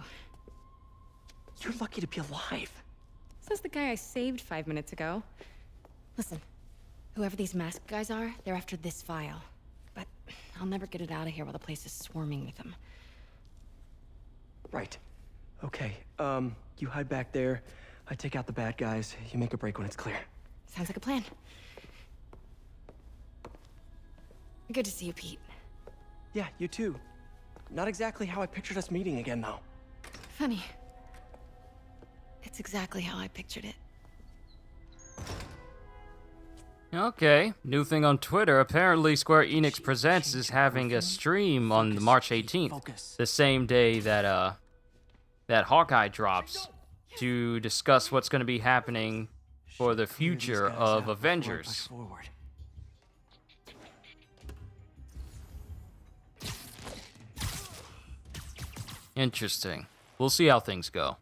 Speaker 4: You're lucky to be alive.
Speaker 21: Says the guy I saved 5 minutes ago. Listen, whoever these masked guys are, they're after this file. But I'll never get it out of here while the place is swarming with them.
Speaker 4: Right. Okay, you hide back there. I take out the bad guys. You make a break when it's clear.
Speaker 21: Sounds like a plan. Good to see you, Pete.
Speaker 4: Yeah, you too. Not exactly how I pictured us meeting again, though.
Speaker 21: Funny. It's exactly how I pictured it.
Speaker 1: Okay, new thing on Twitter. Apparently Square Enix Presents is having a stream on the March 18th, the same day that that Hawkeye drops, to discuss what's going to be happening for the future of Avengers. Interesting. We'll see how things go.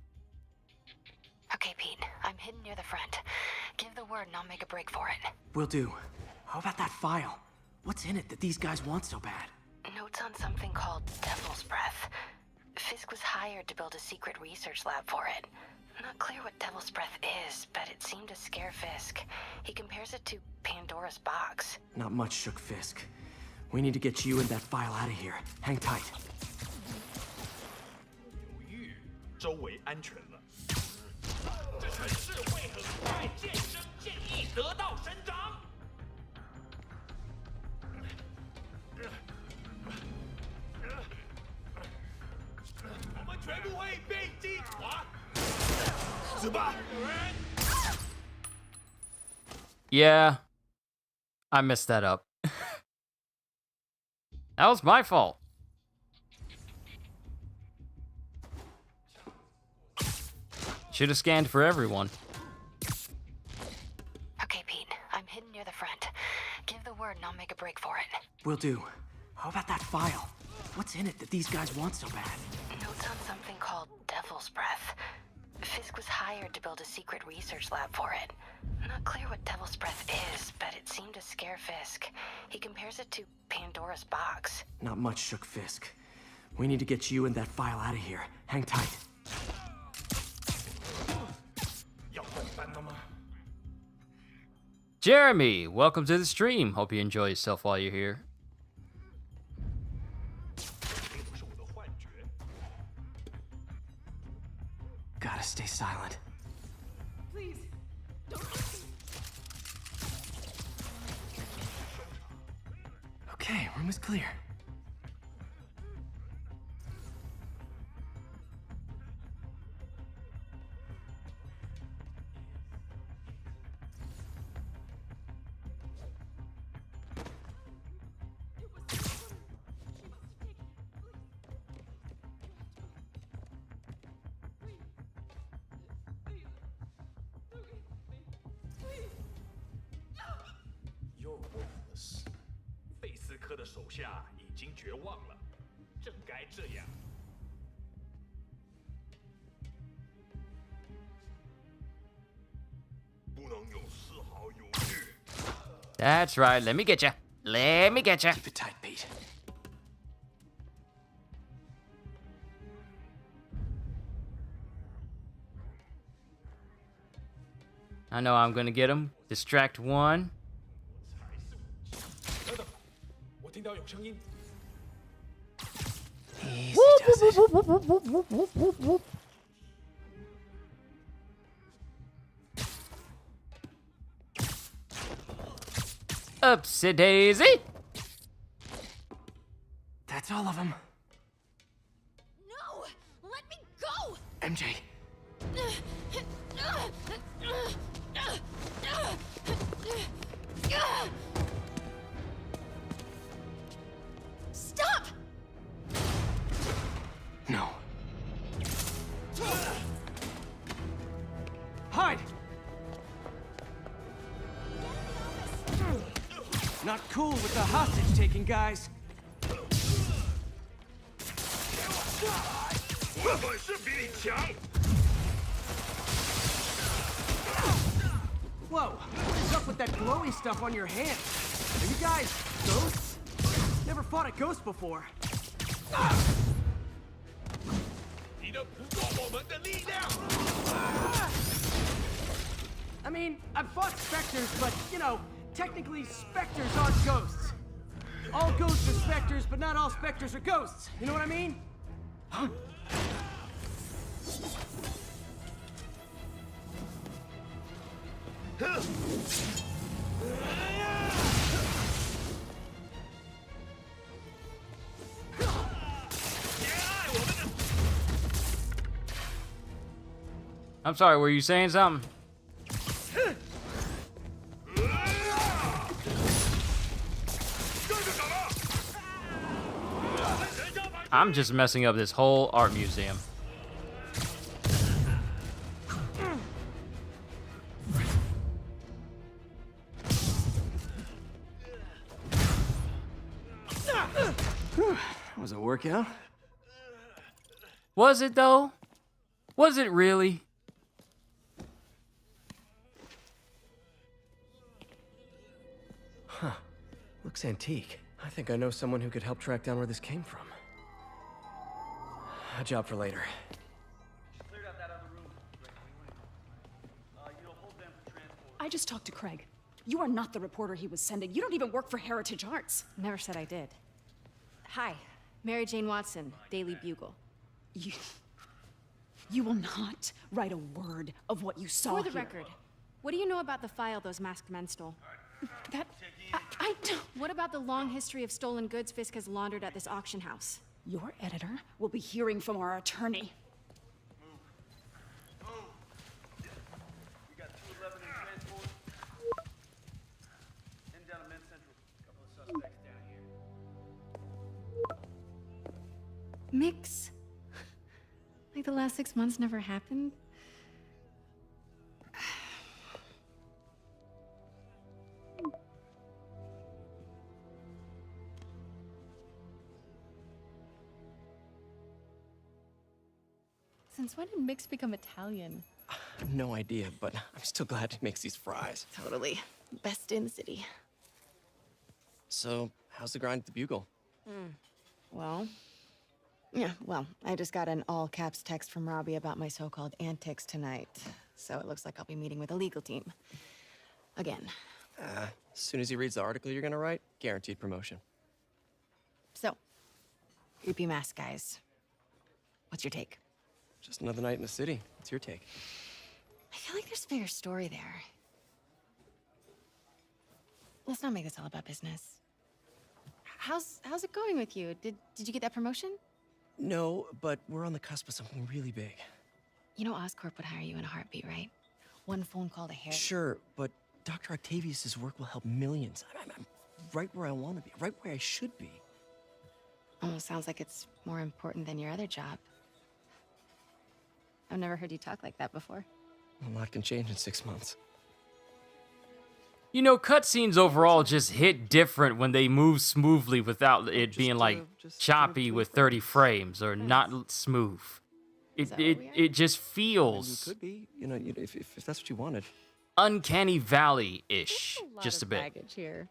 Speaker 3: Okay, Pete. I'm hidden near the front. Give the word and I'll make a break for it.
Speaker 4: Will do. How about that file? What's in it that these guys want so bad?
Speaker 3: Notes on something called Devil's Breath. Fisk was hired to build a secret research lab for it. Not clear what Devil's Breath is, but it seemed to scare Fisk. He compares it to Pandora's box.
Speaker 4: Not much shook Fisk. We need to get you and that file out of here. Hang tight.
Speaker 6: 周围安全了。这城市会很快渐生渐益，得到生长。我们全部会被击垮。死吧！
Speaker 1: Yeah, I messed that up. That was my fault. Should have scanned for everyone.
Speaker 3: Okay, Pete. I'm hidden near the front. Give the word and I'll make a break for it.
Speaker 4: Will do. How about that file? What's in it that these guys want so bad?
Speaker 3: Notes on something called Devil's Breath. Fisk was hired to build a secret research lab for it. Not clear what Devil's Breath is, but it seemed to scare Fisk. He compares it to Pandora's box.
Speaker 4: Not much shook Fisk. We need to get you and that file out of here. Hang tight.
Speaker 6: 要换班了吗？
Speaker 1: Jeremy, welcome to the stream. Hope you enjoy yourself while you're here.
Speaker 6: 并不是我的幻觉。
Speaker 4: Gotta stay silent.
Speaker 20: Please, don't.
Speaker 4: Okay, room is clear.
Speaker 6: You're worthless。费斯科的手下已经绝望了，正该这样。
Speaker 1: That's right. Let me get you. Let me get you.
Speaker 4: Keep it tight, Pete.
Speaker 1: I know I'm gonna get him. Distract one.
Speaker 6: 等等，我听到有声音。
Speaker 4: Easy does it.
Speaker 1: Upsie daisy.
Speaker 4: That's all of them.
Speaker 20: No! Let me go!
Speaker 4: MJ.
Speaker 20: Stop!
Speaker 4: No. Hide! Not cool with the hostage-taking, guys.
Speaker 6: 我本事比你强。
Speaker 4: Whoa! What is up with that glowy stuff on your hand? Are you guys ghosts? Never fought a ghost before.
Speaker 6: 你的不够我们的力量。
Speaker 4: I mean, I've fought specters, but, you know, technically specters aren't ghosts. All ghosts are specters, but not all specters are ghosts. You know what I mean? Huh?
Speaker 1: I'm sorry, were you saying something? I'm just messing up this whole art museum.
Speaker 4: That was a workout.
Speaker 1: Was it though? Was it really?
Speaker 4: Looks antique. I think I know someone who could help track down where this came from. A job for later.
Speaker 20: I just talked to Craig. You are not the reporter he was sending. You don't even work for Heritage Arts.
Speaker 21: Never said I did. Hi, Mary Jane Watson, Daily Bugle.
Speaker 20: You will not write a word of what you saw
Speaker 21: For the
Speaker 20: here.
Speaker 21: record, what do you know about the file those masked men stole?
Speaker 20: I don't...
Speaker 21: What about the long history of stolen goods Fisk has laundered at this auction house?
Speaker 20: Your editor will be hearing from our attorney.
Speaker 9: We got 211 in transport. Heading down to Men's Central. Couple of suspects down here.
Speaker 21: Mix? Like the last 6 months never happened? Since when did Mix become Italian?
Speaker 4: No idea, but I'm still glad he makes these fries.
Speaker 21: Totally. Best in the city.
Speaker 4: So, how's the grind at the Bugle?
Speaker 21: Well, I just got an all-caps text from Robbie about my so-called antics tonight. So it looks like I'll be meeting with a legal team. Again.
Speaker 4: As soon as he reads the article you're gonna write, guaranteed promotion.
Speaker 21: So, creepy mask guys. What's your take?
Speaker 4: Just another night in the city. What's your take?
Speaker 21: I feel like there's a bigger story there. Let's not make this all about business. How's it going with you? Did you get that promotion?
Speaker 4: No, but we're on the cusp of something really big.
Speaker 21: You know Oscorp would hire you in a heartbeat, right? One phone call to Harry.
Speaker 4: Sure, but Dr. Octavius's work will help millions. I'm right where I want to be, right where I should be.
Speaker 21: Almost sounds like it's more important than your other job. I've never heard you talk like that before.
Speaker 4: A lot can change in 6 months.
Speaker 1: You know, cutscenes overall just hit different when they move smoothly without it being like choppy with 30 frames or not smooth. It just feels
Speaker 4: You could be, you know, if that's what you wanted.
Speaker 1: Uncanny Valley-ish, just a bit.
Speaker 21: Baggage here.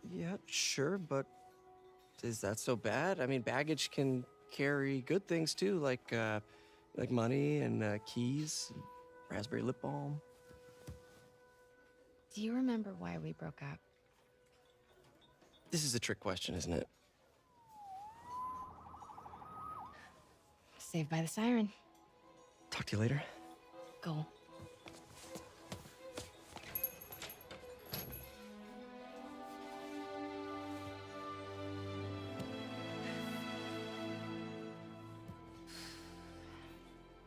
Speaker 4: Yeah, sure, but is that so bad? I mean, baggage can carry good things too, like money and keys, and raspberry lip balm.
Speaker 21: Do you remember why we broke up?
Speaker 4: This is a trick question, isn't it?
Speaker 21: Saved by the siren.
Speaker 4: Talk to you later.
Speaker 21: Go.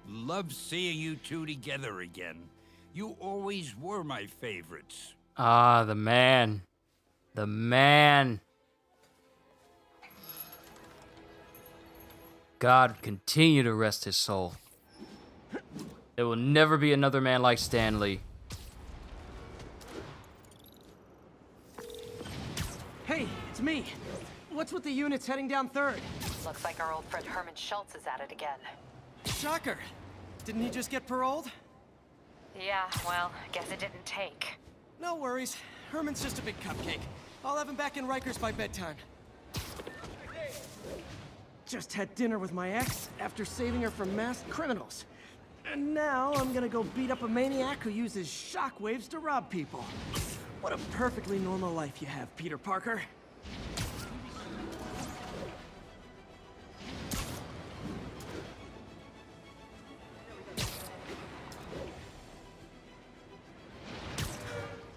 Speaker 7: Love seeing you two together again. You always were my favorites.
Speaker 1: Ah, the man. The man. God continue to rest his soul. There will never be another man like Stanley.
Speaker 4: Hey, it's me. What's with the units heading down 3rd?
Speaker 3: Looks like our old friend Herman Schultz is at it again.
Speaker 4: Shocker. Didn't he just get paroled?
Speaker 3: Yeah, well, guess it didn't take.
Speaker 4: No worries. Herman's just a big cupcake. I'll have him back in Rikers by bedtime. Just had dinner with my ex after saving her from masked criminals. And now I'm gonna go beat up a maniac who uses shockwaves to rob people. What a perfectly normal life you have, Peter Parker.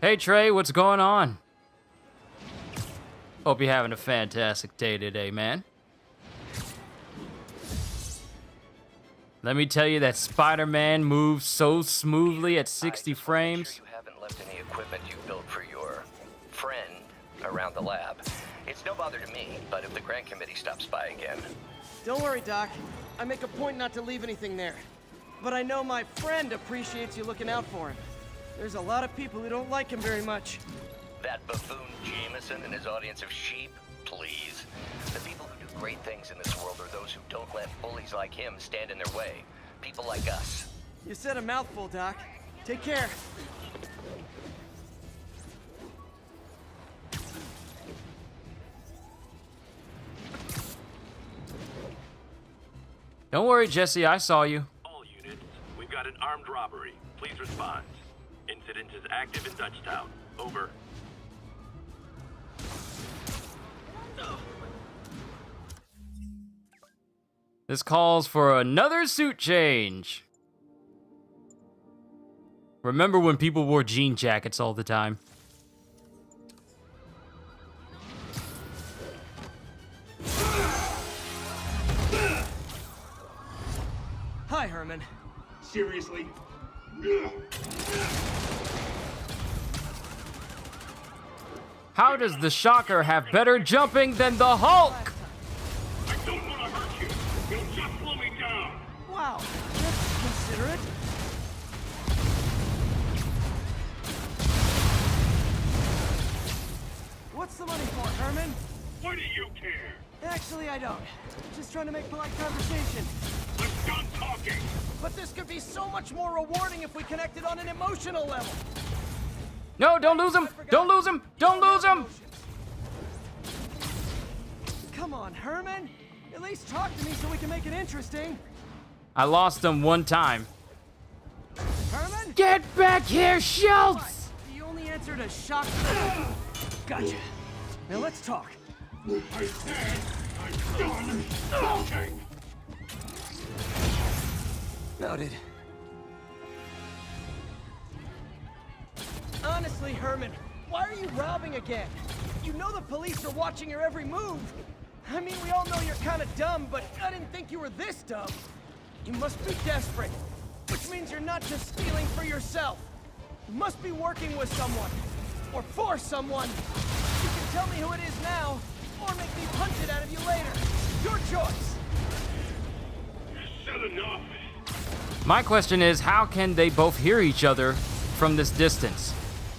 Speaker 1: Hey Trey, what's going on? Hope you're having a fantastic day today, man. Let me tell you that Spider-Man moves so smoothly at 60 frames.
Speaker 5: You haven't left any equipment you built for your friend around the lab. It's no bother to me, but if the grant committee stops by again.
Speaker 4: Don't worry, Doc. I make a point not to leave anything there. But I know my friend appreciates you looking out for him. There's a lot of people who don't like him very much.
Speaker 5: That buffoon Jameson and his audience of sheep? Please. The people who do great things in this world are those who don't let bullies like him stand in their way. People like us.
Speaker 4: You said a mouthful, Doc. Take care.
Speaker 1: Don't worry, Jesse, I saw you.
Speaker 14: All units, we've got an armed robbery. Please respond. Incident is active in Dutchtown. Over.
Speaker 1: This calls for another suit change. Remember when people wore jean jackets all the time?
Speaker 4: Hi, Herman.
Speaker 14: Seriously?
Speaker 1: How does the Shocker have better jumping than the Hulk?
Speaker 14: I don't want to hurt you. You'll just slow me down.
Speaker 4: Wow, that's considerate. What's the money for, Herman?
Speaker 14: Why do you care?
Speaker 4: Actually, I don't. Just trying to make polite conversation.
Speaker 14: I'm done talking.
Speaker 4: But this could be so much more rewarding if we connected on an emotional level.
Speaker 1: No, don't lose him! Don't lose him! Don't lose him!
Speaker 4: Come on, Herman. At least talk to me so we can make it interesting.
Speaker 1: I lost him one time.
Speaker 4: Herman?
Speaker 1: Get back here, Schultz!
Speaker 4: The only answer to shock. Gotcha. Now let's talk.
Speaker 14: I said I'm done talking.
Speaker 4: Noted. Honestly, Herman, why are you robbing again? You know the police are watching your every move. I mean, we all know you're kind of dumb, but I didn't think you were this dumb. You must be desperate, which means you're not just stealing for yourself. You must be working with someone, or for someone. You can tell me who it is now, or make me punch it out of you later. Your choice.
Speaker 14: Said enough.
Speaker 1: My question is, how can they both hear each other from this distance?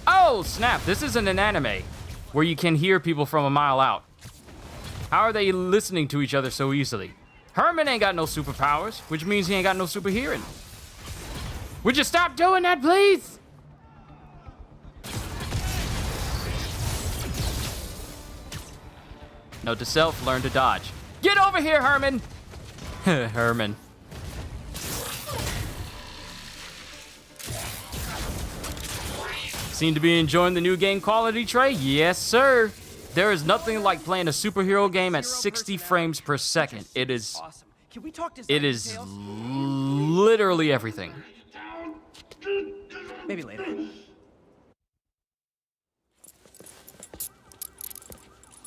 Speaker 1: Oh, snap, this isn't an anime where you can hear people from a mile out. How are they listening to each other so easily? Herman ain't got no superpowers, which means he ain't got no super hearing. Would you stop doing that, please? Note to self, learn to dodge. Get over here, Herman! Herman. Seem to be enjoying the new game quality, Trey? Yes, sir. There is nothing like playing a superhero game at 60 frames per second. It is...
Speaker 4: Can we talk
Speaker 1: It is literally everything.
Speaker 4: Maybe later.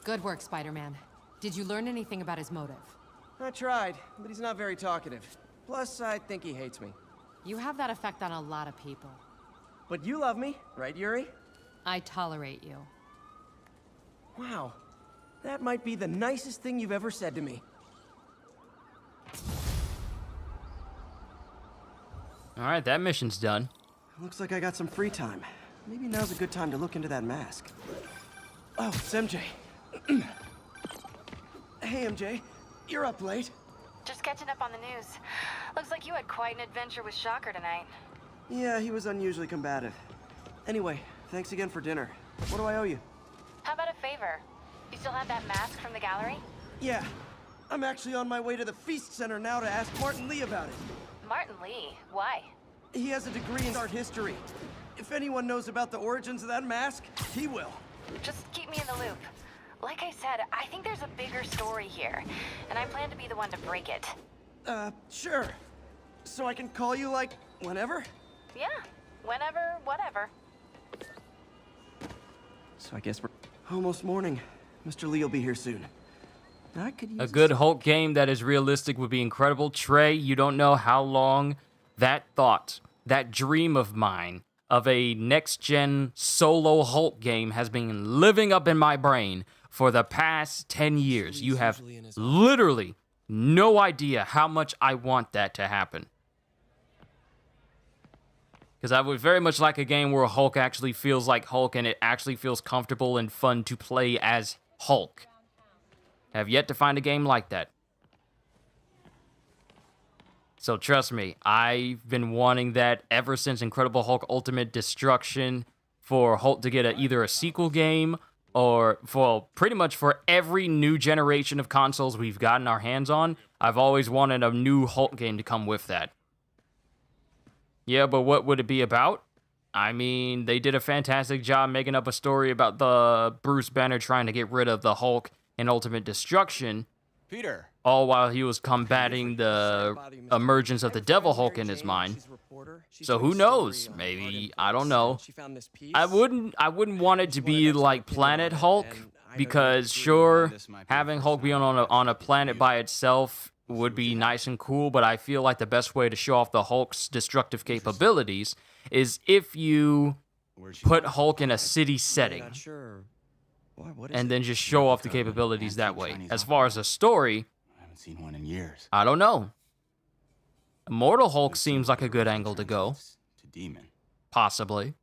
Speaker 12: Good work, Spider-Man. Did you learn anything about his motive?
Speaker 4: I tried, but he's not very talkative. Plus, I think he hates me.
Speaker 12: You have that effect on a lot of people.
Speaker 4: But you love me, right, Yuri?
Speaker 12: I tolerate you.
Speaker 4: Wow. That might be the nicest thing you've ever said to me.
Speaker 1: Alright, that mission's done.
Speaker 4: Looks like I got some free time. Maybe now's a good time to look into that mask. Oh, it's MJ. Hey, MJ. You're up late.
Speaker 3: Just catching up on the news. Looks like you had quite an adventure with Shocker tonight.
Speaker 4: Yeah, he was unusually combative. Anyway, thanks again for dinner. What do I owe you?
Speaker 3: How about a favor? You still have that mask from the gallery?
Speaker 4: Yeah. I'm actually on my way to the Feast Center now to ask Martin Lee about it.
Speaker 3: Martin Lee? Why?
Speaker 4: He has a degree in art history. If anyone knows about the origins of that mask, he will.
Speaker 3: Just keep me in the loop. Like I said, I think there's a bigger story here, and I plan to be the one to break it.
Speaker 4: Sure. So I can call you, like, whenever?
Speaker 3: Yeah, whenever, whatever.
Speaker 4: So I guess we're almost morning. Mr. Lee will be here soon. I could use
Speaker 1: A good Hulk game that is realistic would be incredible. Trey, you don't know how long that thought, that dream of mine of a next-gen solo Hulk game has been living up in my brain for the past 10 years. You have literally no idea how much I want that to happen. Because I would very much like a game where Hulk actually feels like Hulk and it actually feels comfortable and fun to play as Hulk. Have yet to find a game like that. So trust me, I've been wanting that ever since Incredible Hulk Ultimate Destruction, for Hulk to get either a sequel game or for pretty much for every new generation of consoles we've gotten our hands on, I've always wanted a new Hulk game to come with that. Yeah, but what would it be about? I mean, they did a fantastic job making up a story about the Bruce Banner trying to get rid of the Hulk in Ultimate Destruction.
Speaker 18: Peter.
Speaker 1: All while he was combating the emergence of the Devil Hulk in his mind. So who knows? Maybe, I don't know. I wouldn't want it to be like Planet Hulk, because sure, having Hulk be on a planet by itself would be nice and cool, but I feel like the best way to show off the Hulk's destructive capabilities is if you put Hulk in a city setting and then just show off the capabilities that way. As far as a story,
Speaker 18: I haven't seen one in years.
Speaker 1: I don't know. Immortal Hulk seems like a good angle to go.
Speaker 18: To Demon.
Speaker 1: Possibly.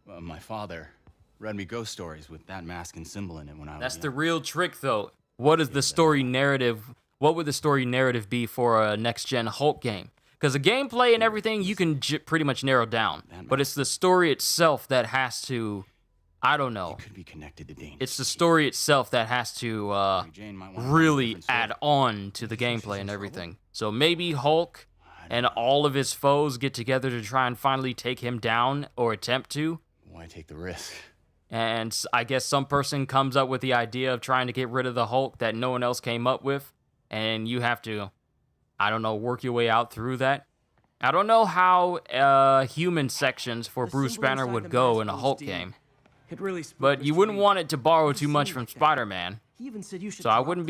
Speaker 18: My father read me ghost stories with that mask and symbol in it when I was
Speaker 1: That's
Speaker 18: young.
Speaker 1: the real trick, though. What is the story narrative? What would the story narrative be for a next-gen Hulk game? Because the gameplay and everything, you can pretty much narrow down. But it's the story itself that has to, I don't know.
Speaker 18: Could be connected to Dane.
Speaker 1: It's the story itself that has to really add on to the gameplay and everything. So maybe Hulk and all of his foes get together to try and finally take him down, or attempt to.
Speaker 18: Why take the risk?
Speaker 1: And I guess some person comes up with the idea of trying to get rid of the Hulk that no one else came up with. And you have to, I don't know, work your way out through that. I don't know how human sections for Bruce Banner would go in a Hulk game. But you wouldn't want it to borrow too much from Spider-Man. So I wouldn't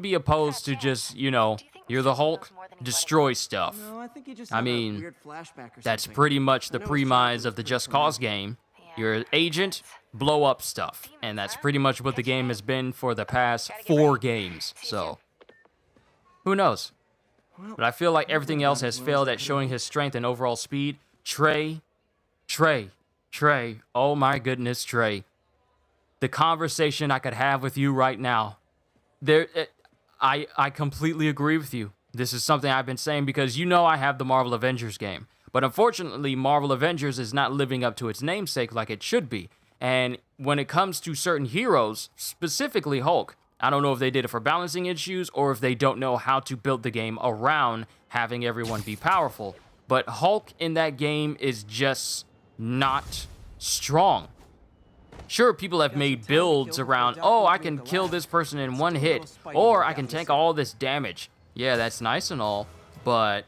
Speaker 1: be opposed to just, you know, you're the Hulk, destroy stuff. I mean, that's pretty much the premise of the Just Cause game. You're an agent, blow up stuff. And that's pretty much what the game has been for the past 4 games. So, who knows? But I feel like everything else has failed at showing his strength and overall speed. Trey, oh my goodness, Trey. The conversation I could have with you right now. I completely agree with you. This is something I've been saying because you know I have the Marvel Avengers game. But unfortunately, Marvel Avengers is not living up to its namesake like it should be. And when it comes to certain heroes, specifically Hulk, I don't know if they did it for balancing issues or if they don't know how to build the game around having everyone be powerful. But Hulk in that game is just not strong. Sure, people have made builds around, oh, I can kill this person in one hit, or I can tank all this damage. Yeah, that's nice and all, but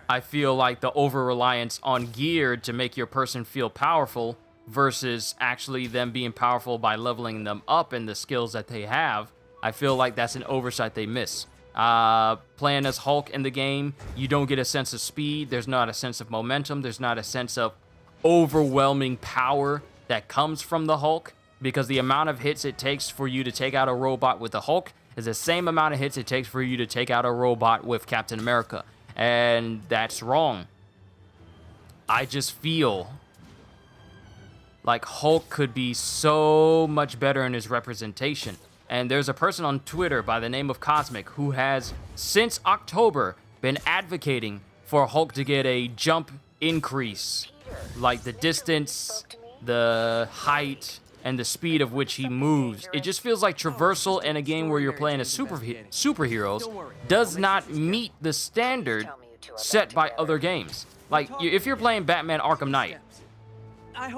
Speaker 1: I feel like the over-reliance on gear to make your person feel powerful versus actually them being powerful by leveling them up in the skills that they have, I feel like that's an oversight they miss. Playing as Hulk in the game, you don't get a sense of speed, there's not a sense of momentum, there's not a sense of overwhelming power that comes from the Hulk, because the amount of hits it takes for you to take out a robot with the Hulk is the same amount of hits it takes for you to take out a robot with Captain America. And that's wrong. I just feel like Hulk could be so much better in his representation. And there's a person on Twitter by the name of Cosmic who has, since October, been advocating for Hulk to get a jump increase. Like the distance, the height, and the speed of which he moves. It just feels like traversal in a game where you're playing as superheroes does not meet the standard set by other games. Like, if you're playing Batman Arkham Knight,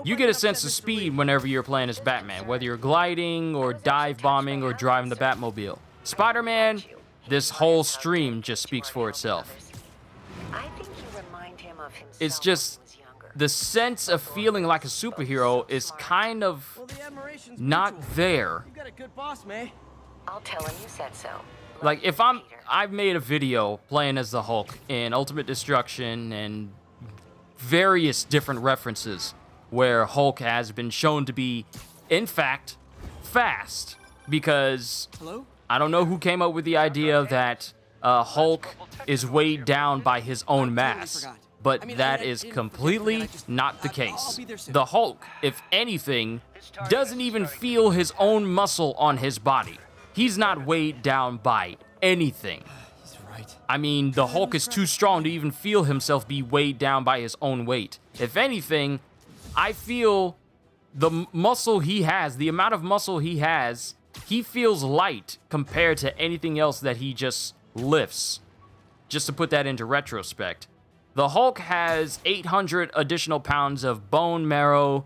Speaker 1: you get a sense of speed whenever you're playing as Batman, whether you're gliding or dive bombing or driving the Batmobile. Spider-Man, this whole stream just speaks for itself. It's just, the sense of feeling like a superhero is kind of not there.
Speaker 4: You got a good boss, May.
Speaker 17: I'll tell him you said so.
Speaker 1: Like, if I've made a video playing as the Hulk in Ultimate Destruction and various different references where Hulk has been shown to be, in fact, fast. Because I don't know who came up with the idea that Hulk is weighed down by his own mass. But that is completely not the case. The Hulk, if anything, doesn't even feel his own muscle on his body. He's not weighed down by anything.
Speaker 16: right?
Speaker 1: I mean, the Hulk is too strong to even feel himself be weighed down by his own weight. If anything, I feel the muscle he has, the amount of muscle he has, he feels light compared to anything else that he just lifts. Just to put that into retrospect. The Hulk has 800 additional pounds of bone marrow,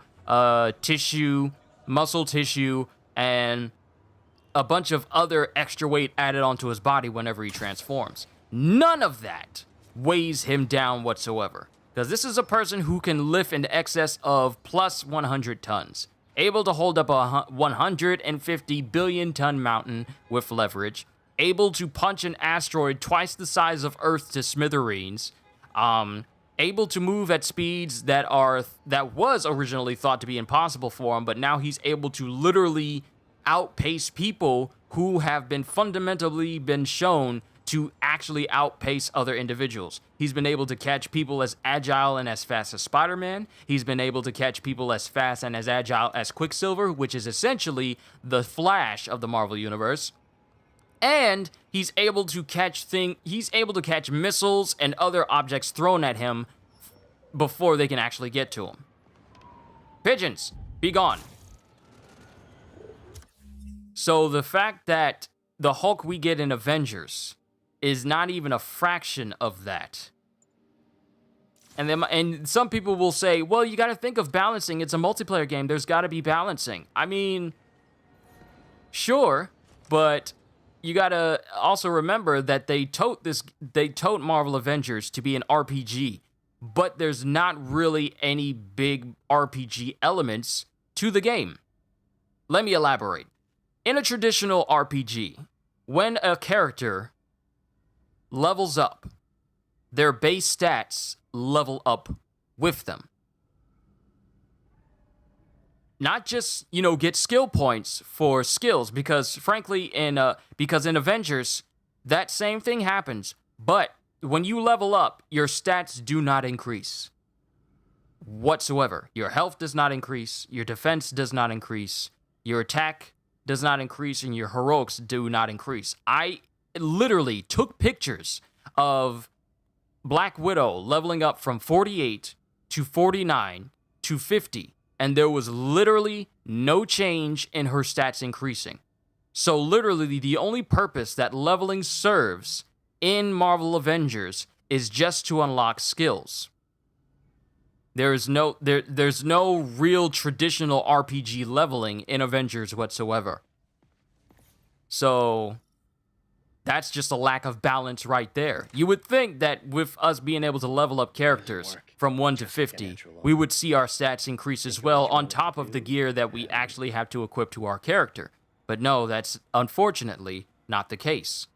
Speaker 1: tissue, muscle tissue, and a bunch of other extra weight added onto his body whenever he transforms. None of that weighs him down whatsoever. Because this is a person who can lift in excess of plus 100 tons. Able to hold up a 150 billion ton mountain with leverage. Able to punch an asteroid twice the size of Earth to smithereens. Able to move at speeds that was originally thought to be impossible for him, but now he's able to literally outpace people who have been fundamentally been shown to actually outpace other individuals. He's been able to catch people as agile and as fast as Spider-Man. He's been able to catch people as fast and as agile as Quicksilver, which is essentially the Flash of the Marvel Universe. And he's able to catch missiles and other objects thrown at him before they can actually get to him. Pigeons, be gone. So the fact that the Hulk we get in Avengers is not even a fraction of that. And some people will say, well, you got to think of balancing. It's a multiplayer game. There's got to be balancing. I mean, sure, but you got to also remember that they tote Marvel Avengers to be an RPG, but there's not really any big RPG elements to the game. Let me elaborate. In a traditional RPG, when a character levels up, their base stats level up with them. Not just, get skill points for skills, because frankly, in Avengers, that same thing happens. But when you level up, your stats do not increase whatsoever. Your health does not increase, your defense does not increase, your attack does not increase, and your heroics do not increase. I literally took pictures of Black Widow leveling up from 48 to 49 to 50, and there was literally no change in her stats increasing. So literally the only purpose that leveling serves in Marvel Avengers is just to unlock skills. There's no real traditional RPG leveling in Avengers whatsoever. So that's just a lack of balance right there. You would think that with us being able to level up characters from 1 to 50, we would see our stats increase as well on top of the gear that we actually have to equip to our character. But no, that's unfortunately not the case.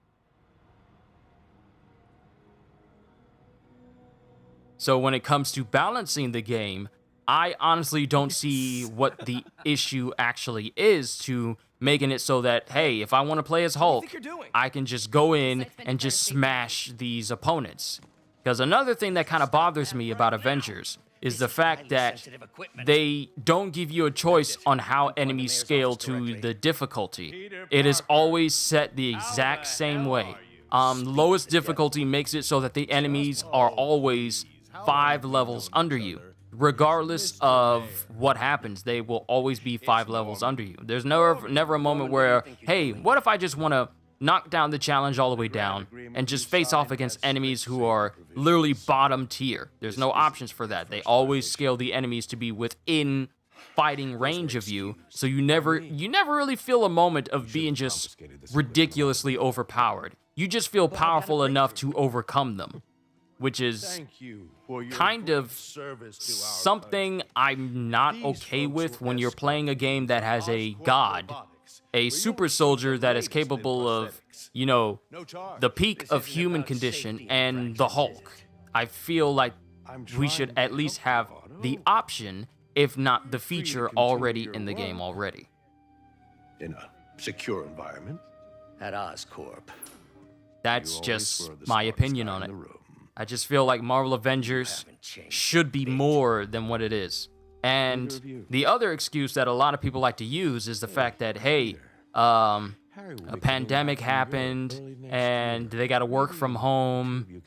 Speaker 1: So when it comes to balancing the game, I honestly don't see what the issue actually is to making it so that, hey, if I want to play as Hulk, I can just go in and just smash these opponents. Because another thing that kind of bothers me about Avengers is the fact that they don't give you a choice on how enemies scale to the difficulty. It is always set the exact same way. Lowest difficulty makes it so that the enemies are always 5 levels under you. Regardless of what happens, they will always be 5 levels under you. There's never a moment where, hey, what if I just want to knock down the challenge all the way down and just face off against enemies who are literally bottom tier? There's no options for that. They always scale the enemies to be within fighting range of you, so you never really feel a moment of being just ridiculously overpowered. You just feel powerful enough to overcome them, which is kind of something I'm not okay with when you're playing a game that has a god, a super soldier that is capable of, the peak of human condition, and the Hulk. I feel like we should at least have the option, if not the feature, already in the game already.
Speaker 19: In a secure environment.
Speaker 5: At Oscorp.
Speaker 1: That's just my opinion on it. I just feel like Marvel Avengers should be more than what it is. And the other excuse that a lot of people like to use is the fact that, hey, a pandemic happened, and they got to work from home,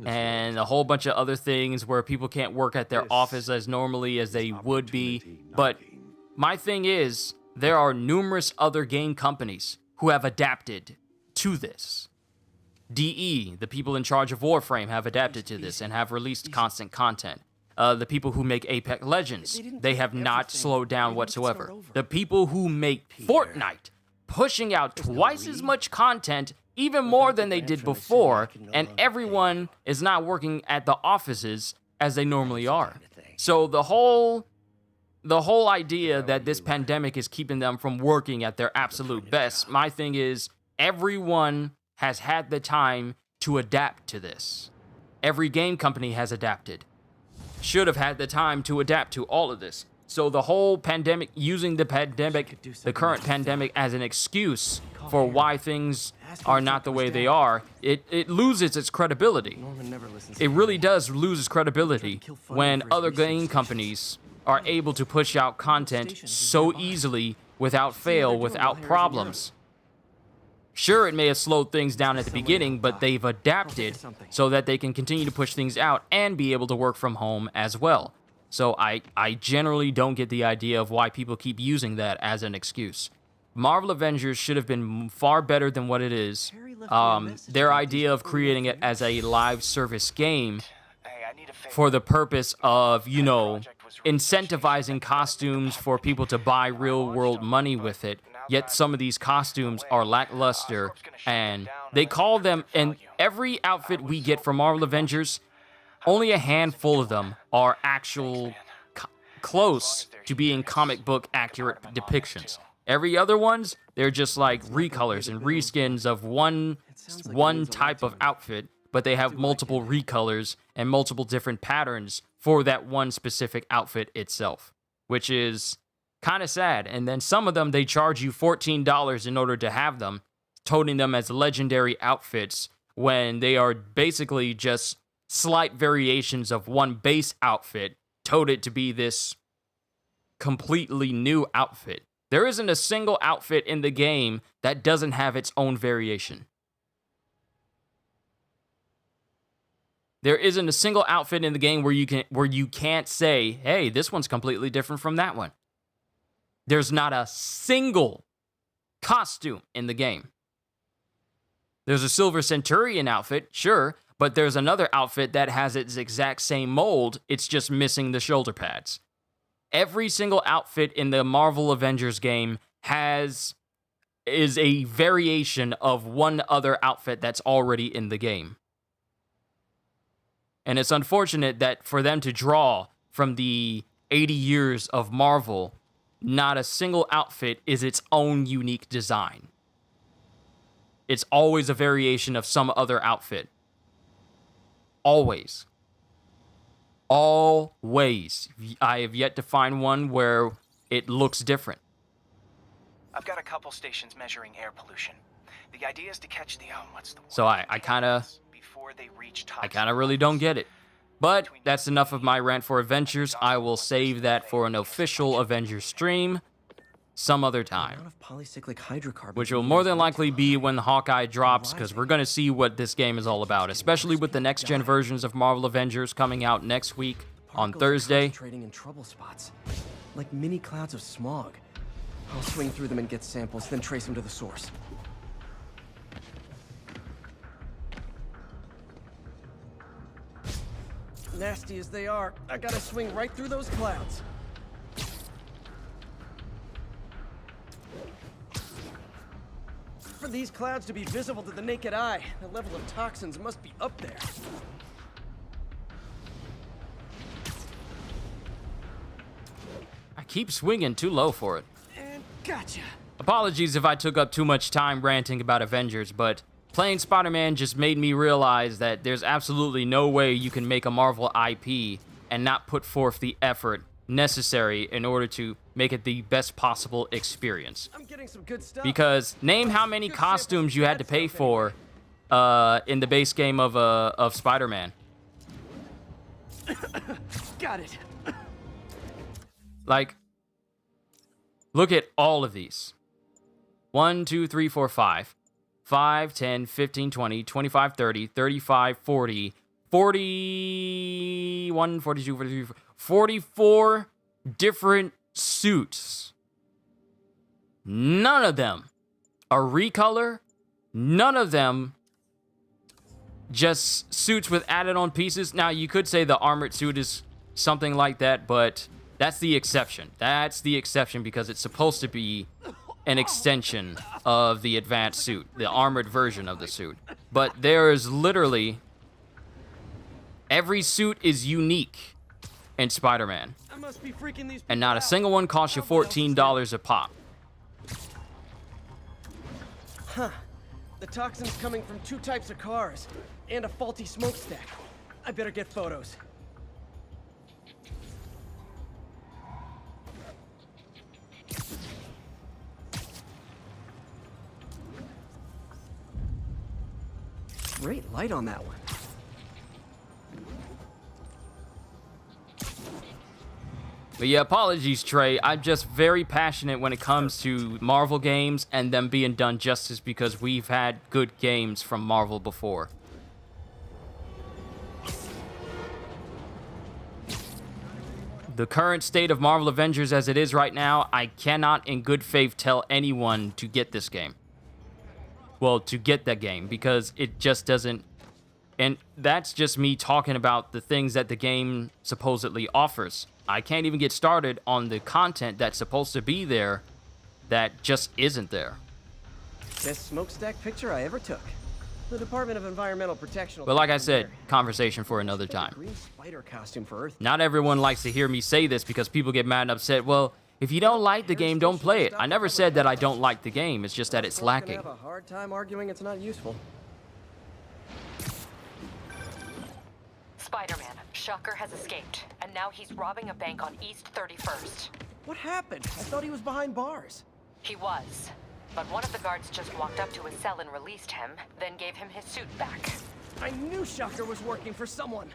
Speaker 1: and a whole bunch of other things where people can't work at their office as normally as they would be. But my thing is, there are numerous other game companies who have adapted to this. DE, the people in charge of Warframe, have adapted to this and have released constant content. The people who make Apex Legends, they have not slowed down whatsoever. The people who make Fortnite, pushing out twice as much content, even more than they did before, and everyone is not working at the offices as they normally are. So the whole idea that this pandemic is keeping them from working at their absolute best, my thing is, everyone has had the time to adapt to this. Every game company has adapted. Should have had the time to adapt to all of this. So the whole pandemic, using the current pandemic as an excuse for why things are not the way they are, it loses its credibility. It really does lose its credibility when other game companies are able to push out content so easily, without fail, without problems. Sure, it may have slowed things down at the beginning, but they've adapted so that they can continue to push things out and be able to work from home as well. So I generally don't get the idea of why people keep using that as an excuse. Marvel Avengers should have been far better than what it is. Their idea of creating it as a live service game for the purpose of, you know, incentivizing costumes for people to buy real-world money with it. Yet some of these costumes are lackluster, and they call them, and every outfit we get from Marvel Avengers, only a handful of them are actual close to being comic book accurate depictions. Every other ones, they're just like recolors and reskins of one type of outfit, but they have multiple recolors and multiple different patterns for that one specific outfit itself, which is kind of sad. And then some of them, they charge you $14 in order to have them, toting them as legendary outfits when they are basically just slight variations of one base outfit, toted to be this completely new outfit. There isn't a single outfit in the game that doesn't have its own variation. There isn't a single outfit in the game where you can't say, hey, this one's completely different from that one. There's not a single costume in the game. There's a Silver Centurion outfit, sure, but there's another outfit that has its exact same mold. It's just missing the shoulder pads. Every single outfit in the Marvel Avengers game is a variation of one other outfit that's already in the game. And it's unfortunate that for them to draw from the 80 years of Marvel, not a single outfit is its own unique design. It's always a variation of some other outfit. Always. Always. I have yet to find one where it looks different.
Speaker 11: I've got a couple stations measuring air pollution. The idea is to catch the
Speaker 1: So I kind of really don't get it. But that's enough of my rant for Avengers. I will save that for an official Avengers stream some other time, which will more than likely be when Hawkeye drops, because we're going to see what this game is all about, especially with the next-gen versions of Marvel Avengers coming out next week on Thursday.
Speaker 4: Concentrating in trouble spots, like mini clouds of smog. I'll swing through them and get samples, then trace them to the source. Nasty as they are, I gotta swing right through those clouds. For these clouds to be visible to the naked eye, the level of toxins must be up there.
Speaker 1: I keep swinging too low for it.
Speaker 4: And gotcha.
Speaker 1: Apologies if I took up too much time ranting about Avengers, but playing Spider-Man just made me realize that there's absolutely no way you can make a Marvel IP and not put forth the effort necessary in order to make it the best possible experience.
Speaker 4: I'm getting some good stuff.
Speaker 1: Because name how many costumes you had to pay for in the base game of Spider-Man.
Speaker 4: Got it.
Speaker 1: Like, look at all of these. 1, 2, 3, 4, 5. 5, 10, 15, 20, 25, 30, 35, 40, 41, 42, 43, 44 different suits. None of them are recolor. None of them just suits with added on pieces. Now, you could say the armored suit is something like that, but that's the exception. That's the exception because it's supposed to be an extension of the advanced suit, the armored version of the suit. But there is literally every suit is unique in Spider-Man.
Speaker 4: I must be freaking these
Speaker 1: And not a single one costs you $14 a pop.
Speaker 4: Huh. The toxin's coming from 2 types of cars and a faulty smokestack. I better get photos. Great light on that one.
Speaker 1: But yeah, apologies, Trey. I'm just very passionate when it comes to Marvel games and them being done justice because we've had good games from Marvel before. The current state of Marvel Avengers as it is right now, I cannot in good faith tell anyone to get this game. Well, to get that game, because it just doesn't... And that's just me talking about the things that the game supposedly offers. I can't even get started on the content that's supposed to be there that just isn't there.
Speaker 4: Best smokestack picture I ever took. The Department of Environmental Protection.
Speaker 1: But like I said, conversation for another time.
Speaker 4: Green spider costume for Earth.
Speaker 1: Not everyone likes to hear me say this because people get mad and upset. Well, if you don't like the game, don't play it. I never said that I don't like the game. It's just that it's lacking.
Speaker 4: I have a hard time arguing it's not useful.
Speaker 3: Spider-Man, Shocker has escaped, and now he's robbing a bank on East 31st.
Speaker 4: What happened? I thought he was behind bars.
Speaker 3: He was, but one of the guards just walked up to his cell and released him, then gave him his suit back.
Speaker 4: I knew Shocker was working for someone.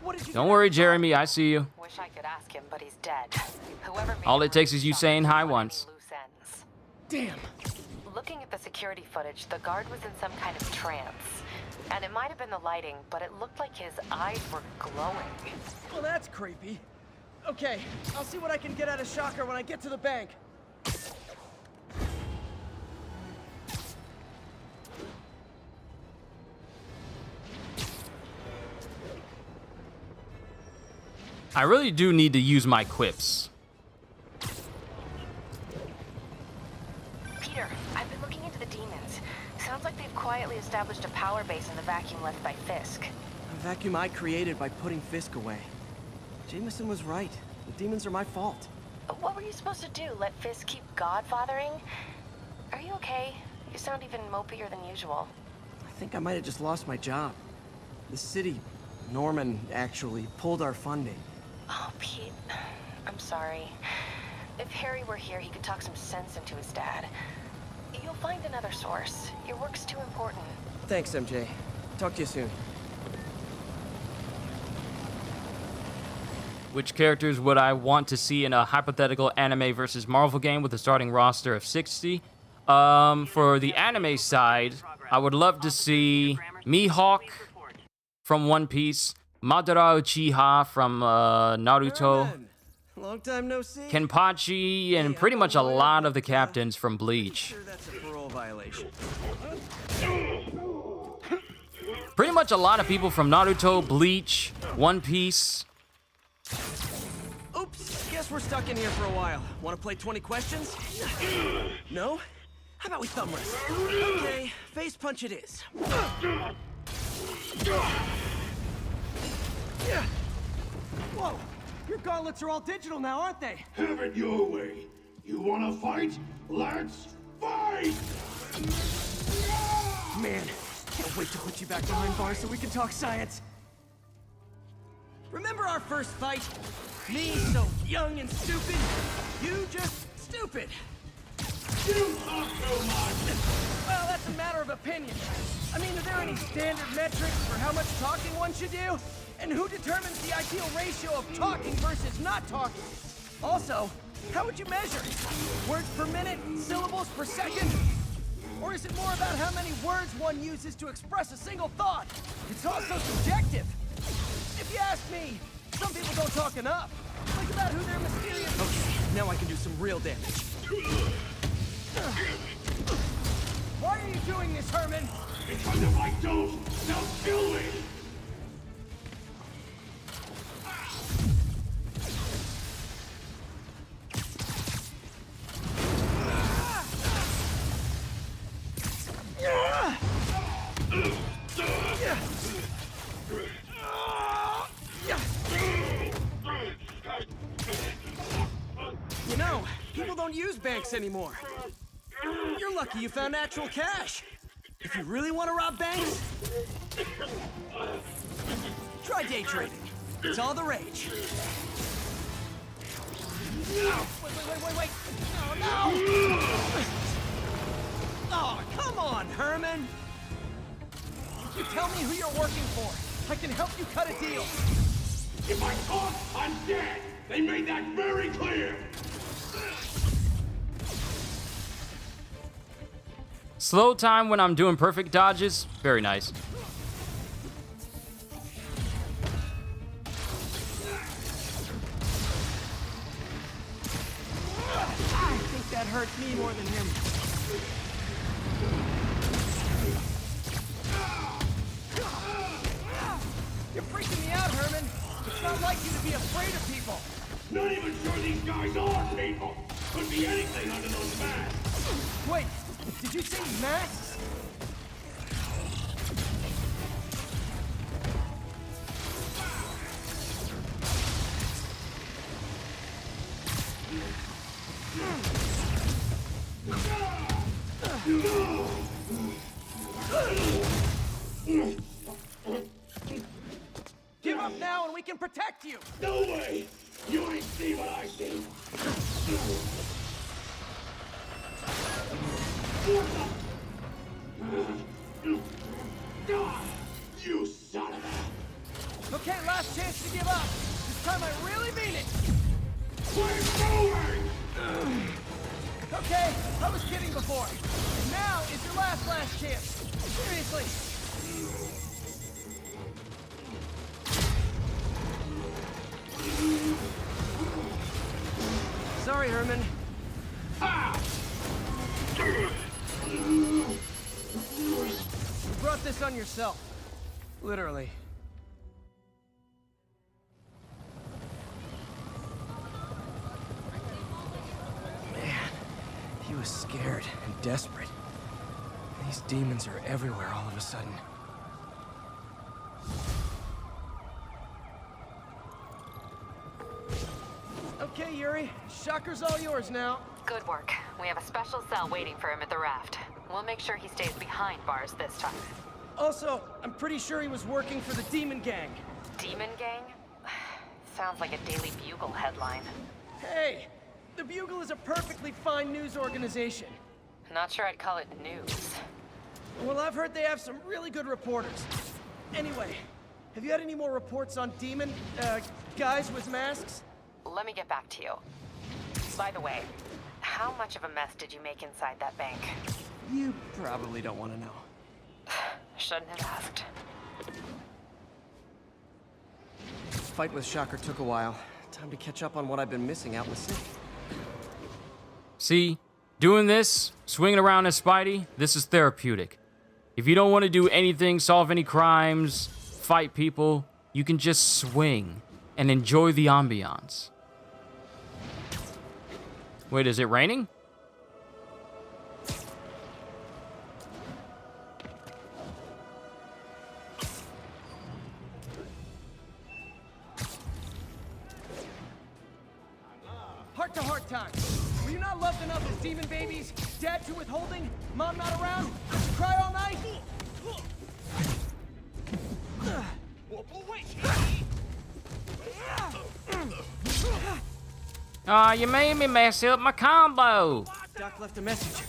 Speaker 4: What did you
Speaker 1: Don't worry, Jeremy. I see you.
Speaker 3: Wish I could ask him, but he's dead. Whoever made
Speaker 1: All
Speaker 3: him
Speaker 1: it takes is you
Speaker 3: Shocker
Speaker 1: saying hi
Speaker 3: cut any
Speaker 1: once.
Speaker 3: loose ends.
Speaker 4: Damn.
Speaker 3: Looking at the security footage, the guard was in some kind of trance. And it might have been the lighting, but it looked like his eyes were glowing.
Speaker 4: Well, that's creepy. Okay, I'll see what I can get out of Shocker when I get to the bank.
Speaker 1: I really do need to use my quips.
Speaker 3: Peter, I've been looking into the demons. Sounds like they've quietly established a power base in the vacuum left by Fisk.
Speaker 4: A vacuum I created by putting Fisk away. Jameson was right. The demons are my fault.
Speaker 3: What were you supposed to do? Let Fisk keep godfathering? Are you okay? You sound even mopier than usual.
Speaker 4: I think I might have just lost my job. The city, Norman, actually, pulled our funding.
Speaker 3: Oh, Pete. I'm sorry. If Harry were here, he could talk some sense into his dad. You'll find another source. Your work's too important.
Speaker 4: Thanks, MJ. Talk to you soon.
Speaker 1: Which characters would I want to see in a hypothetical anime versus Marvel game with a starting roster of 60? For the anime side, I would love to see Mihawk from One Piece, Madara Uchiha from Naruto,
Speaker 4: Long time no see.
Speaker 1: Kenpachi, and pretty much a lot of the captains from Bleach.
Speaker 4: Sure that's a parole violation.
Speaker 1: Pretty much a lot of people from Naruto, Bleach, One Piece.
Speaker 4: Oops, guess we're stuck in here for a while. Want to play 20 questions? No? How about we thumb wrestle? Okay, face punch it is. Whoa, your gauntlets are all digital now, aren't they?
Speaker 14: Have it your way. You wanna fight? Let's fight!
Speaker 4: Man, can't wait to put you back behind bars so we can talk science. Remember our first fight? Me so young and stupid, you just stupid.
Speaker 14: You talk too much!
Speaker 4: Well, that's a matter of opinion. I mean, are there any standard metrics for how much talking one should do? And who determines the ideal ratio of talking versus not talking? Also, how would you measure it? Words per minute? Syllables per second? Or is it more about how many words one uses to express a single thought? It's also subjective. If you ask me, some people don't talk enough. Think about who they're mysterious. Okay, now I can do some real damage. Why are you doing this, Herman?
Speaker 14: Because if I don't, they'll kill me!
Speaker 4: You know, people don't use banks anymore. You're lucky you found actual cash. If you really want to rob banks, try day trading. It's all the rage. Wait. No. Oh, come on, Herman. You tell me who you're working for. I can help you cut a deal.
Speaker 14: If I talk, I'm dead! They made that very clear!
Speaker 1: Slow time when I'm doing perfect dodges. Very nice.
Speaker 4: I think that hurts me more than him. You're freaking me out, Herman. It's not like you to be afraid of people.
Speaker 14: Not even sure these guys are people! Could be anything under those masks!
Speaker 4: Wait, did you say masks? Give up now and we can protect you!
Speaker 14: No way! You ain't see what I see! You son of a...
Speaker 4: Okay, last chance to give up. This time I really mean it.
Speaker 14: We're moving!
Speaker 4: Okay, I was kidding before. Now is your last chance. Seriously. Sorry, Herman. You brought this on yourself. Literally. Man, he was scared and desperate. These demons are everywhere all of a sudden. Okay, Yuri. Shocker's all yours now.
Speaker 3: Good work. We have a special cell waiting for him at the raft. We'll make sure he stays behind bars this time.
Speaker 4: Also, I'm pretty sure he was working for the Demon Gang.
Speaker 3: Demon Gang? Sounds like a Daily Bugle headline.
Speaker 4: Hey, the Bugle is a perfectly fine news organization.
Speaker 3: Not sure I'd call it news.
Speaker 4: Well, I've heard they have some really good reporters. Anyway, have you had any more reports on demon, guys with masks?
Speaker 3: Let me get back to you. By the way, how much of a mess did you make inside that bank?
Speaker 4: You probably don't want to know.
Speaker 3: Shouldn't have asked.
Speaker 4: Fight with Shocker took a while. Time to catch up on what I've been missing out in the city.
Speaker 1: See, doing this, swinging around as Spidey, this is therapeutic. If you don't want to do anything, solve any crimes, fight people, you can just swing and enjoy the ambiance. Wait, is it raining?
Speaker 4: Heart-to-heart time. Were you not loved enough as demon babies? Dad too withholding? Mom not around? Cry all night?
Speaker 1: Aw, you made me mess up my combo.
Speaker 4: Doc left a message.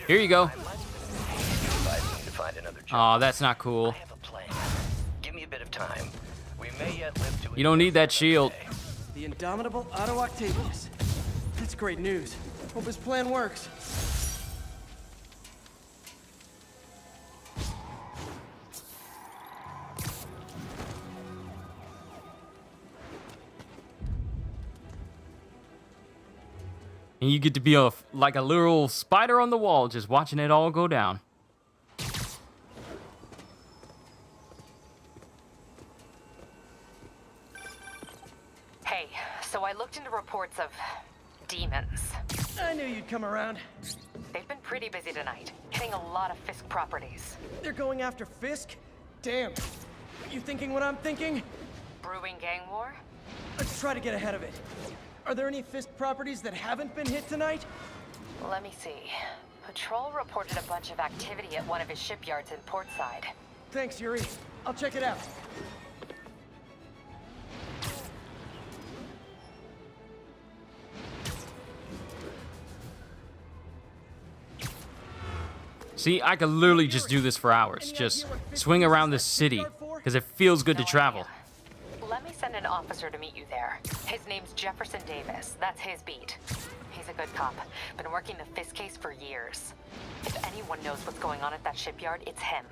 Speaker 1: Here you go.
Speaker 5: Find another job.
Speaker 1: Aw, that's not cool.
Speaker 5: I have a plan. Give me a bit of time. We may yet live to
Speaker 1: You don't need that shield.
Speaker 4: The indomitable Otto Octavius. That's great news. Hope his plan works.
Speaker 1: And you get to be like a literal spider on the wall, just watching it all go down.
Speaker 3: Hey, so I looked into reports of demons.
Speaker 4: I knew you'd come around.
Speaker 3: They've been pretty busy tonight, hitting a lot of Fisk properties.
Speaker 4: They're going after Fisk? Damn. You thinking what I'm thinking?
Speaker 3: Brewing gang war?
Speaker 4: Let's try to get ahead of it. Are there any Fisk properties that haven't been hit tonight?
Speaker 3: Let me see. Patrol reported a bunch of activity at one of his shipyards in Portside.
Speaker 4: Thanks, Yuri. I'll check it out.
Speaker 1: See, I could literally just do this for hours. Just swing around this city, because it feels good to travel.
Speaker 3: Let me send an officer to meet you there. His name's Jefferson Davis. That's his beat. He's a good cop. Been working the Fisk case for years. If anyone knows what's going on at that shipyard, it's him.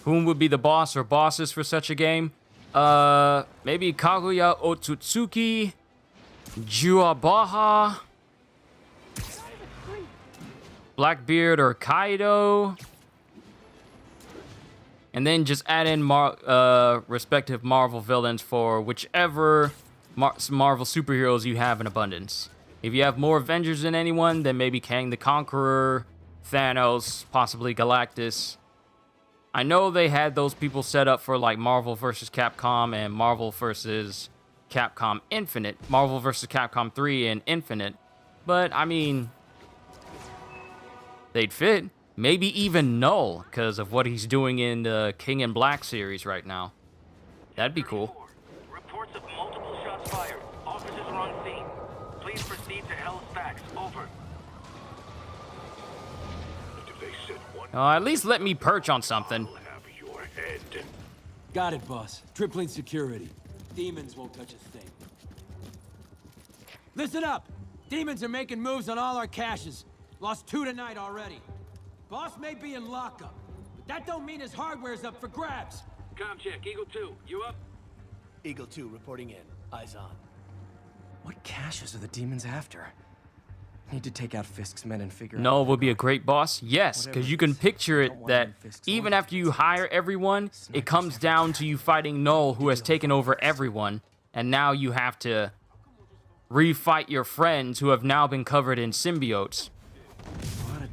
Speaker 1: Whom would be the boss or bosses for such a game? Maybe Kaguya Otsutsuki, Juabaha, Blackbeard or Kaido. And then just add in respective Marvel villains for whichever Marvel superheroes you have in abundance. If you have more Avengers than anyone, then maybe Kang the Conqueror, Thanos, possibly Galactus. I know they had those people set up for like Marvel vs. Capcom and Marvel vs. Capcom Infinite, Marvel vs. Capcom 3 and Infinite, but I mean, they'd fit. Maybe even Null, because of what he's doing in the King in Black series right now. That'd be cool.
Speaker 6: Reports of multiple shots fired. Officers are on scene. Please proceed to Halifax. Over.
Speaker 1: At least let me perch on something.
Speaker 10: Got it, boss. Tripling security. Demons won't touch a thing. Listen up! Demons are making moves on all our caches. Lost 2 tonight already. Boss may be in lockup, but that don't mean his hardware's up for grabs.
Speaker 6: Com check. Eagle 2, you up?
Speaker 4: Eagle 2 reporting in. Eyes on. What caches are the demons after? Need to take out Fisk's men and figure out...
Speaker 1: Null would be a great boss? Yes, because you can picture it that even after you hire everyone, it comes down to you fighting Null, who has taken over everyone, and now you have to refight your friends who have now been covered in symbiotes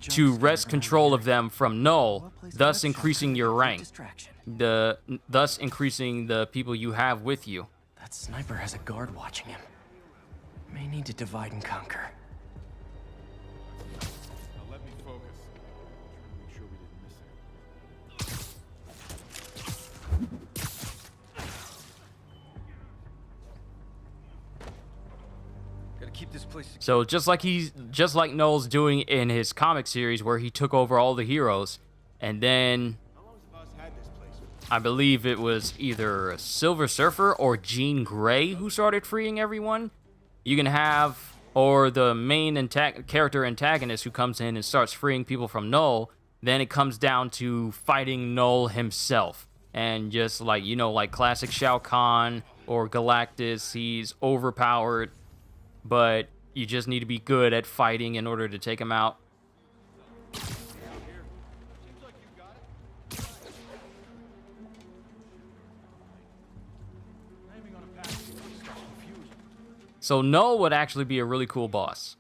Speaker 1: to wrest control of them from Null, thus increasing your rank, thus increasing the people you have with you.
Speaker 4: That sniper has a guard watching him. May need to divide and conquer.
Speaker 16: Keep this place secure.
Speaker 1: So just like Null's doing in his comic series where he took over all the heroes, and then I believe it was either Silver Surfer or Jean Grey who started freeing everyone. You can have, or the main character antagonist who comes in and starts freeing people from Null. Then it comes down to fighting Null himself, and just like, you know, like classic Shao Kahn or Galactus, he's overpowered. But you just need to be good at fighting in order to take him out. So Null would actually be a really cool boss.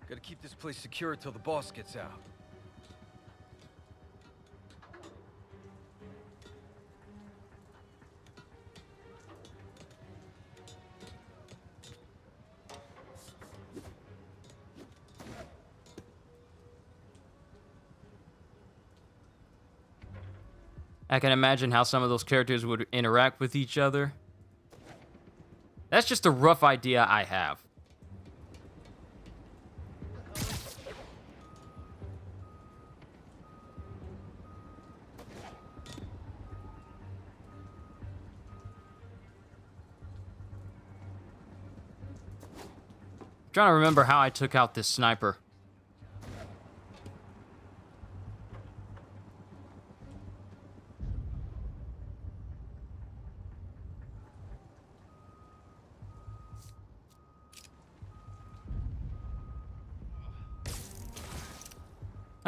Speaker 16: Gotta keep this place secure until the boss gets out.
Speaker 1: I can imagine how some of those characters would interact with each other. That's just a rough idea I have. Trying to remember how I took out this sniper.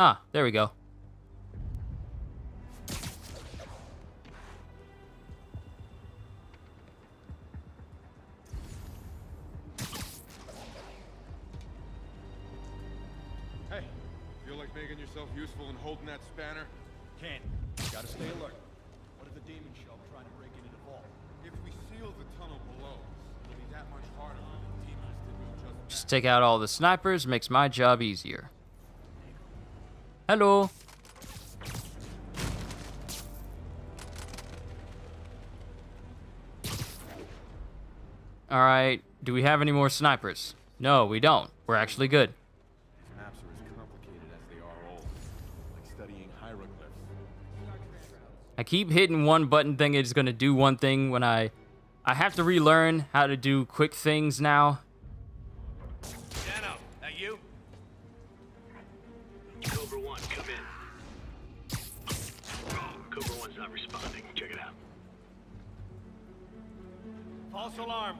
Speaker 1: Ah, there we go.
Speaker 2: Hey, feel like making yourself useful and holding that spanner?
Speaker 16: Can't. Gotta stay alert. What if the demons show up trying to break into the vault?
Speaker 2: If we seal the tunnel below, it'll be that much harder for the demons to do just that.
Speaker 1: Just take out all the snipers, makes my job easier. Hello. All right, do we have any more snipers? No, we don't. We're actually good.
Speaker 2: These maps are as complicated as they are old, like studying hieroglyphs.
Speaker 1: I keep hitting one button thinking it's gonna do one thing when I have to relearn how to do quick things now.
Speaker 14: Dano, that you? Cobra 1, come in. Cobra 1's not responding. Check it out.
Speaker 10: False alarm.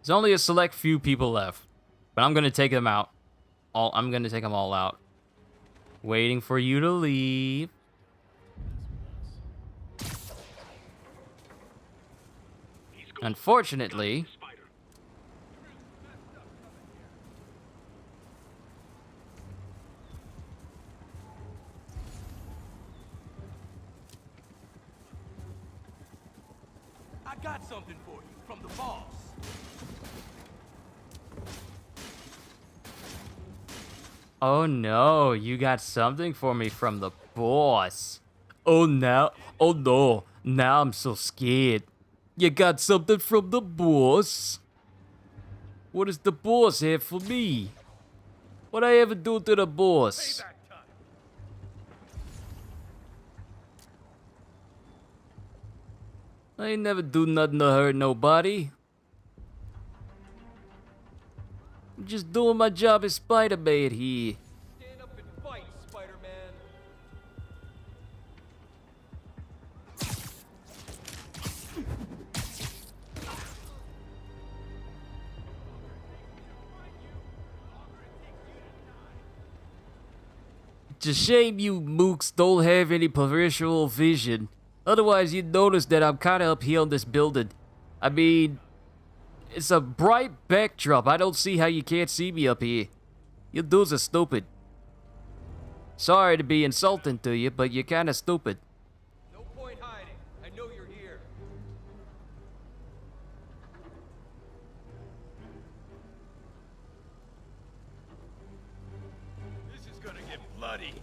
Speaker 1: There's only a select few people left, but I'm gonna take them out. I'm gonna take them all out. Waiting for you to leave. Unfortunately,
Speaker 10: I got something for you from the boss.
Speaker 1: oh no, you got something for me from the boss. Oh no, now I'm so scared. You got something from the boss? What does the boss have for me? What I ever do to the boss? I ain't never do nothing to hurt nobody. I'm just doing my job as Spider-Man here.
Speaker 10: Stand up and fight, Spider-Man.
Speaker 1: It's a shame you mooks don't have any peripheral vision. Otherwise, you'd notice that I'm kinda up here on this building. I mean, it's a bright backdrop. I don't see how you can't see me up here. You dudes are stupid. Sorry to be insulting to you, but you're kinda stupid.
Speaker 10: No point hiding. I know you're here.
Speaker 14: This is gonna get bloody.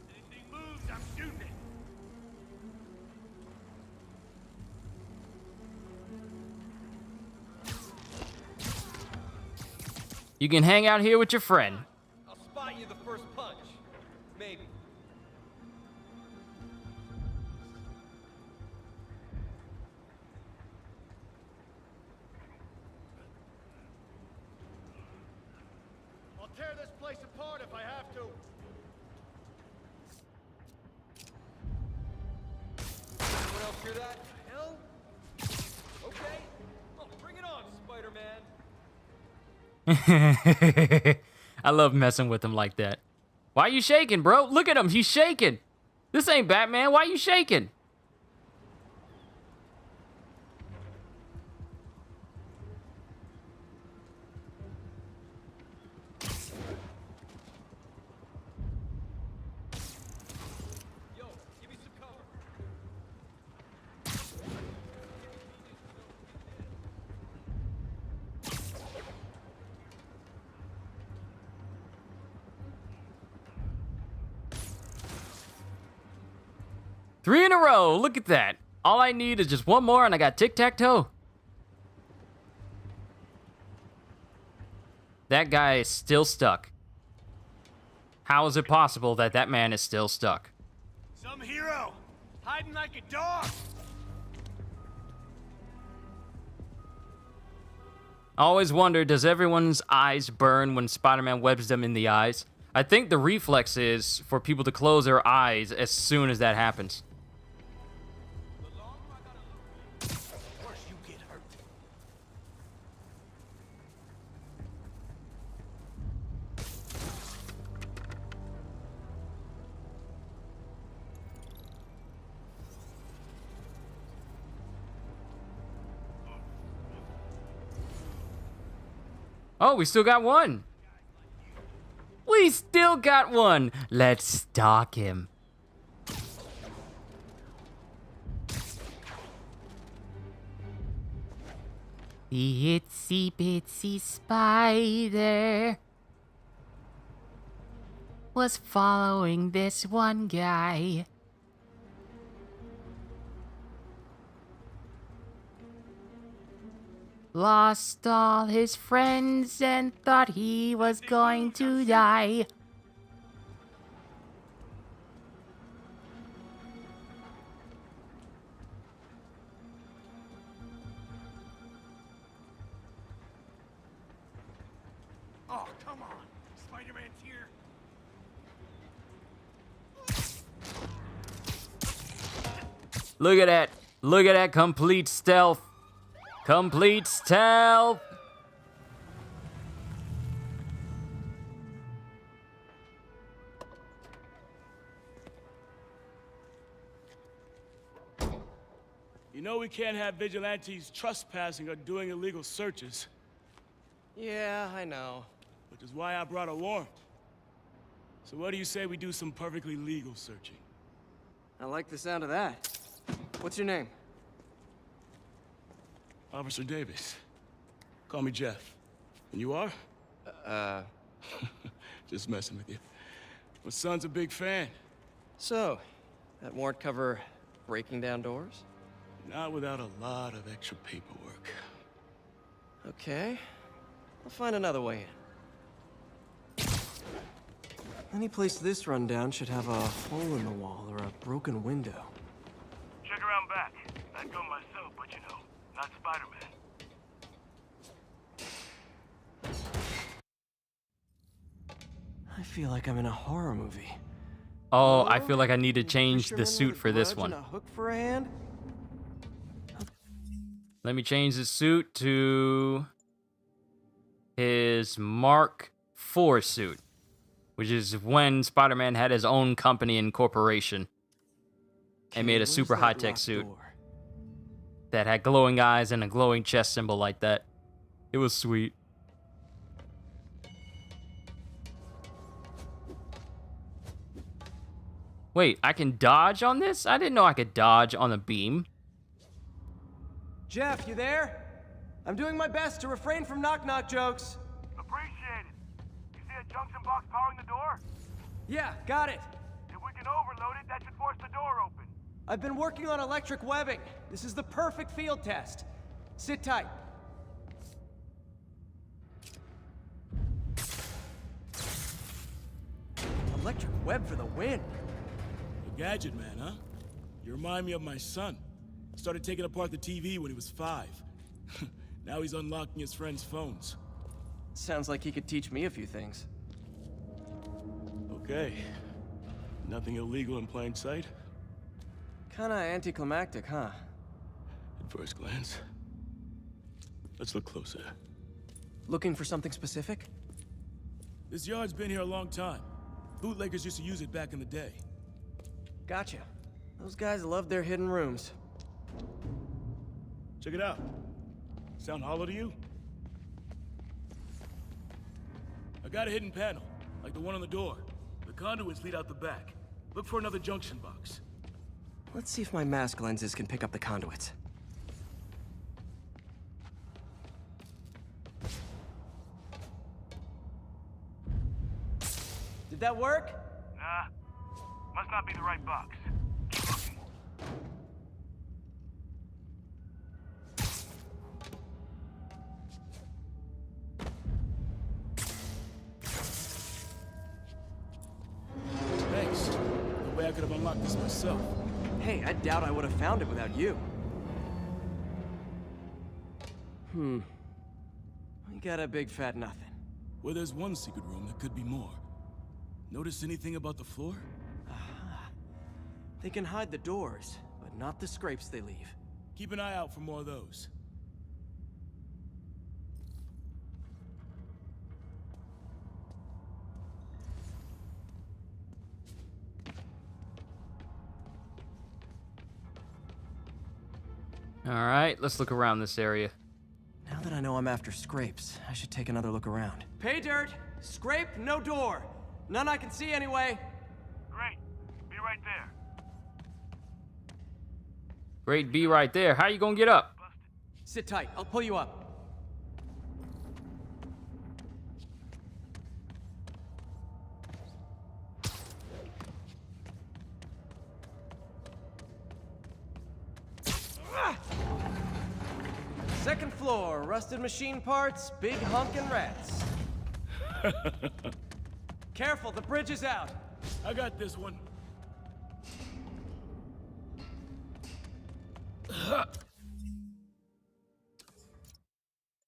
Speaker 14: Anything moves, I'm shooting it.
Speaker 1: You can hang out here with your friend.
Speaker 10: I'll spot you the first punch. Maybe.
Speaker 14: I'll tear this place apart if I have to.
Speaker 10: Anyone else hear that? Hell? Okay. Well, bring it on, Spider-Man.
Speaker 1: I love messing with him like that. Why you shaking, bro? Look at him. He's shaking. This ain't Batman. Why you shaking? Three in a row. Look at that. All I need is just one more and I got tic-tac-toe. That guy is still stuck. How is it possible that that man is still stuck?
Speaker 14: Some hero, hiding like a dog.
Speaker 1: I always wonder, does everyone's eyes burn when Spider-Man webs them in the eyes? I think the reflex is for people to close their eyes as soon as that happens. Oh, we still got one. We still got one. Let's stalk him. The itsy bitsy spider was following this one guy. Lost all his friends and thought he was going to die.
Speaker 14: Oh, come on. Spider-Man's here.
Speaker 1: Look at that. Look at that complete stealth. Complete stealth.
Speaker 8: You know we can't have vigilantes trespassing or doing illegal searches.
Speaker 4: Yeah, I know.
Speaker 8: Which is why I brought a warrant. So what do you say we do some perfectly legal searching?
Speaker 4: I like the sound of that. What's your name?
Speaker 8: Officer Davis. Call me Jeff. And you are? Just messing with you. My son's a big fan.
Speaker 4: So, that warrant cover breaking down doors?
Speaker 8: Not without a lot of extra paperwork.
Speaker 4: Okay. I'll find another way in. Any place this rundown should have a hole in the wall or a broken window.
Speaker 14: Check around back. I'd go myself, but you know, not Spider-Man.
Speaker 4: I feel like I'm in a horror movie.
Speaker 1: Oh, I feel like I need to change the suit for this one.
Speaker 4: A hook for a hand?
Speaker 1: Let me change the suit to his Mark IV suit, which is when Spider-Man had his own company and corporation and made a super high-tech suit that had glowing eyes and a glowing chest symbol like that. It was sweet. Wait, I can dodge on this? I didn't know I could dodge on the beam.
Speaker 4: Jeff, you there? I'm doing my best to refrain from knock-knock jokes.
Speaker 14: Appreciate it. You see a junction box powering the door?
Speaker 4: Yeah, got it.
Speaker 14: If we can overload it, that should force the door open.
Speaker 4: I've been working on electric webbing. This is the perfect field test. Sit tight. Electric web for the win.
Speaker 8: A gadget man, huh? You remind me of my son. Started taking apart the TV when he was 5. Now he's unlocking his friends' phones.
Speaker 4: Sounds like he could teach me a few things.
Speaker 8: Okay. Nothing illegal in plain sight?
Speaker 4: Kinda anticlimactic, huh?
Speaker 8: At first glance. Let's look closer.
Speaker 4: Looking for something specific?
Speaker 8: This yard's been here a long time. bootleggers used to use it back in the day.
Speaker 4: Gotcha. Those guys love their hidden rooms.
Speaker 8: Check it out. Sound hollow to you? I got a hidden panel, like the one on the door. The conduits lead out the back. Look for another junction box.
Speaker 4: Let's see if my mask lenses can pick up the conduits. Did that work?
Speaker 14: Nah. Must not be the right box. Keep looking.
Speaker 8: Thanks. No way I could have unlocked this myself.
Speaker 4: Hey, I doubt I would have found it without you. We got a big fat nothing.
Speaker 8: Well, there's one secret room that could be more. Notice anything about the floor?
Speaker 4: Aha. They can hide the doors, but not the scrapes they leave.
Speaker 8: Keep an eye out for more of those.
Speaker 1: All right, let's look around this area.
Speaker 4: Now that I know I'm after scrapes, I should take another look around. Pay dirt! Scrape, no door! None I can see anyway!
Speaker 14: Great. Be right there.
Speaker 1: Great, be right there. How you gonna get up?
Speaker 4: Sit tight, I'll pull you up. Second floor, rusted machine parts, big honkin' rats. Careful, the bridge is out.
Speaker 8: I got this one.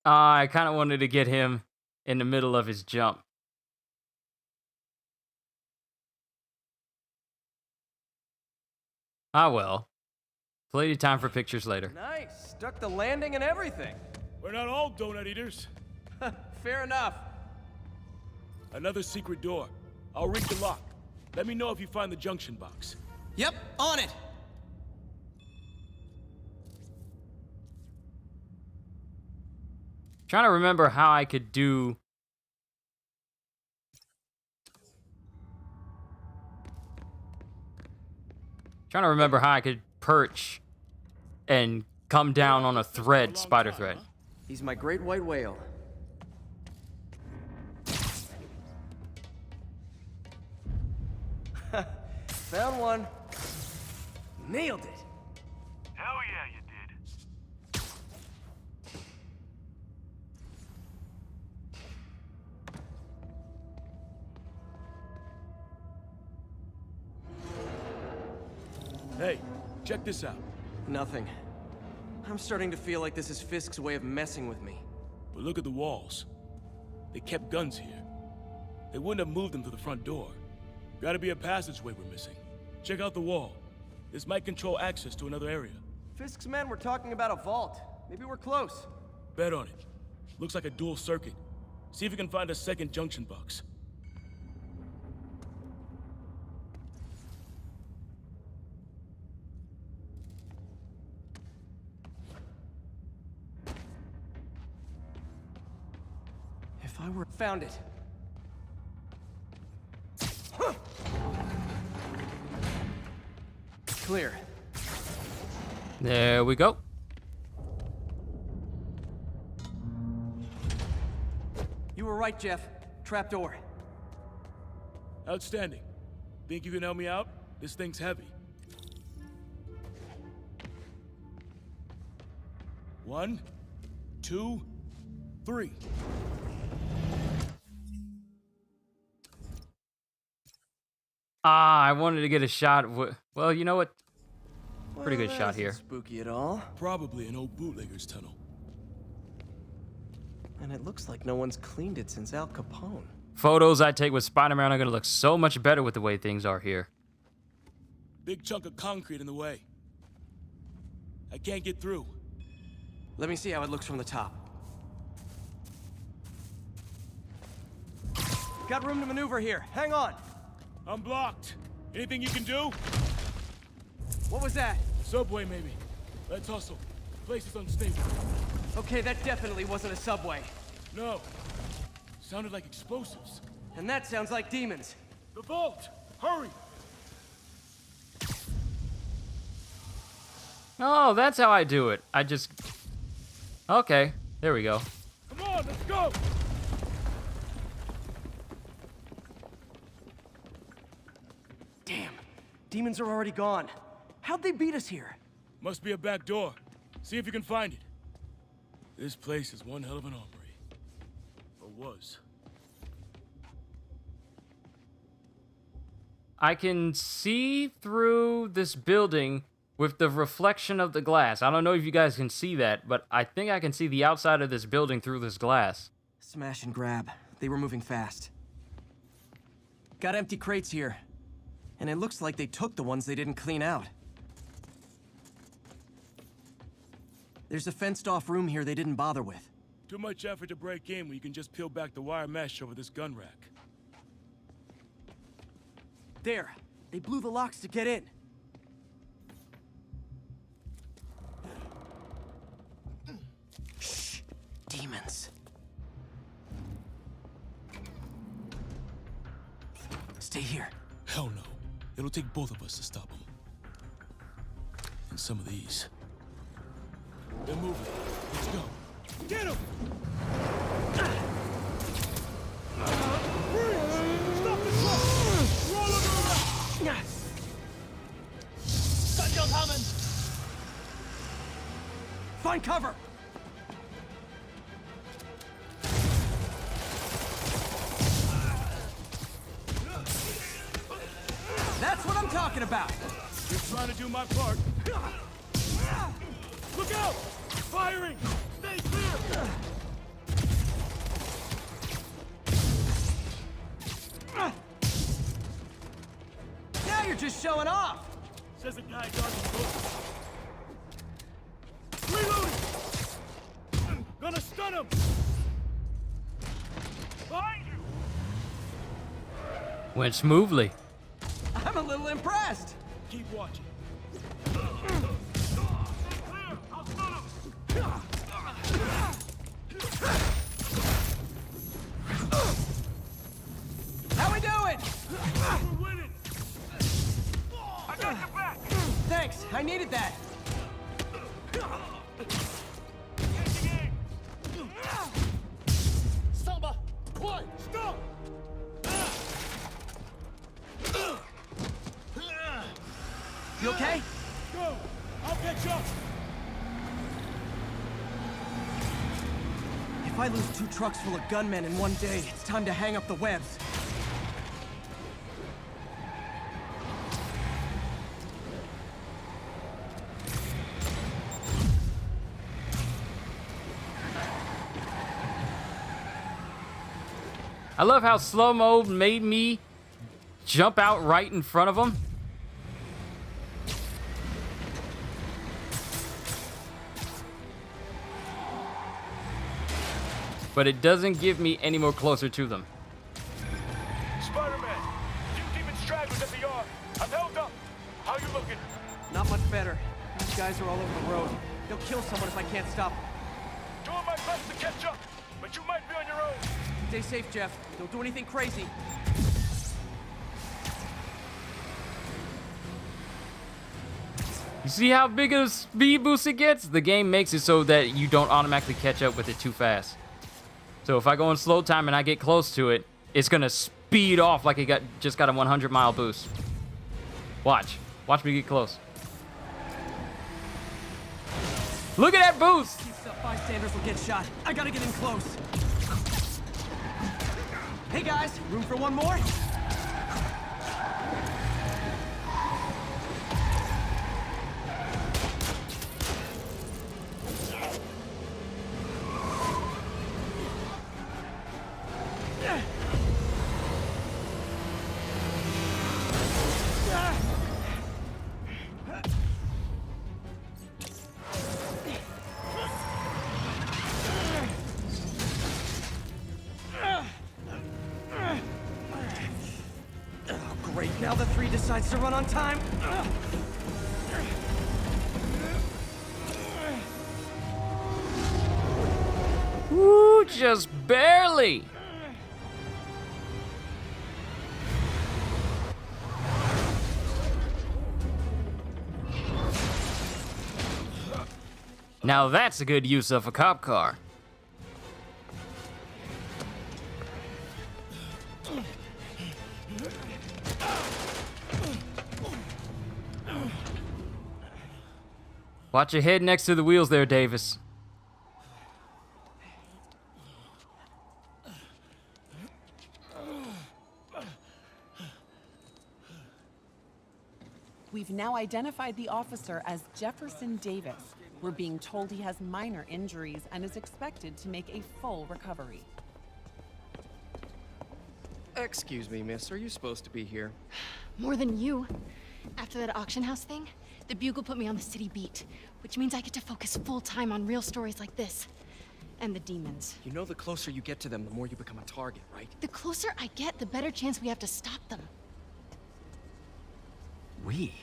Speaker 1: I kind of wanted to get him in the middle of his jump. Ah well. Plenty of time for pictures later.
Speaker 4: Nice, stuck the landing and everything.
Speaker 8: We're not all donut eaters.
Speaker 4: Fair enough.
Speaker 8: Another secret door. I'll read the lock. Let me know if you find the junction box.
Speaker 4: Yep, on it.
Speaker 1: Trying to remember how I could do... Trying to remember how I could perch and come down on a thread, spider thread.
Speaker 4: He's my great white whale. Found one. Nailed it.
Speaker 14: Hell yeah, you did.
Speaker 8: Hey, check this out.
Speaker 4: Nothing. I'm starting to feel like this is Fisk's way of messing with me.
Speaker 8: But look at the walls. They kept guns here. They wouldn't have moved them to the front door. Gotta be a passageway we're missing. Check out the wall. This might control access to another area.
Speaker 4: Fisk's men were talking about a vault. Maybe we're close.
Speaker 8: Bet on it. Looks like a dual circuit. See if you can find a second junction box.
Speaker 4: If I were... Found it. Clear.
Speaker 1: There we go.
Speaker 4: You were right, Jeff. Trapdoor.
Speaker 8: Outstanding. Think you can help me out? This thing's heavy. 1, 2, 3.
Speaker 1: Ah, I wanted to get a shot. Well, you know what? Pretty good shot here.
Speaker 4: Spooky at all.
Speaker 8: Probably an old bootlegger's tunnel.
Speaker 4: And it looks like no one's cleaned it since Al Capone.
Speaker 1: Photos I take with Spider-Man are gonna look so much better with the way things are here.
Speaker 8: Big chunk of concrete in the way. I can't get through.
Speaker 4: Let me see how it looks from the top. Got room to maneuver here. Hang on.
Speaker 8: I'm blocked. Anything you can do?
Speaker 4: What was that?
Speaker 8: Subway, maybe. Let's hustle. The place is unstable.
Speaker 4: Okay, that definitely wasn't a subway.
Speaker 8: No. Sounded like explosives.
Speaker 4: And that sounds like demons.
Speaker 8: The vault! Hurry!
Speaker 1: Oh, that's how I do it. I just... Okay, there we go.
Speaker 8: Come on, let's go!
Speaker 4: Damn, demons are already gone. How'd they beat us here?
Speaker 8: Must be a back door. See if you can find it. This place is one hell of an armory. Or was.
Speaker 1: I can see through this building with the reflection of the glass. I don't know if you guys can see that, but I think I can see the outside of this building through this glass.
Speaker 4: Smash and grab. They were moving fast. Got empty crates here. And it looks like they took the ones they didn't clean out. There's a fenced-off room here they didn't bother with.
Speaker 8: Too much effort to break in when you can just peel back the wire mesh over this gun rack.
Speaker 4: There. They blew the locks to get in. Shh. Demons. Stay here.
Speaker 8: Hell no. It'll take both of us to stop them. And some of these. They're moving. Let's go. Get them! Stop the truck! We're all under arrest!
Speaker 6: Gunshot coming!
Speaker 4: Find cover! That's what I'm talking about!
Speaker 8: Just trying to do my part. Look out! Firing! Stay clear!
Speaker 4: Now you're just showing off!
Speaker 8: Says a guy guarding the Reloading! Gonna stun him! Behind you!
Speaker 1: Went smoothly.
Speaker 4: I'm a little impressed!
Speaker 8: Keep watching.
Speaker 4: How we doing?
Speaker 8: We're winning! I got your back!
Speaker 4: Thanks, I needed that.
Speaker 6: Samba! Quiet!
Speaker 8: Stop!
Speaker 4: You okay?
Speaker 8: Go! I'll catch up!
Speaker 4: If I lose 2 trucks full of gunmen in one day, it's time to hang up the webs.
Speaker 1: I love how slow-mo made me jump out right in front of him. But it doesn't give me any more closer to them.
Speaker 8: Spider-Man! Few demon stragglers at the yard. I'm held up. How you looking?
Speaker 4: Not much better. These guys are all over the road. They'll kill someone if I can't stop them.
Speaker 8: Doing my best to catch up, but you might be on your own.
Speaker 4: Stay safe, Jeff. Don't do anything crazy.
Speaker 1: You see how big of a speed boost it gets? The game makes it so that you don't automatically catch up with it too fast. So if I go in slow time and I get close to it, it's gonna speed off like it just got a 100-mile boost. Watch. Watch me get close. Look at that boost!
Speaker 4: These bystanders will get shot. I gotta get in close. Hey guys, room for one more? Yuri decides to run on time.
Speaker 1: Woo, just barely. Now that's a good use of a cop car. Watch your head next to the wheels there, Davis.
Speaker 13: We've now identified the officer as Jefferson Davis. We're being told he has minor injuries and is expected to make a full recovery.
Speaker 22: Excuse me, miss. Are you supposed to be here?
Speaker 21: More than you. After that auction house thing, the Bugle put me on the city beat, which means I get to focus full time on real stories like this. And the demons.
Speaker 22: You know the closer you get to them, the more you become a target, right?
Speaker 21: The closer I get, the better chance we have to stop them.
Speaker 22: We?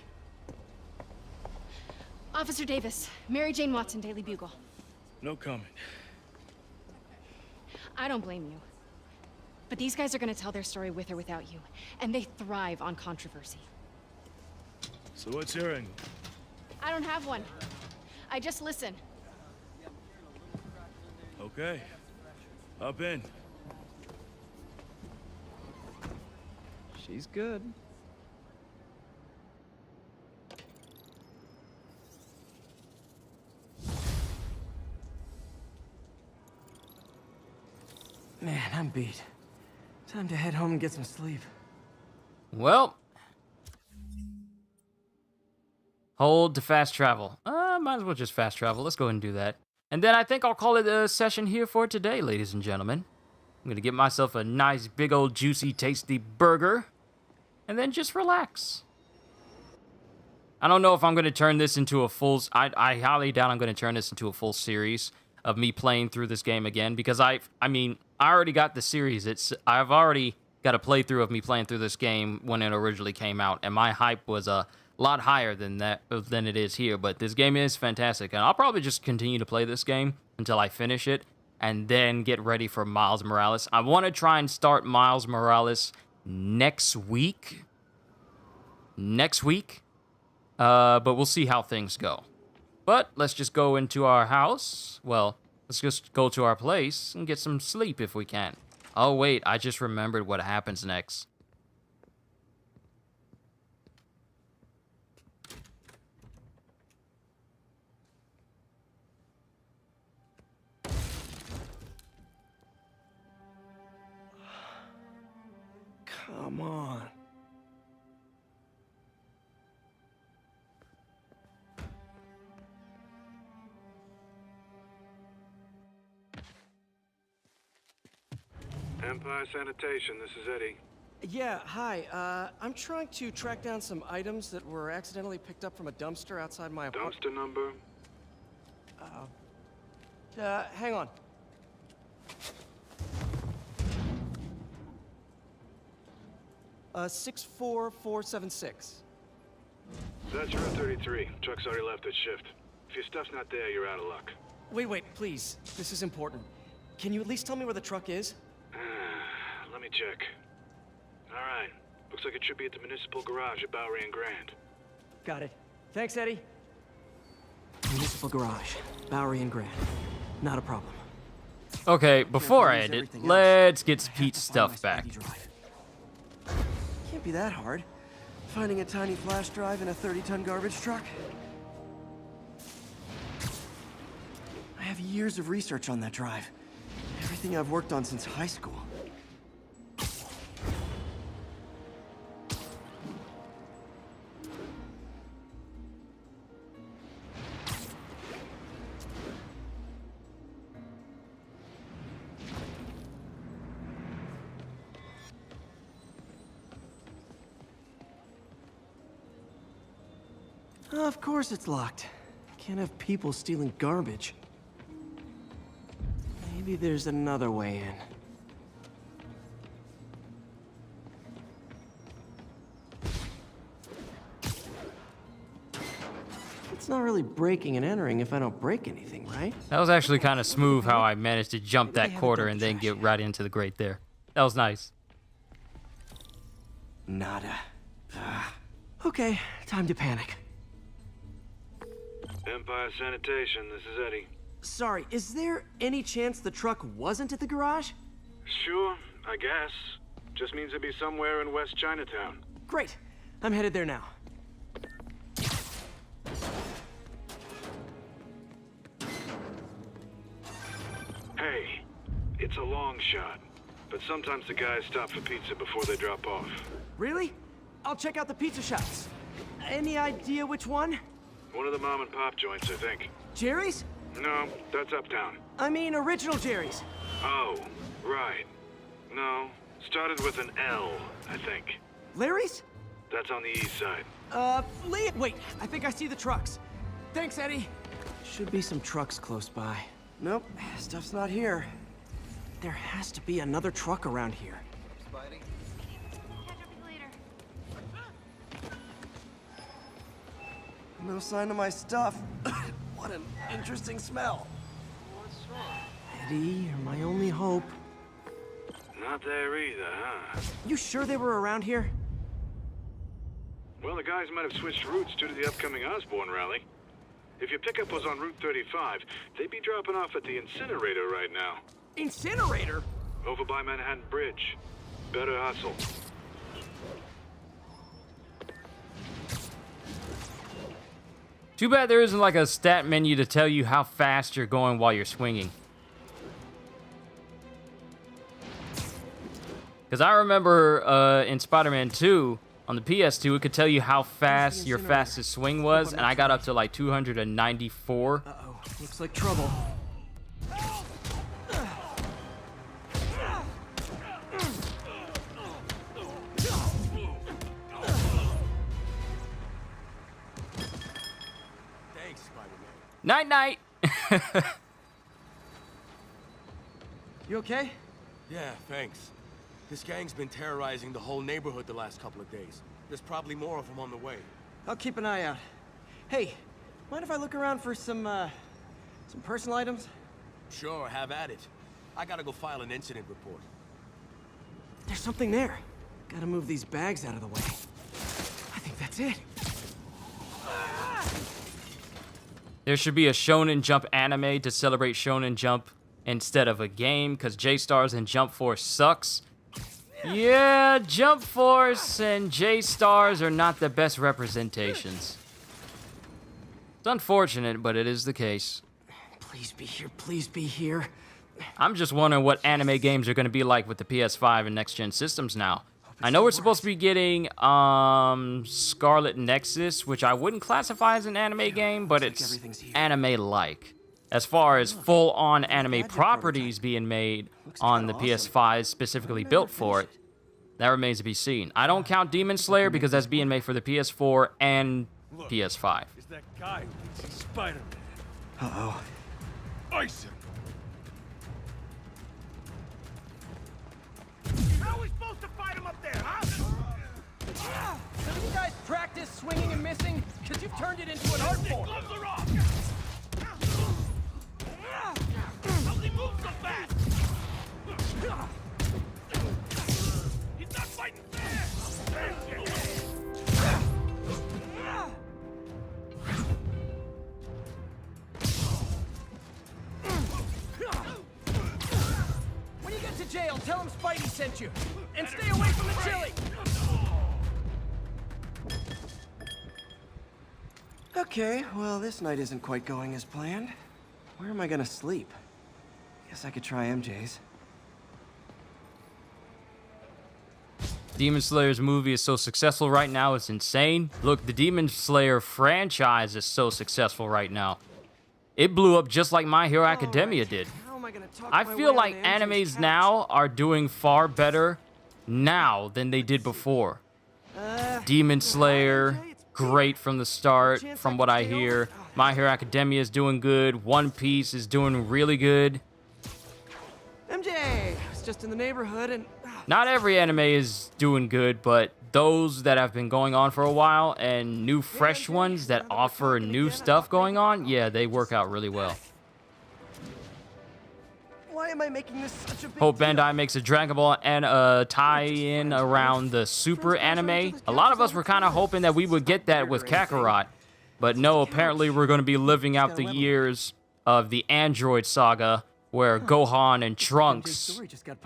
Speaker 21: Officer Davis, Mary Jane Watson, Daily Bugle.
Speaker 8: No comment.
Speaker 21: I don't blame you. But these guys are gonna tell their story with or without you, and they thrive on controversy.
Speaker 8: So what's your angle?
Speaker 21: I don't have one. I just listen.
Speaker 8: Okay. Hop in.
Speaker 22: She's good.
Speaker 4: Man, I'm beat. Time to head home and get some sleep.
Speaker 1: Well. Hold to fast travel. Might as well just fast travel. Let's go ahead and do that. And then I think I'll call it a session here for today, ladies and gentlemen. I'm going to get myself a nice, big old, juicy, tasty burger. And then just relax. I don't know if I'm going to turn this into a full... I highly doubt I'm going to turn this into a full series of me playing through this game again. Because I already got the series. I've already got a playthrough of me playing through this game when it originally came out. And my hype was a lot higher than it is here. But this game is fantastic. And I'll probably just continue to play this game until I finish it. And then get ready for Miles Morales. I want to try and start Miles Morales next week. But we'll see how things go. But let's just go into our house. Well, let's just go to our place and get some sleep if we can. Oh, wait, I just remembered what happens next.
Speaker 4: Come on.
Speaker 14: Empire Sanitation, this is Eddie.
Speaker 4: Yeah, hi. I'm trying to track down some items that were accidentally picked up from a dumpster outside my apartment.
Speaker 14: Dumpster number?
Speaker 4: Hang on. Uh, 64476.
Speaker 14: That's route 33. Truck's already left its shift. If your stuff's not there, you're out of luck.
Speaker 4: Wait, please. This is important. Can you at least tell me where the truck is?
Speaker 14: Let me check. Alright. Looks like it should be at the municipal garage at Bowery and Grand.
Speaker 4: Got it. Thanks, Eddie. Municipal garage, Bowery and Grand. Not a problem.
Speaker 1: Okay, before I end it, let's get Pete's stuff back.
Speaker 4: Can't be that hard. Finding a tiny flash drive in a 30-ton garbage truck. I have years of research on that drive. Everything I've worked on since high school. Of course it's locked. Can't have people stealing garbage. Maybe there's another way in. It's not really breaking and entering if I don't break anything, right?
Speaker 1: That was actually kind of smooth how I managed to jump that quarter and then get right into the grate there. That was nice.
Speaker 4: Nada. Okay, time to panic.
Speaker 15: Empire Sanitation, this is Eddie.
Speaker 4: Sorry, is there any chance the truck wasn't at the garage?
Speaker 15: Sure, I guess. Just means it'd be somewhere in West Chinatown.
Speaker 4: Great. I'm headed there now.
Speaker 15: Hey, it's a long shot, but sometimes the guys stop for pizza before they drop off.
Speaker 4: Really? I'll check out the pizza shops. Any idea which one?
Speaker 15: One of the mom and pop joints, I think.
Speaker 4: Jerry's?
Speaker 15: No, that's uptown.
Speaker 4: I mean original Jerry's.
Speaker 15: Oh, right. No, started with an L, I think.
Speaker 4: Larry's?
Speaker 15: That's on the east side.
Speaker 4: Lee, wait, I think I see the trucks. Thanks, Eddie. Should be some trucks close by. Nope, stuff's not here. There has to be another truck around here.
Speaker 20: Spidey?
Speaker 4: No sign of my stuff. What an interesting smell.
Speaker 20: What's wrong?
Speaker 4: Eddie, you're my only hope.
Speaker 15: Not there either, huh?
Speaker 4: You sure they were around here?
Speaker 15: Well, the guys might have switched routes due to the upcoming Osborne rally. If your pickup was on Route 35, they'd be dropping off at the incinerator right now.
Speaker 4: Incinerator?
Speaker 15: Over by Manhattan Bridge. Better hustle.
Speaker 1: Too bad there isn't like a stat menu to tell you how fast you're going while you're swinging. Because I remember in Spider-Man 2, on the PS2, it could tell you how fast your fastest swing was, and I got up to like 294.
Speaker 4: Uh-oh, looks like trouble.
Speaker 8: Thanks, Spider-Man.
Speaker 1: Night-night!
Speaker 4: You okay?
Speaker 8: Yeah, thanks. This gang's been terrorizing the whole neighborhood the last couple of days. There's probably more of them on the way.
Speaker 4: I'll keep an eye out. Hey, mind if I look around for some personal items?
Speaker 8: Sure, have at it. I gotta go file an incident report.
Speaker 4: There's something there. Gotta move these bags out of the way. I think that's it.
Speaker 1: There should be a Shonen Jump anime to celebrate Shonen Jump instead of a game, because J-Stars and Jump Force sucks. Yeah, Jump Force and J-Stars are not the best representations. It's unfortunate, but it is the case.
Speaker 4: Please be here, please be here.
Speaker 1: I'm just wondering what anime games are going to be like with the PS5 and next-gen systems now. I know we're supposed to be getting Scarlet Nexus, which I wouldn't classify as an anime game, but it's anime-like. As far as full-on anime properties being made on the PS5 specifically built for it, that remains to be seen. I don't count Demon Slayer because that's being made for the PS4 and PS5.
Speaker 8: Is that guy who thinks he's Spider-Man?
Speaker 4: Uh-oh.
Speaker 8: Ice him!
Speaker 14: How are we supposed to fight him up there, huh?
Speaker 4: Have you guys practiced swinging and missing? Because you've turned it into an art form.
Speaker 14: Gloves are off! How's he move so fast? He's not fighting fair!
Speaker 4: When you get to jail, tell him Spidey sent you. And stay away from the chili! Okay, well, this night isn't quite going as planned. Where am I gonna sleep? Guess I could try MJ's.
Speaker 1: Demon Slayer's movie is so successful right now, it's insane. Look, the Demon Slayer franchise is so successful right now. It blew up just like My Hero Academia did. I feel like animes now are doing far better now than they did before. Demon Slayer, great from the start, from what I hear. My Hero Academia is doing good. One Piece is doing really good.
Speaker 4: MJ! I was just in the neighborhood and...
Speaker 1: Not every anime is doing good, but those that have been going on for a while and new fresh ones that offer new stuff going on, yeah, they work out really well.
Speaker 4: Why am I making this such a big
Speaker 1: Hope
Speaker 4: deal?
Speaker 1: Bandai makes a Dragon Ball and a tie-in around the Super anime. A lot of us were kind of hoping that we would get that with Kakarot, but no, apparently we're going to be living out the years of the Android saga, where Gohan and Trunks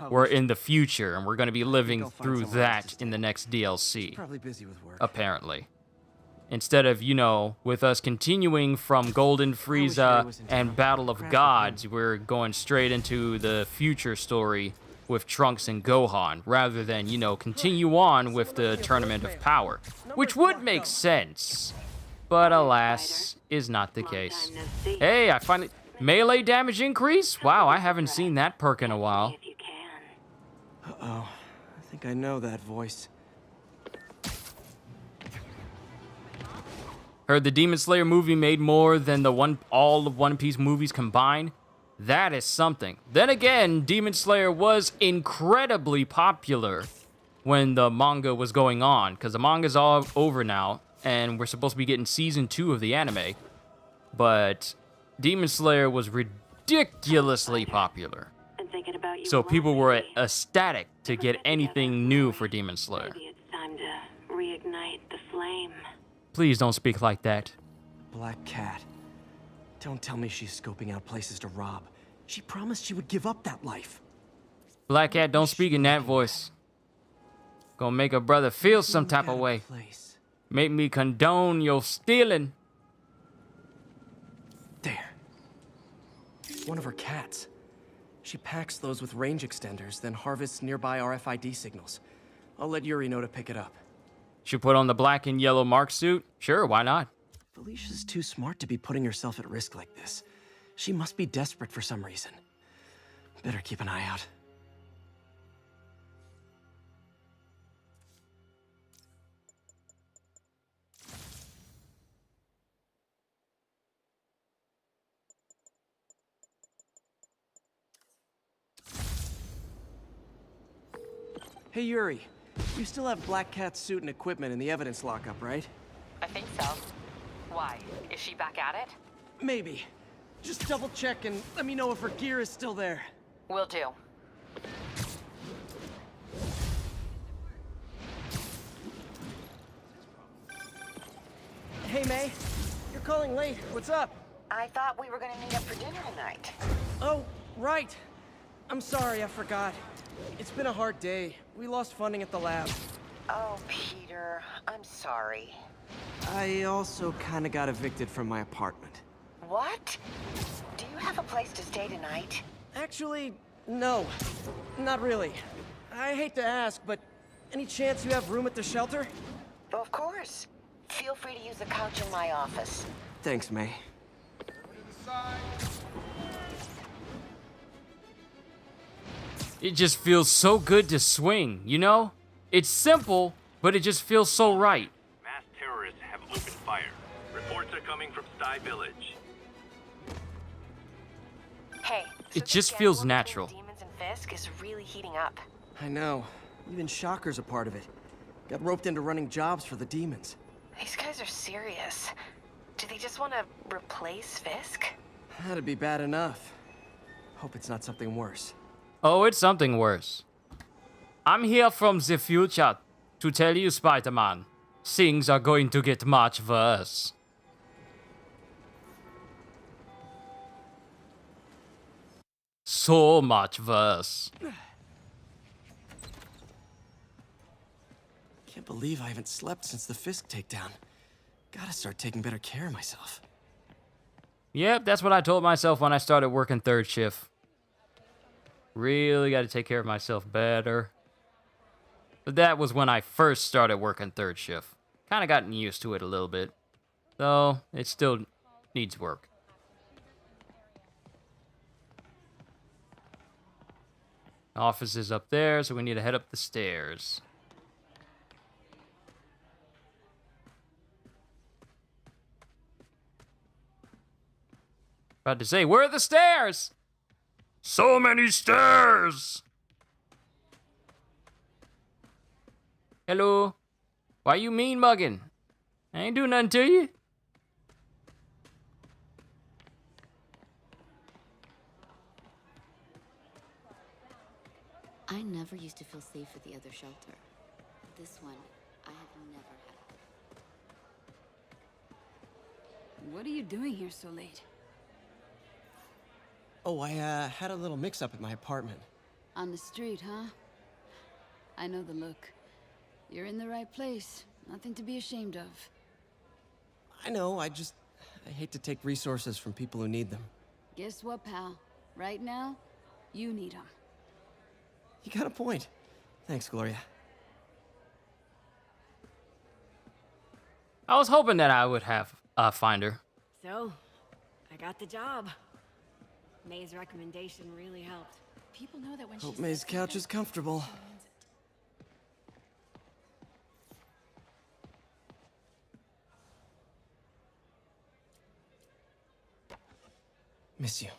Speaker 1: were in the future, and we're going to be living through that in the next DLC.
Speaker 4: Probably busy with work.
Speaker 1: Apparently. Instead of, you know, with us continuing from Golden Frieza and Battle of Gods, we're going straight into the future story with Trunks and Gohan, rather than, you know, continue on with the Tournament of Power, which would make sense, but alas, is not the case. Hey, I finally... Melee damage increase? Wow, I haven't seen that perk in a while.
Speaker 4: Uh-oh. I think I know that voice.
Speaker 1: Heard the Demon Slayer movie made more than all of One Piece movies combined? That is something. Then again, Demon Slayer was incredibly popular when the manga was going on, because the manga's all over now, and we're supposed to be getting season 2 of the anime. But Demon Slayer was ridiculously popular. So people were ecstatic to get anything new for Demon Slayer.
Speaker 17: Maybe it's time to reignite the flame.
Speaker 1: Please don't speak like that.
Speaker 4: Black Cat. Don't tell me she's scoping out places to rob. She promised she would give up that life.
Speaker 1: Black Cat, don't speak in that voice. Gonna make a brother feel some type of way. Make me condone your stealing.
Speaker 4: There. One of her cats. She packs those with range extenders, then harvests nearby RFID signals. I'll let Yuri know to pick it up.
Speaker 1: Should put on the black and yellow mark suit? Sure, why not?
Speaker 4: Felicia's too smart to be putting herself at risk like this. She must be desperate for some reason. Better keep an eye out. Hey, Yuri. You still have Black Cat's suit and equipment in the evidence lockup, right?
Speaker 3: I think so. Why? Is she back at it?
Speaker 4: Maybe. Just double check and let me know if her gear is still there.
Speaker 3: Will do.
Speaker 4: Hey, May. You're calling late. What's up?
Speaker 17: I thought we were gonna meet up for dinner tonight.
Speaker 4: Oh, right. I'm sorry, I forgot. It's been a hard day. We lost funding at the lab.
Speaker 17: Oh, Peter, I'm sorry.
Speaker 4: I also kinda got evicted from my apartment.
Speaker 17: What? Do you have a place to stay tonight?
Speaker 4: Actually, no. Not really. I hate to ask, but any chance you have room at the shelter?
Speaker 17: Of course. Feel free to use the couch in my office.
Speaker 4: Thanks, May.
Speaker 1: It just feels so good to swing, you know? It's simple, but it just feels so right.
Speaker 14: Mass terrorists have opened fire. Reports are coming from Sty Village.
Speaker 3: Hey,
Speaker 1: It just feels natural.
Speaker 3: Demons and Fisk is really heating up.
Speaker 4: I know. Even Shocker's a part of it. Got roped into running jobs for the demons.
Speaker 3: These guys are serious. Do they just want to replace Fisk?
Speaker 4: That'd be bad enough. Hope it's not something worse.
Speaker 1: Oh, it's something worse. I'm here from the future to tell you, Spider-Man, things are going to get much worse. So much worse.
Speaker 4: Can't believe I haven't slept since the Fisk takedown. Gotta start taking better care of myself.
Speaker 1: Yep, that's what I told myself when I started working third shift. Really got to take care of myself better. But that was when I first started working third shift. Kind of gotten used to it a little bit. Though, it still needs work. Office is up there, so we need to head up the stairs. About to say, where are the stairs? So many stairs! Hello? Why you mean mugging? I ain't doing nothing to you.
Speaker 7: I never used to feel safe at the other shelter. This one, I have never had.
Speaker 9: What are you doing here so late?
Speaker 22: Oh, I had a little mix-up at my apartment.
Speaker 9: On the street, huh? I know the look. You're in the right place. Nothing to be ashamed of.
Speaker 22: I know, I hate to take resources from people who need them.
Speaker 9: Guess what, pal? Right now, you need them.
Speaker 22: You got a point. Thanks, Gloria.
Speaker 1: I was hoping that I would have a finder.
Speaker 21: So, I got the job. May's recommendation really helped.
Speaker 9: People know that when
Speaker 22: Hope May's couch is comfortable. Miss you.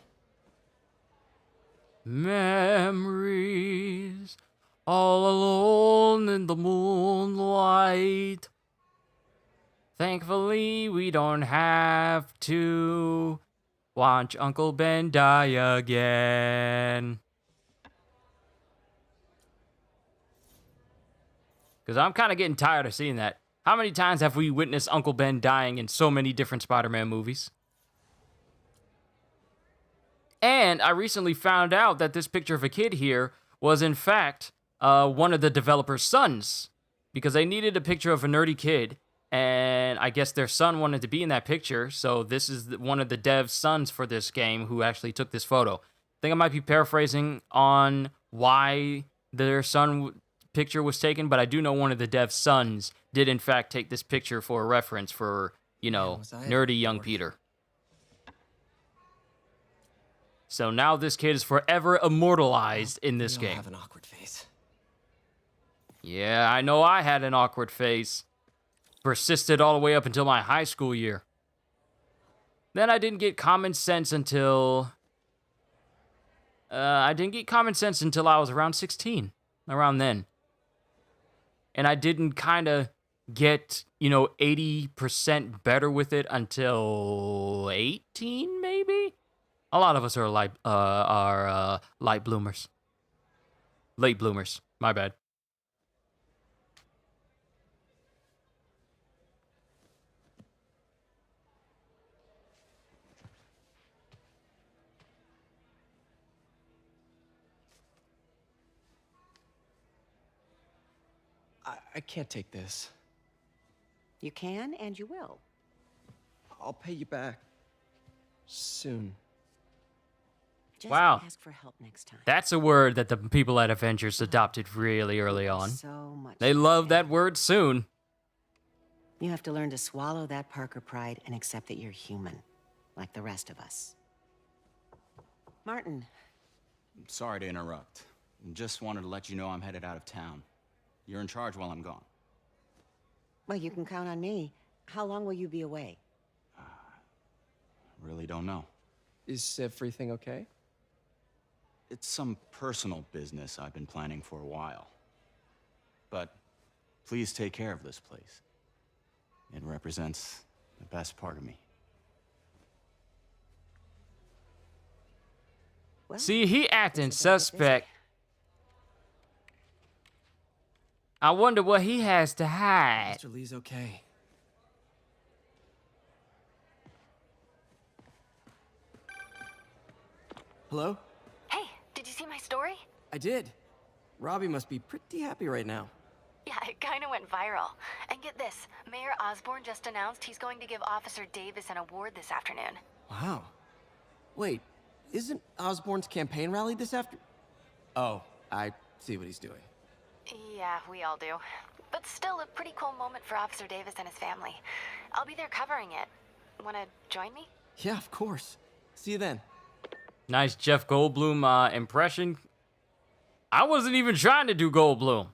Speaker 1: Memories all alone in the moonlight. Thankfully, we don't have to watch Uncle Ben die again. Because I'm kind of getting tired of seeing that. How many times have we witnessed Uncle Ben dying in so many different Spider-Man movies? And I recently found out that this picture of a kid here was, in fact, one of the developer's sons. Because they needed a picture of a nerdy kid, and I guess their son wanted to be in that picture, so this is one of the dev's sons for this game who actually took this photo. I think I might be paraphrasing on why their son picture was taken, but I do know one of the dev's sons did, in fact, take this picture for a reference for, you know, nerdy young Peter. So now this kid is forever immortalized in this game.
Speaker 22: Have an awkward face.
Speaker 1: Yeah, I know I had an awkward face. Persisted all the way up until my high school year. Then I didn't get common sense until... I was around 16. Around then. And I didn't kind of get, 80% better with it until 18, maybe? A lot of us are light bloomers. Late bloomers. My bad.
Speaker 22: I can't take this.
Speaker 17: You can and you will.
Speaker 22: I'll pay you back. Soon.
Speaker 17: Just
Speaker 1: Wow.
Speaker 17: ask for help next time.
Speaker 1: That's a word that the people at Avengers adopted really early on.
Speaker 17: So much.
Speaker 1: They love that word soon.
Speaker 17: You have to learn to swallow that Parker pride and accept that you're human, like the rest of us. Martin.
Speaker 18: I'm sorry to interrupt. Just wanted to let you know I'm headed out of town. You're in charge while I'm gone.
Speaker 17: Well, you can count on me. How long will you be away?
Speaker 18: Really don't know.
Speaker 22: Is everything okay?
Speaker 18: It's some personal business I've been planning for a while. But please take care of this place. It represents the best part of me.
Speaker 17: Well,
Speaker 1: See, he acting suspect. I wonder what he has to hide.
Speaker 22: Mr. Lee's okay. Hello?
Speaker 3: Hey, did you see my story?
Speaker 22: I did. Robbie must be pretty happy right now.
Speaker 3: Yeah, it kind of went viral. And get this, Mayor Osborn just announced he's going to give Officer Davis an award this afternoon.
Speaker 22: Wow. Wait, isn't Osborn's campaign rally this after? Oh, I see what he's doing.
Speaker 3: Yeah, we all do. But still a pretty cool moment for Officer Davis and his family. I'll be there covering it. Wanna join me?
Speaker 22: Yeah, of course. See you then.
Speaker 1: Nice Jeff Goldblum impression. I wasn't even trying to do Goldblum.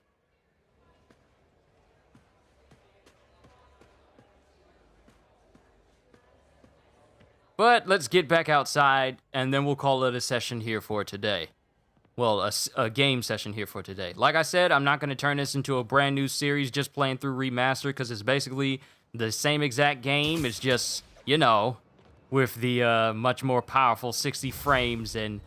Speaker 1: But let's get back outside, and then we'll call it a session here for today. well, a game session here for today. Like I said, I'm not going to turn this into a brand new series just playing through Remastered, because it's basically the same exact game. It's just, you know, with the much more powerful 60 frames and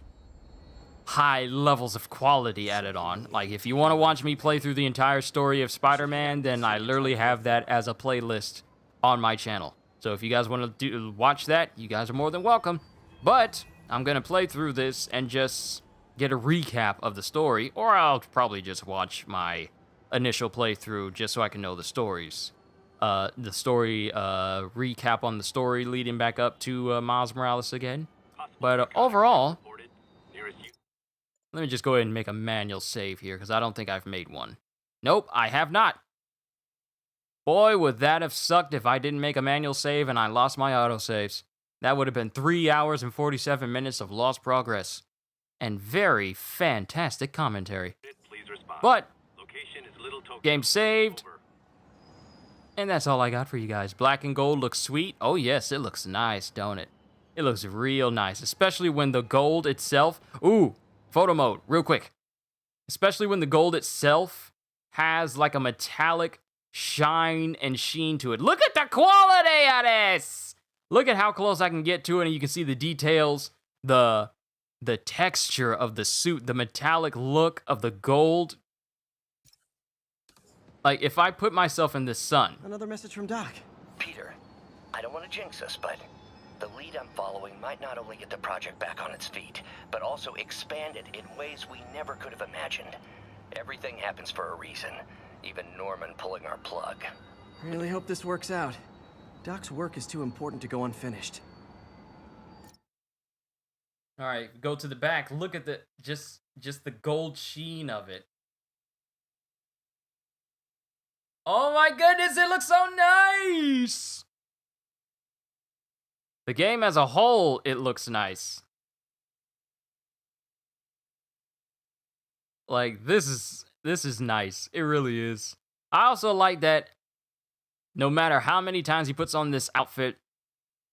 Speaker 1: high levels of quality added on. Like, if you want to watch me play through the entire story of Spider-Man, then I literally have that as a playlist on my channel. So if you guys want to watch that, you guys are more than welcome. But I'm going to play through this and just get a recap of the story, or I'll probably just watch my initial playthrough just so I can know the stories. Recap on the story leading back up to Miles Morales again. But overall, let me just go ahead and make a manual save here, because I don't think I've made one. Nope, I have not. Boy, would that have sucked if I didn't make a manual save and I lost my autosaves. That would have been 3 hours and 47 minutes of lost progress. And very fantastic commentary. But, game saved. And that's all I got for you guys. Black and gold looks sweet. Oh yes, it looks nice, don't it? It looks real nice, especially when the gold itself... Ooh, photo mode, real quick. Especially when the gold itself has like a metallic shine and sheen to it. Look at the quality of this! Look at how close I can get to it, and you can see the details, the texture of the suit, the metallic look of the gold. Like, if I put myself in the sun...
Speaker 22: Another message from Doc.
Speaker 5: Peter, I don't want to jinx us, but the lead I'm following might not only get the project back on its feet, but also expand it in ways we never could have imagined. Everything happens for a reason, even Norman pulling our plug.
Speaker 22: Really hope this works out. Doc's work is too important to go unfinished.
Speaker 1: All right, go to the back. Look at the just the gold sheen of it. Oh my goodness, it looks so nice! The game as a whole, it looks nice. Like, this is nice. It really is. I also like that no matter how many times he puts on this outfit,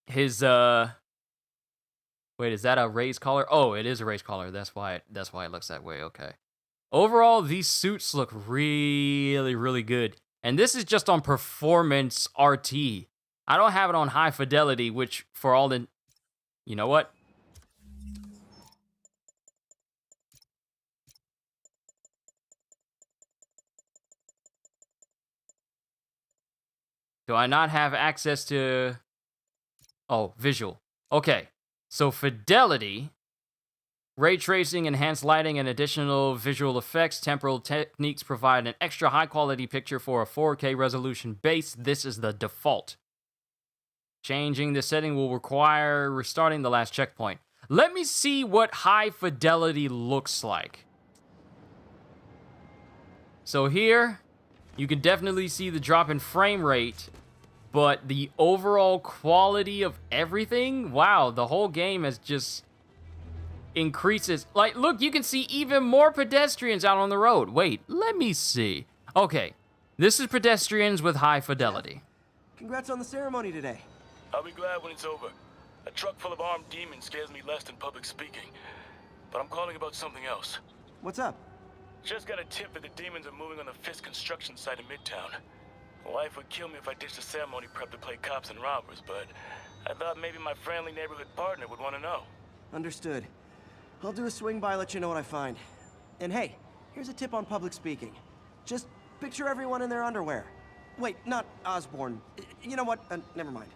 Speaker 1: his wait, is that a raised collar? Oh, it is a raised collar. That's why it looks that way. Okay. Overall, these suits look really, really good. And this is just on performance RT. I don't have it on high fidelity, which for all the... You know what? Do I not have access to... Oh, visual. Okay. So fidelity, ray tracing, enhanced lighting, and additional visual effects, temporal techniques provide an extra high-quality picture for a 4K resolution base. This is the default. Changing the setting will require restarting the last checkpoint. Let me see what high fidelity looks like. So here, you can definitely see the drop in frame rate, but the overall quality of everything, wow, the whole game has just increases. Like, look, you can see even more pedestrians out on the road. Wait, let me see. Okay, this is pedestrians with high fidelity.
Speaker 22: Congrats on the ceremony today.
Speaker 8: I'll be glad when it's over. A truck full of armed demons scares me less than public speaking. But I'm calling about something else.
Speaker 22: What's up?
Speaker 8: Just got a tip that the demons are moving on the Fisk construction site in Midtown. Life would kill me if I ditched the ceremony prep to play cops and robbers, but I thought maybe my friendly neighborhood partner would want to know.
Speaker 22: Understood. I'll do a swing by, let you know what I find. And hey, here's a tip on public speaking. Just picture everyone in their underwear. Wait, not Osborn. You know what? Never mind.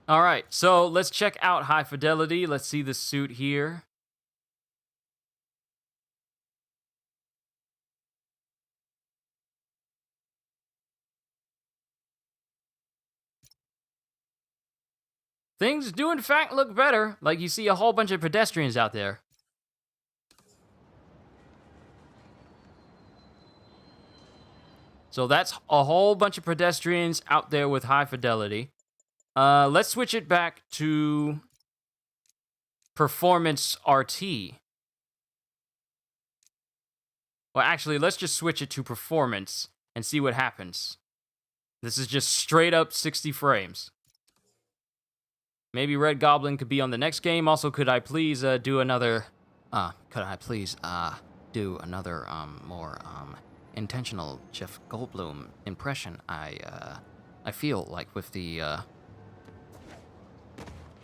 Speaker 1: All right, so let's check out high fidelity. Let's see the suit here. Things do in fact look better. Like, you see a whole bunch of pedestrians out there. So that's a whole bunch of pedestrians out there with high fidelity. Let's switch it back to performance RT. Well, actually, let's just switch it to performance and see what happens. This is just straight up 60 frames. Maybe Red Goblin could be on the next game. Also, could I please do another more intentional Jeff Goldblum impression? I feel like with the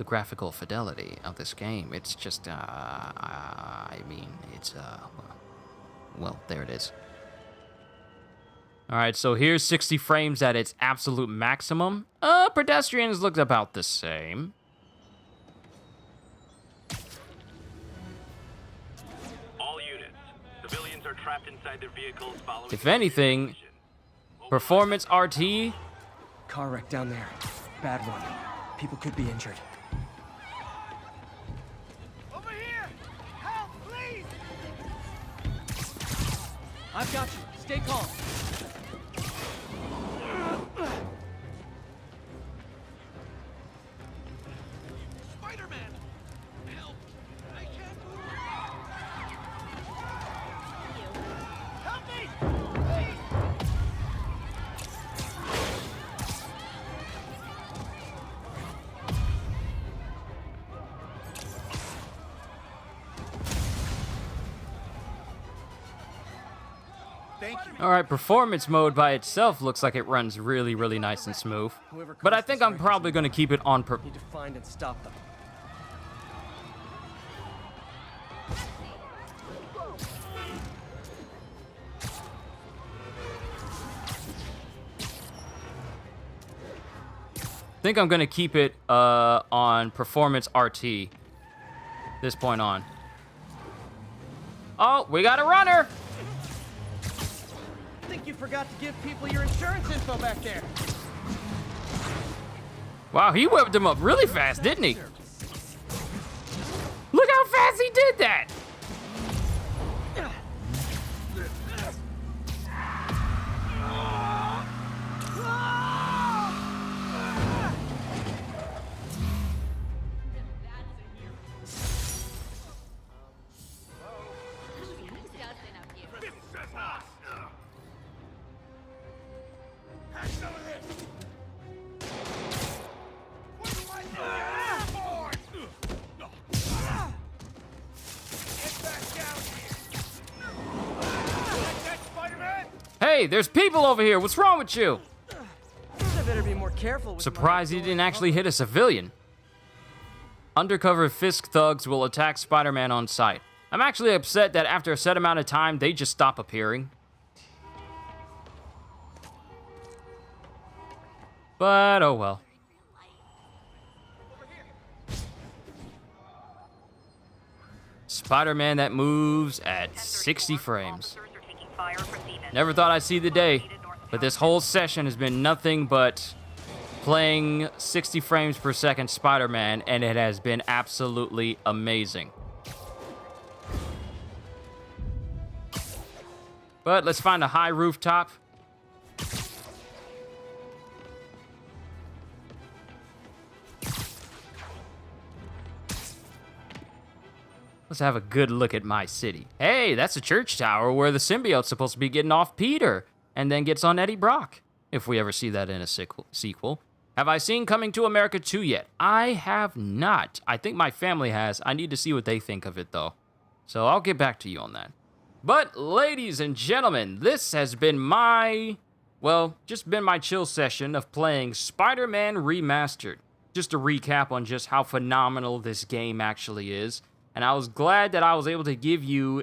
Speaker 1: graphical fidelity of this game, it's just I mean, it's well, there it is. All right, so here's 60 frames at its absolute maximum. Pedestrians looked about the same.
Speaker 6: All units. Civilians are trapped inside their vehicles following...
Speaker 1: If anything, performance RT.
Speaker 4: Car wreck down there. Bad one. People could be injured.
Speaker 10: Over here! Help, please! I've got you. Stay calm.
Speaker 2: Spider-Man! Help! I can't move! Help me! Please! Thank you.
Speaker 1: All right, performance mode by itself looks like it runs really, really nice and smooth. But I think I'm probably going to keep it on
Speaker 4: Need to find and stop them.
Speaker 1: think I'm gonna keep it on performance RT this point on. Oh, we got a runner!
Speaker 4: I think you forgot to give people your insurance info back there.
Speaker 1: Wow, he whipped him up really fast, didn't he? Look how fast he did that! Hey, there's people over here. What's wrong with you?
Speaker 4: I better be more careful with
Speaker 1: Surprised he didn't actually hit a civilian. Undercover Fisk thugs will attack Spider-Man on sight. I'm actually upset that after a set amount of time, they just stop appearing. But, oh well. Spider-Man that moves at 60 frames. Never thought I'd see the day, but this whole session has been nothing but playing 60 frames per second Spider-Man, and it has been absolutely amazing. But let's find a high rooftop. Let's have a good look at my city. Hey, that's a church tower where the symbiote's supposed to be getting off Peter and then gets on Eddie Brock, if we ever see that in a sequel. Have I seen Coming to America 2 yet? I have not. I think my family has. I need to see what they think of it, though. So I'll get back to you on that. But, ladies and gentlemen, this has been my, well, just been my chill session of playing Spider-Man Remastered. Just a recap on just how phenomenal this game actually is. And I was glad that I was able to give you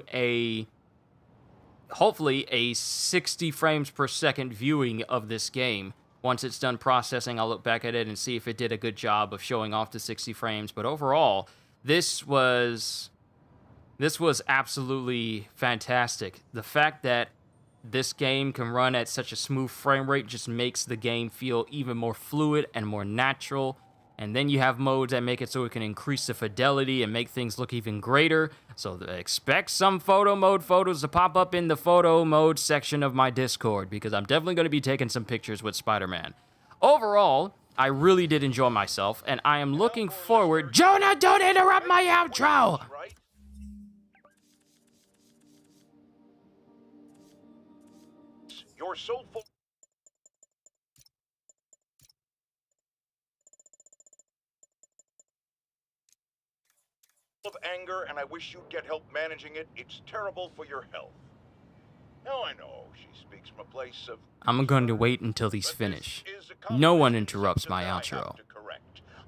Speaker 1: hopefully a 60 frames per second viewing of this game. Once it's done processing, I'll look back at it and see if it did a good job of showing off the 60 frames. But overall, this was absolutely fantastic. The fact that this game can run at such a smooth frame rate just makes the game feel even more fluid and more natural. And then you have modes that make it so it can increase the fidelity and make things look even greater. So expect some photo mode photos to pop up in the photo mode section of my Discord, because I'm definitely going to be taking some pictures with Spider-Man. Overall, I really did enjoy myself, and I am looking forward... Jonah, don't interrupt my outro!
Speaker 14: You're so full.
Speaker 12: of anger, and I wish you'd get help managing it. It's terrible for your health. Now I know she speaks from a place of...
Speaker 1: I'm going to wait until he's finished. No one interrupts my outro.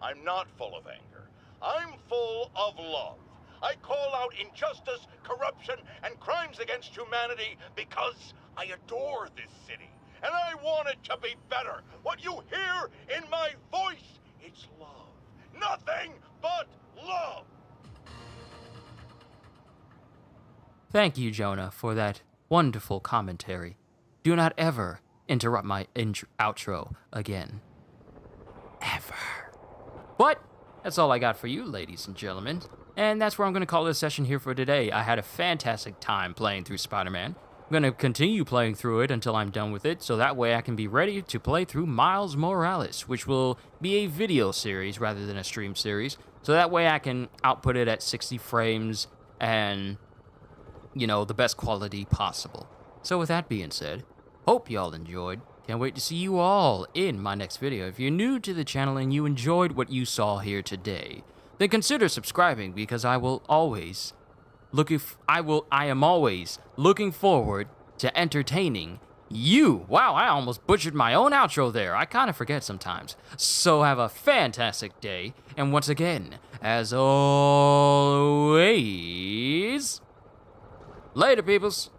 Speaker 12: I'm not full of anger. I'm full of love. I call out injustice, corruption, and crimes against humanity because I adore this city. And I want it to be better. What you hear in my voice, it's love. Nothing but love.
Speaker 1: Thank you, Jonah, for that wonderful commentary. Do not ever interrupt my outro again. Ever. But that's all I got for you, ladies and gentlemen. And that's where I'm going to call this session here for today. I had a fantastic time playing through Spider-Man. I'm going to continue playing through it until I'm done with it, so that way I can be ready to play through Miles Morales, which will be a video series rather than a stream series. So that way I can output it at 60 frames and, you know, the best quality possible. So with that being said, hope y'all enjoyed. Can't wait to see you all in my next video. If you're new to the channel and you enjoyed what you saw here today, then consider subscribing, because I am always looking forward to entertaining you. Wow, I almost butchered my own outro there. I kind of forget sometimes. So have a fantastic day, and once again, as always, later, peoples.